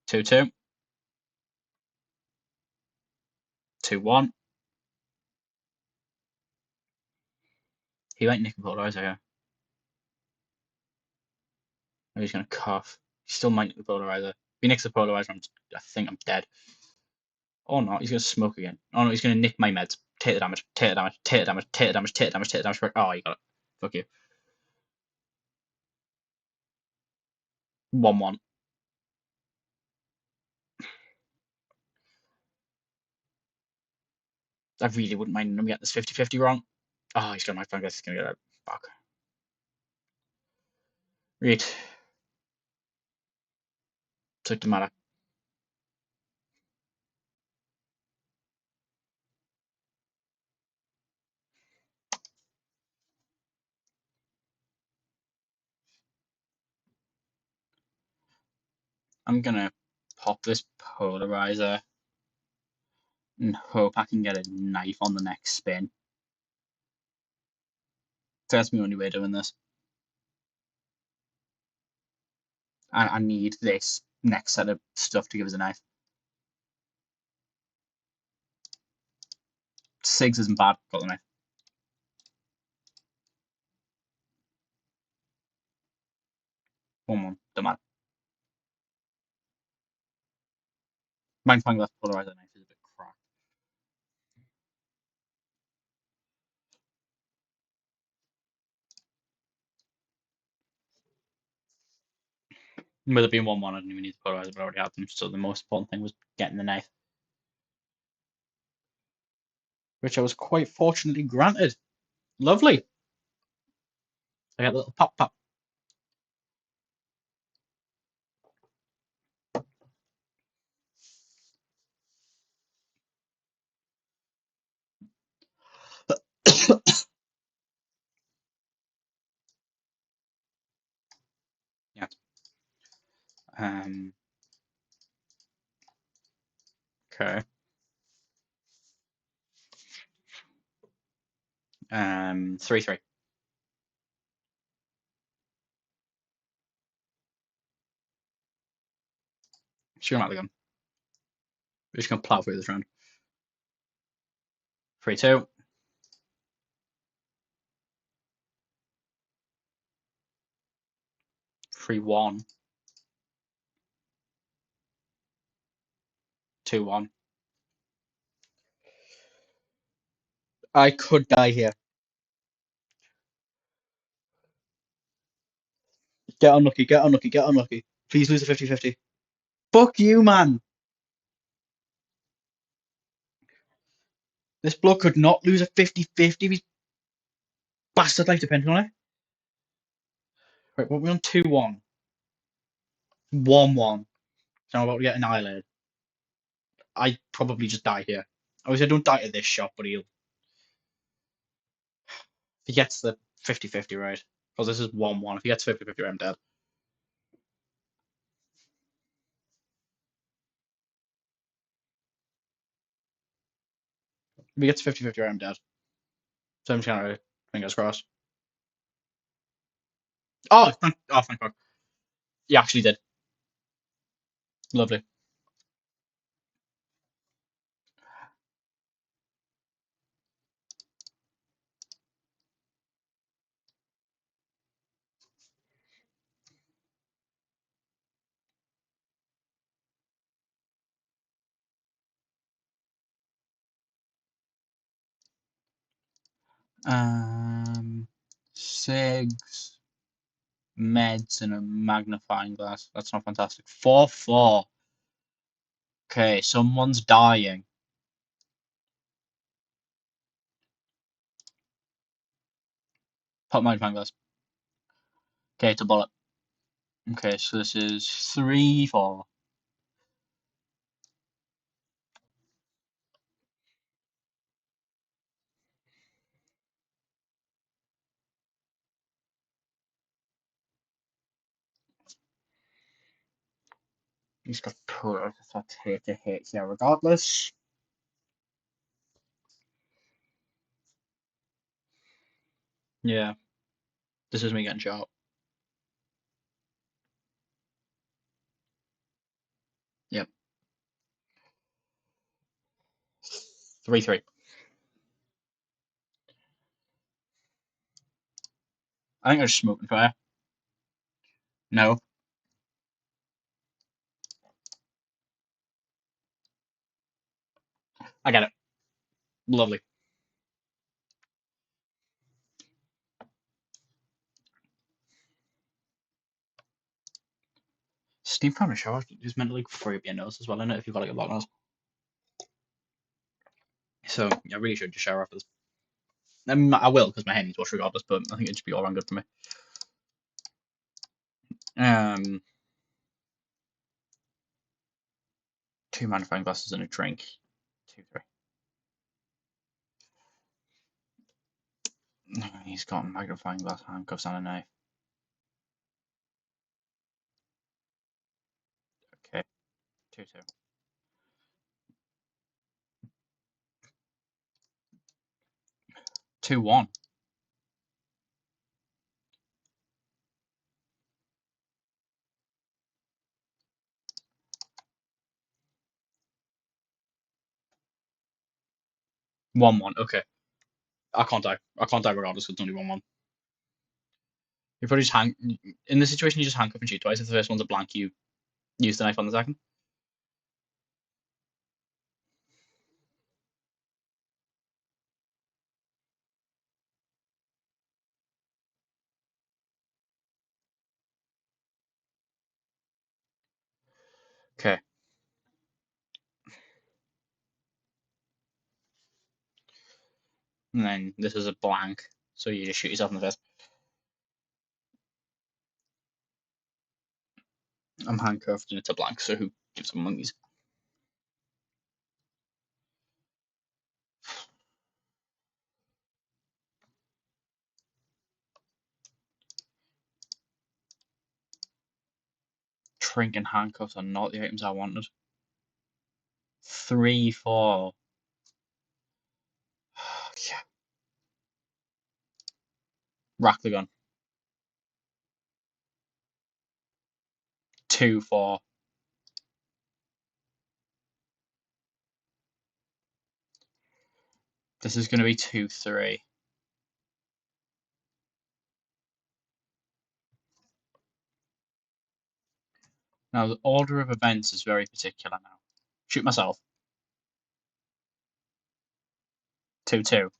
2-2. 2-1. He ain't nicking polarizer here. Oh, he's gonna cough. He still might nick the polarizer. If he nicks the polarizer, I think I'm dead. Oh no, he's gonna smoke again. Oh no, he's gonna nick my meds. Take the damage. Take the damage. Take the damage. Take the damage. Take the damage. Take the damage. Oh, you got it. Fuck you. 1-1. I really wouldn't mind him getting this 50-50 wrong. Oh, he's got my phone. I guess he's gonna get it. Fuck. Right. So it doesn't matter. I'm gonna pop this polarizer and hope I can get a knife on the next spin. That's my only way of doing this. And I need this next set of stuff to give us a knife. Sigs isn't bad. Got the knife. 1-1. Don't matter. Magnifying glass polarizer knife is a bit crap. With it being 1-1, I didn't even need the polarizer, but I already had them. So the most important thing was getting the knife, which I was quite fortunately granted. Lovely. I got a little pop pop. Yeah. Okay. 3-3. Shoot him out the gun. We're just gonna plow through this round. 3-2. 3-1. 2-1. I could die here. Get unlucky, get unlucky, get unlucky. Please lose a 50-50. Fuck you, man. This bloke could not lose a 50-50. He's bastard like depending on it. Right, what are we on? 2-1. 1-1. So I'm about to get annihilated. I probably just die here. Obviously, I don't die at this shot, but if he gets the 50-50 right. Because this is 1-1. If he gets 50-50 right, I'm dead. If he gets 50-50 right, I'm dead. So I'm just gonna fingers crossed. Thank God. He actually did. Lovely. Sigs, meds, and a magnifying glass. That's not fantastic. 4-4. Okay, someone's dying. Pop magnifying glass. Okay, it's a bullet. Okay, so this is 3-4. He's got poor. So I'll take a hit here regardless. Yeah, this is me getting shot. Yep. 3-3. I think there's smoking fire. No. I get it. Lovely. Steam Camera Shower is meant to like free up your nose as well, isn't it? If you've got like a block nose. So I really should just shower after this. I mean, I will because my hair needs wash regardless, but I think it should be all around good for me. Two magnifying glasses and a drink. 2, 3. He's got a magnifying glass, handcuffs, and a knife. Okay, 2, 2. 2, 1. 1, 1. Okay, I can't die. I can't die regardless because it's only 1, 1. You probably just in this situation. You just handcuff and shoot twice. If the first one's a blank, you use the knife on the second. Okay. And then this is a blank, so you just shoot yourself in the face. I'm handcuffed and it's a blank, so who gives them monkeys? Drink and handcuffs are not the items I wanted. 3, 4. Yeah. Rack the gun. 2, 4. This is going to be 2, 3. Now the order of events is very particular now. Shoot myself. 2, 2.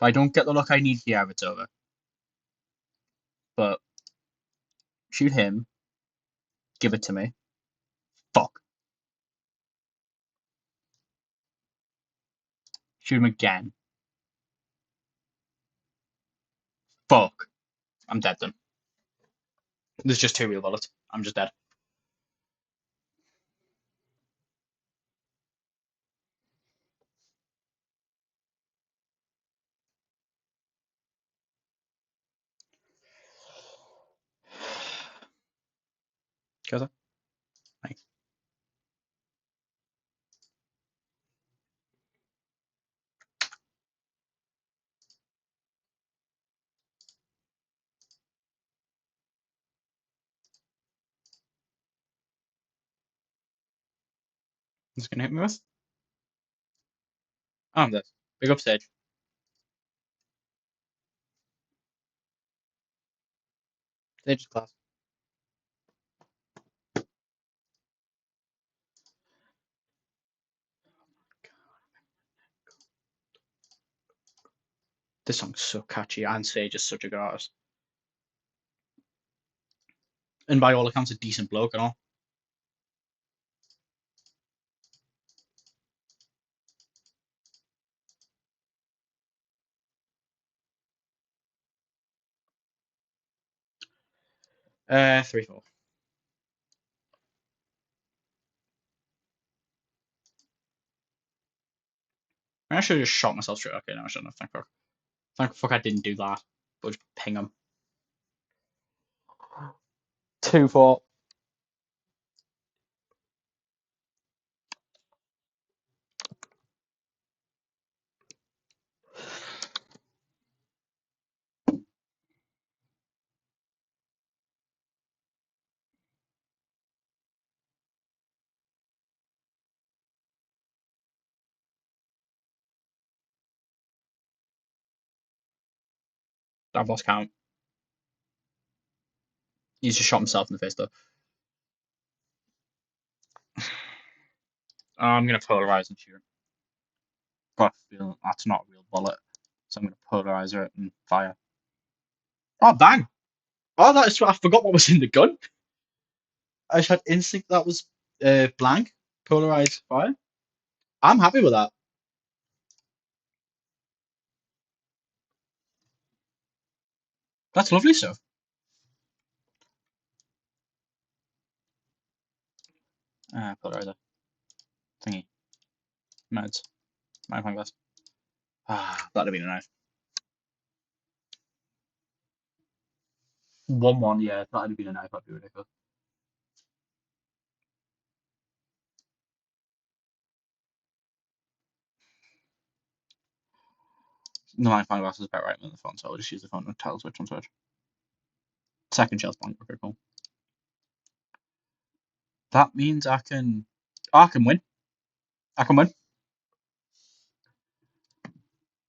If I don't get the look I need here, it's over. But shoot him. Give it to me. Fuck. Shoot him again. Fuck. I'm dead then. There's just 2 real bullets. I'm just dead. Goes on. Thanks. Who's gonna hit me with? Oh, I'm dead. Big up stage. Stage is class. This song's so catchy, and Sage is such a good artist. And by all accounts, a decent bloke and all. Three, 4. I should have just shot myself straight. Okay, no, I shouldn't have. Thank fuck. Thank fuck I didn't do that. But just ping him. 2, 4. I've lost count. He's just shot himself in the face though. I'm gonna polarize and shoot him. Got a feeling that's not a real bullet, so I'm gonna polarize it and fire. Oh, bang! Oh, that's I forgot what was in the gun. I just had instinct that was blank, polarized fire. I'm happy with that. That's lovely stuff. Polarizer thingy. Modes. Magnifying glass. That'd have been a nice 1-1. Yeah, that'd have been a nice. That'd be ridiculous. The magnifying glass is about right with the phone, so I'll just use the phone to tell switch on switch. Second shell's blank. Okay, cool. That means I can. Oh, I can win. I can win.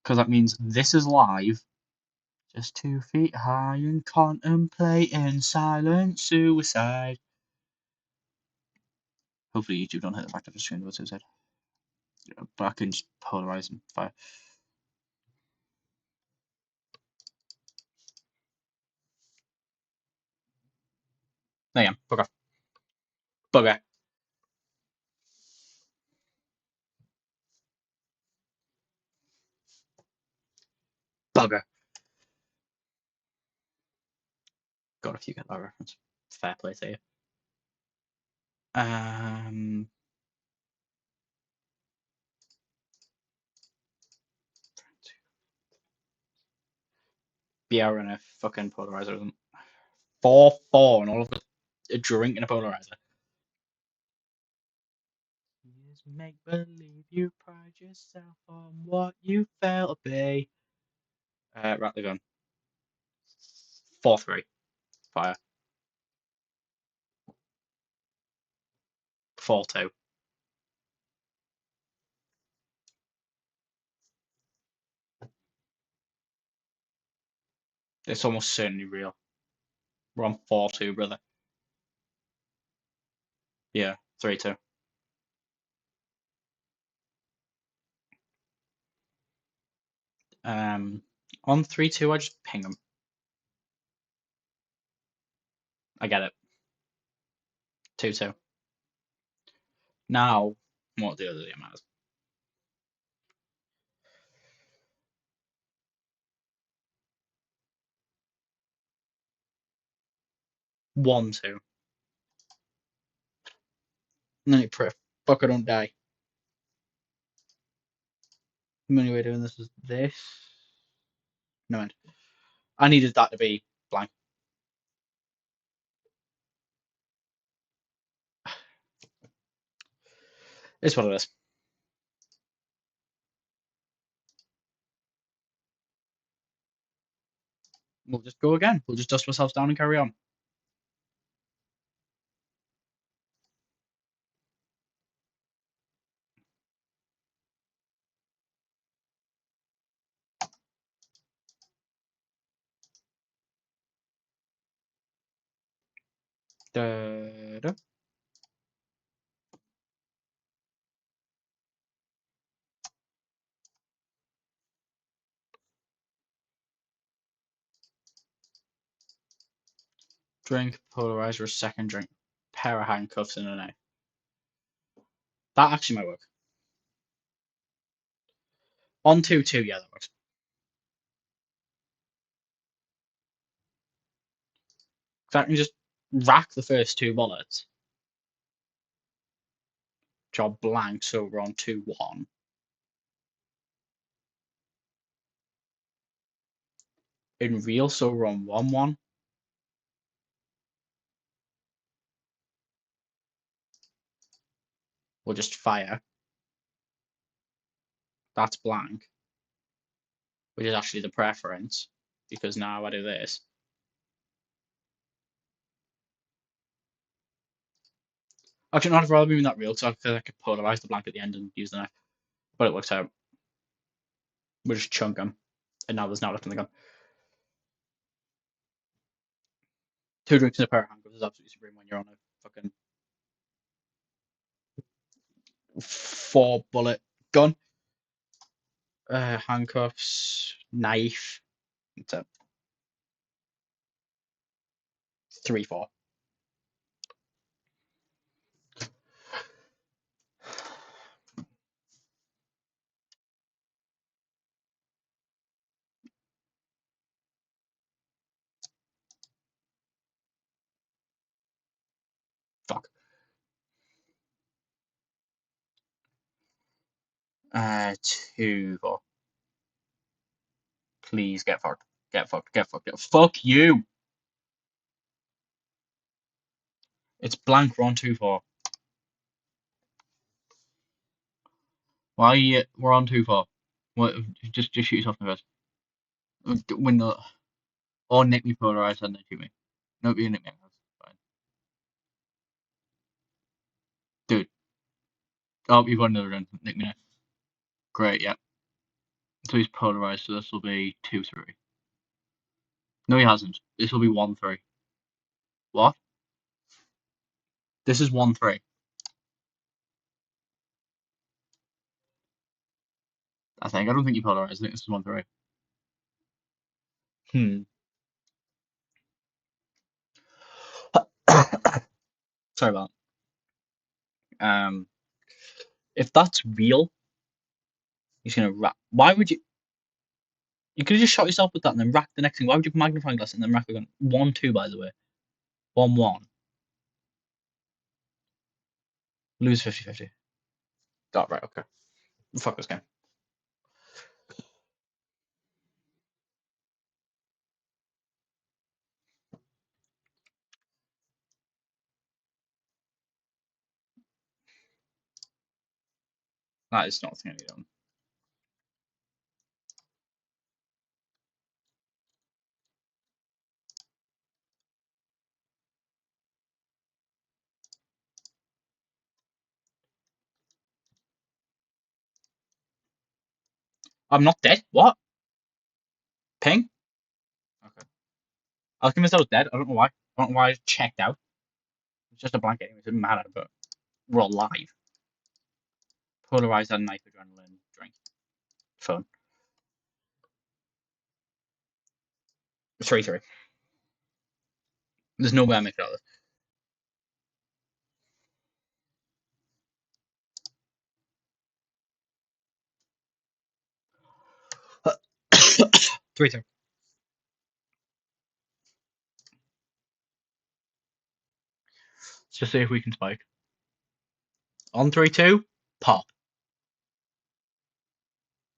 Because that means this is live. Just 2 feet high and contemplating silent suicide. Hopefully YouTube don't hit the fact I've just screamed about suicide. Yeah, but I can just polarize and fire. There you am. Bugger. Bugger. Bugger. God, if you get that reference. Fair play to you. Beer and a fucking polarizer isn't. 4-4 and all of a drink and a polarizer. Just make believe you pride yourself on what you fail to be. Right, the gun. 4-3. Fire. 4-2. It's almost certainly real. We're on 4-2, brother. Yeah, 3-2. On 3-2, I just ping them. I get it. 2-2. Now, what the other game has? 1-2. And then you pray, fuck, I don't die. The only way of doing this is this. No end. I needed that to be blank. It's what it is. We'll just go again. We'll just dust ourselves down and carry on. Da-da. Drink, polarizer, a second drink, pair of handcuffs, and an A. That actually might work. On 2-2, yeah, that works. So I can just rack the first two bullets, which are blank, so we're on 2-1. In real, so we're on 1-1. We'll just fire. That's blank, which is actually the preference, because now I do this. Actually, not rather being that real, because I could polarize the blank at the end and use the knife. But it works out. We'll just chunk them, and now there's now left in the gun. 2 drinks and a pair of handcuffs is absolutely supreme when you're on a fucking 4-bullet gun. Handcuffs, knife. That's it. 3-4. Fuck. 2-4. Please get fucked. Get fucked. Get fucked. Fuck you. It's blank. We're on 2-4. Why are you? We're on 2-4. What? Just shoot yourself in the face. Win the. Or nick me polarized and then shoot me. Nope, you nick me. That's fine. Dude. Oh, you've got another gun. Nick me now. Great, yeah. So he's polarized, so this will be 2-3. No, he hasn't. This will be 1-3. What? This is 1-3. I think. I don't think you polarized. I think this is 1-3. Hmm. Sorry about that. If that's real, he's gonna rack. Why would you? You could have just shot yourself with that and then rack the next thing. Why would you put magnifying glass and then rack again? 1-2, by the way. 1-1. Lose 50-50. Oh, right, okay. Fuck this game. That is not going to be done. I'm not dead. What? Ping? Okay. I was convinced I was dead. I don't know why. I don't know why I checked out. It's just a blank anyway. It doesn't matter, but we're alive. Polarized and knife adrenaline drink. Fun. 3-3. There's no way I make it out of this. 3-3. Let's just see if we can spike. On 3-2. Pop.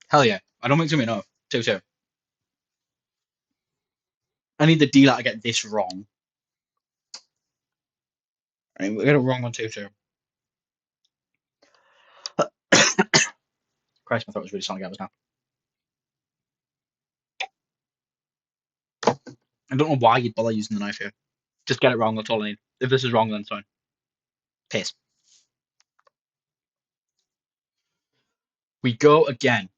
Hell yeah. I don't think it's going to be enough. 2-2. I need the dealer to get this wrong. I mean, we got it wrong on 2-2. Christ, my throat was really starting to get us now. I don't know why you'd bother using the knife here. Just get it wrong, that's all I need. If this is wrong, then it's fine. Piss. We go again.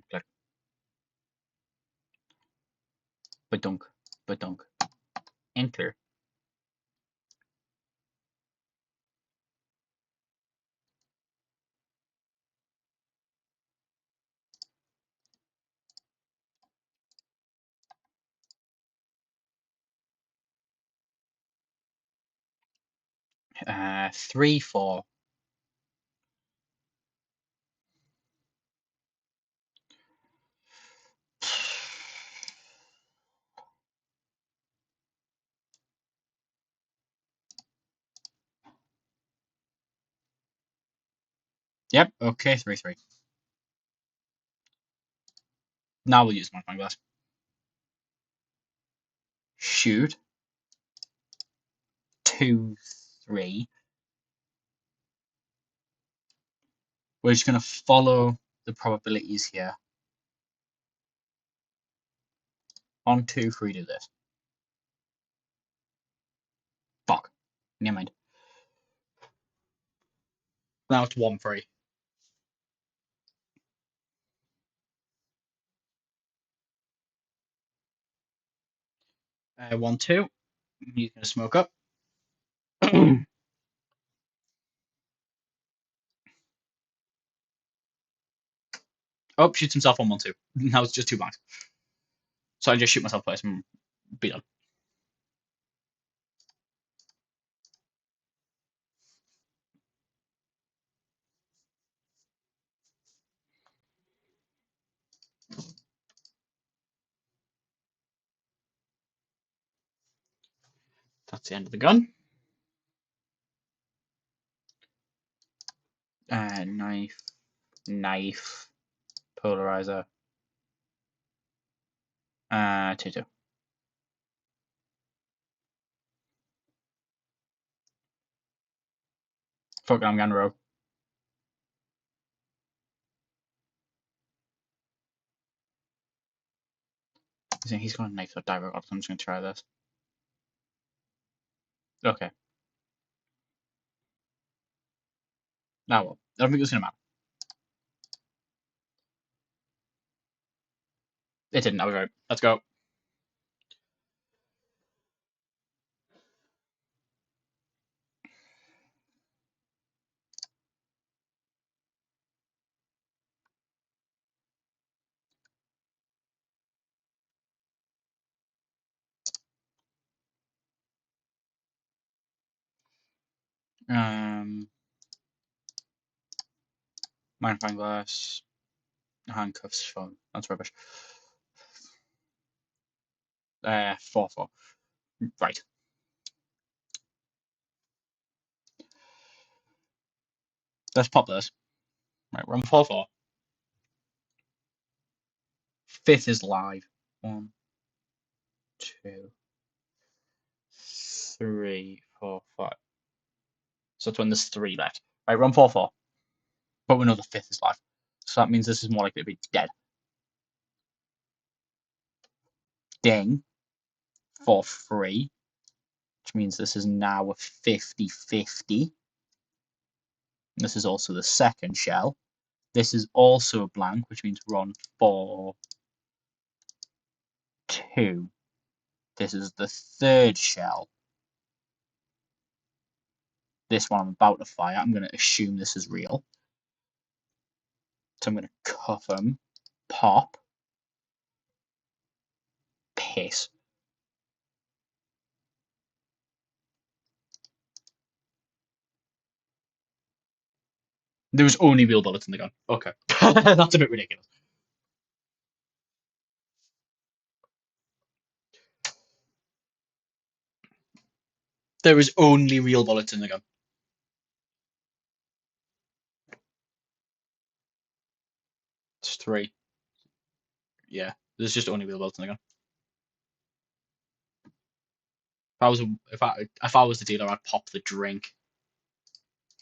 Click. Badunk. Badunk. Enter. Uh, 3-4. Yep, okay, 3-3. Now we'll use magnifying glass. Shoot. 2-3. We're just going to follow the probabilities here. On 2-3, do this. Fuck. Never mind. Now it's 1-3. 1, 2. He's going to smoke up. Oh, shoots himself on 1, 2. Now it's just 2 blanks. So I just shoot myself twice and be done. That's the end of the gun. Knife, knife, polarizer. 2, 2. Fuck it, I'm going rogue. He's got a knife or die rogue. I'm just going to try this. Okay. Now well, I don't think it's going to matter. It didn't. I was right. Let's go. Magnifying glass, handcuffs, phone. That's rubbish. 4, 4. Right. Let's pop this. Right, we're on 4, 4. Fifth is live. 1, 2, 3, 4, 5. So that's when there's 3 left. Right, we're on 4, 4. But we know the fifth is live. So that means this is more likely to be dead. Ding. For 3. Which means this is now a 50-50. This is also the second shell. This is also a blank, which means we're on 4, 2. This is the third shell. This one I'm about to fire. I'm going to assume this is real. So I'm going to cuff them. Pop. Piss. There was only real bullets in the gun. Okay. That's a bit ridiculous. There is only real bullets in the gun. It's 3. Yeah. There's just only real bullets in the gun. If I was the dealer, I'd pop the drink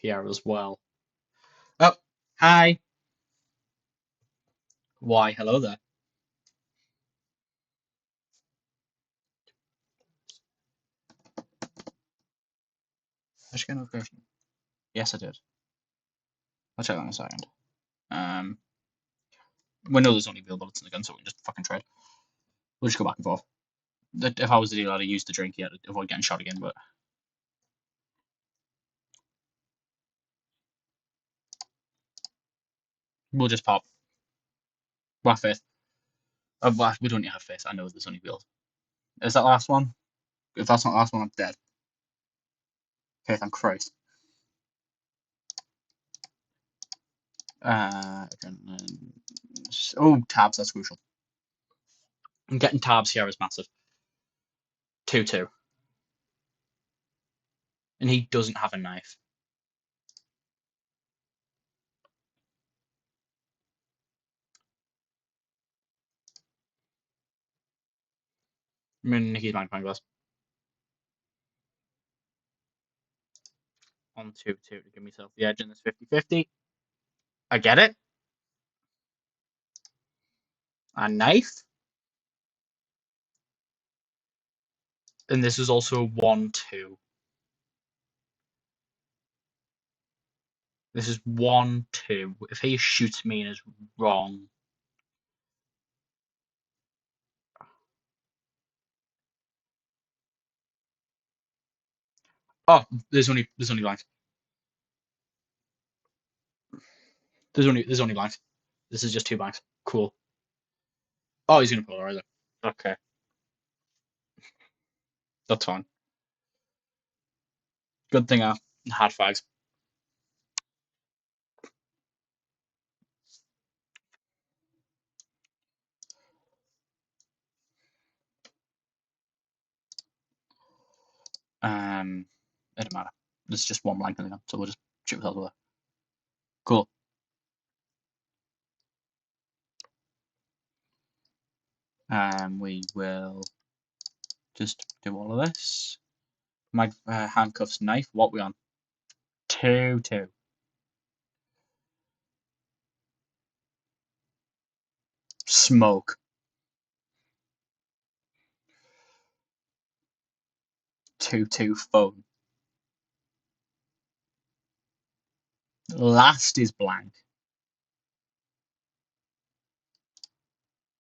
here as well. Oh, hi. Why, hello there. Did I just get a notification? Yes, I did. I'll check that in a second. We know there's only real bullets in the gun, so we can just fucking trade. We'll just go back and forth. If I was the dealer, I'd have used the drink here to avoid getting shot again, but we'll just pop. We'll have faith. We don't need to have faith. I know there's only real. Is that the last one? If that's not the last one, I'm dead. Okay, thank Christ. Oh, tabs, that's crucial. And getting tabs here is massive. 2, 2. And he doesn't have a knife. I'm in Nicky's magnifying glass. 1, 2, 2 to give myself the edge in this 50-50. I get it. A knife. And this is also 1, 2. This is 1, 2. If he shoots me and is wrong. Oh, there's only blanks. There's only blanks. This is just two blanks. Cool. Oh, he's gonna polarize it. Okay, that's fine. Good thing I had fags. It doesn't matter. There's just one blank in there, so we'll just shoot ourselves with it. Cool. We will just do all of this. My handcuffs, knife. What we on? 2-2. Smoke. 2-2 phone. Last is blank.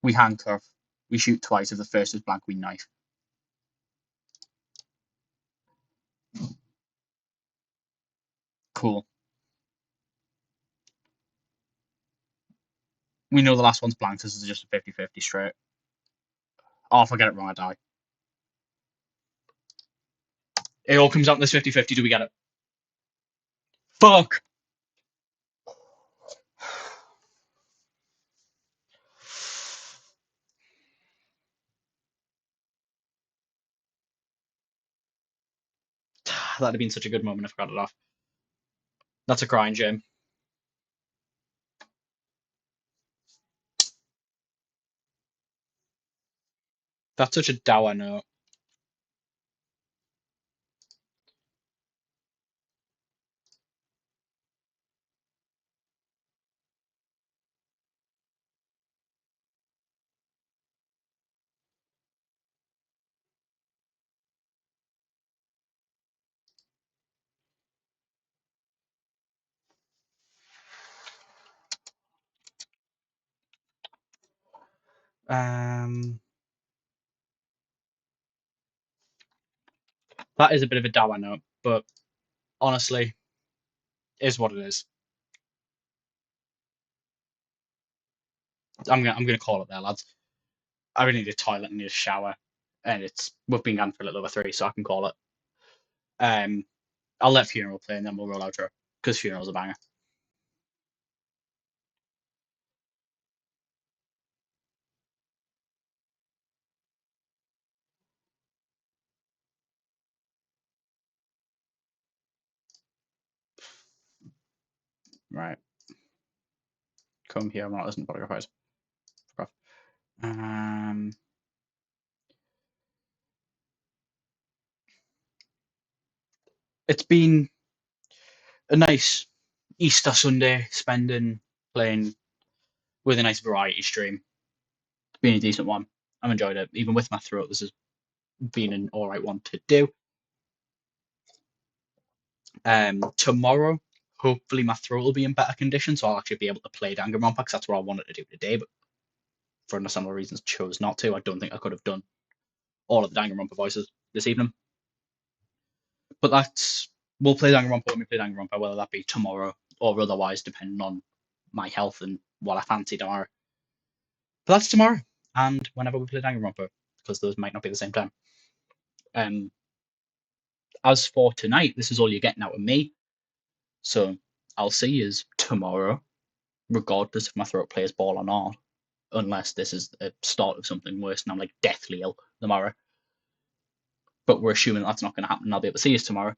We handcuff. We shoot twice. If the first is blank, we knife. Cool. We know the last one's blank. This is just a 50-50 straight. Oh, if I get it wrong, I die. It all comes out in this 50-50. Do we get it? Fuck! That'd have been such a good moment if I got it off. That's a crying shame. That's such a dour note. That is a bit of a dour note, but honestly, is what it is. I'm gonna call it there, lads. I really need a toilet and need a shower, and we've been gone for a little over 3, so I can call it. Um, I'll let Funeral play and then we'll roll outro because Funeral's a banger. Right, come here. I'm not listening to podcast. It's been a nice Easter Sunday spending playing with a nice variety stream. It's been a decent one. I've enjoyed it. Even with my throat, this has been an alright one to do. Tomorrow, hopefully my throat will be in better condition, so I'll actually be able to play Danganronpa because that's what I wanted to do today, but for understandable reasons chose not to. I don't think I could have done all of the Danganronpa voices this evening. But we'll play Danganronpa when we play Danganronpa, whether that be tomorrow or otherwise, depending on my health and what I fancy tomorrow. But that's tomorrow, and whenever we play Danganronpa, because those might not be the same time. As for tonight, this is all you're getting out of me. So I'll see you tomorrow, regardless if my throat plays ball or not, unless this is a start of something worse and I'm like deathly ill tomorrow. But we're assuming that's not going to happen. I'll be able to see you tomorrow.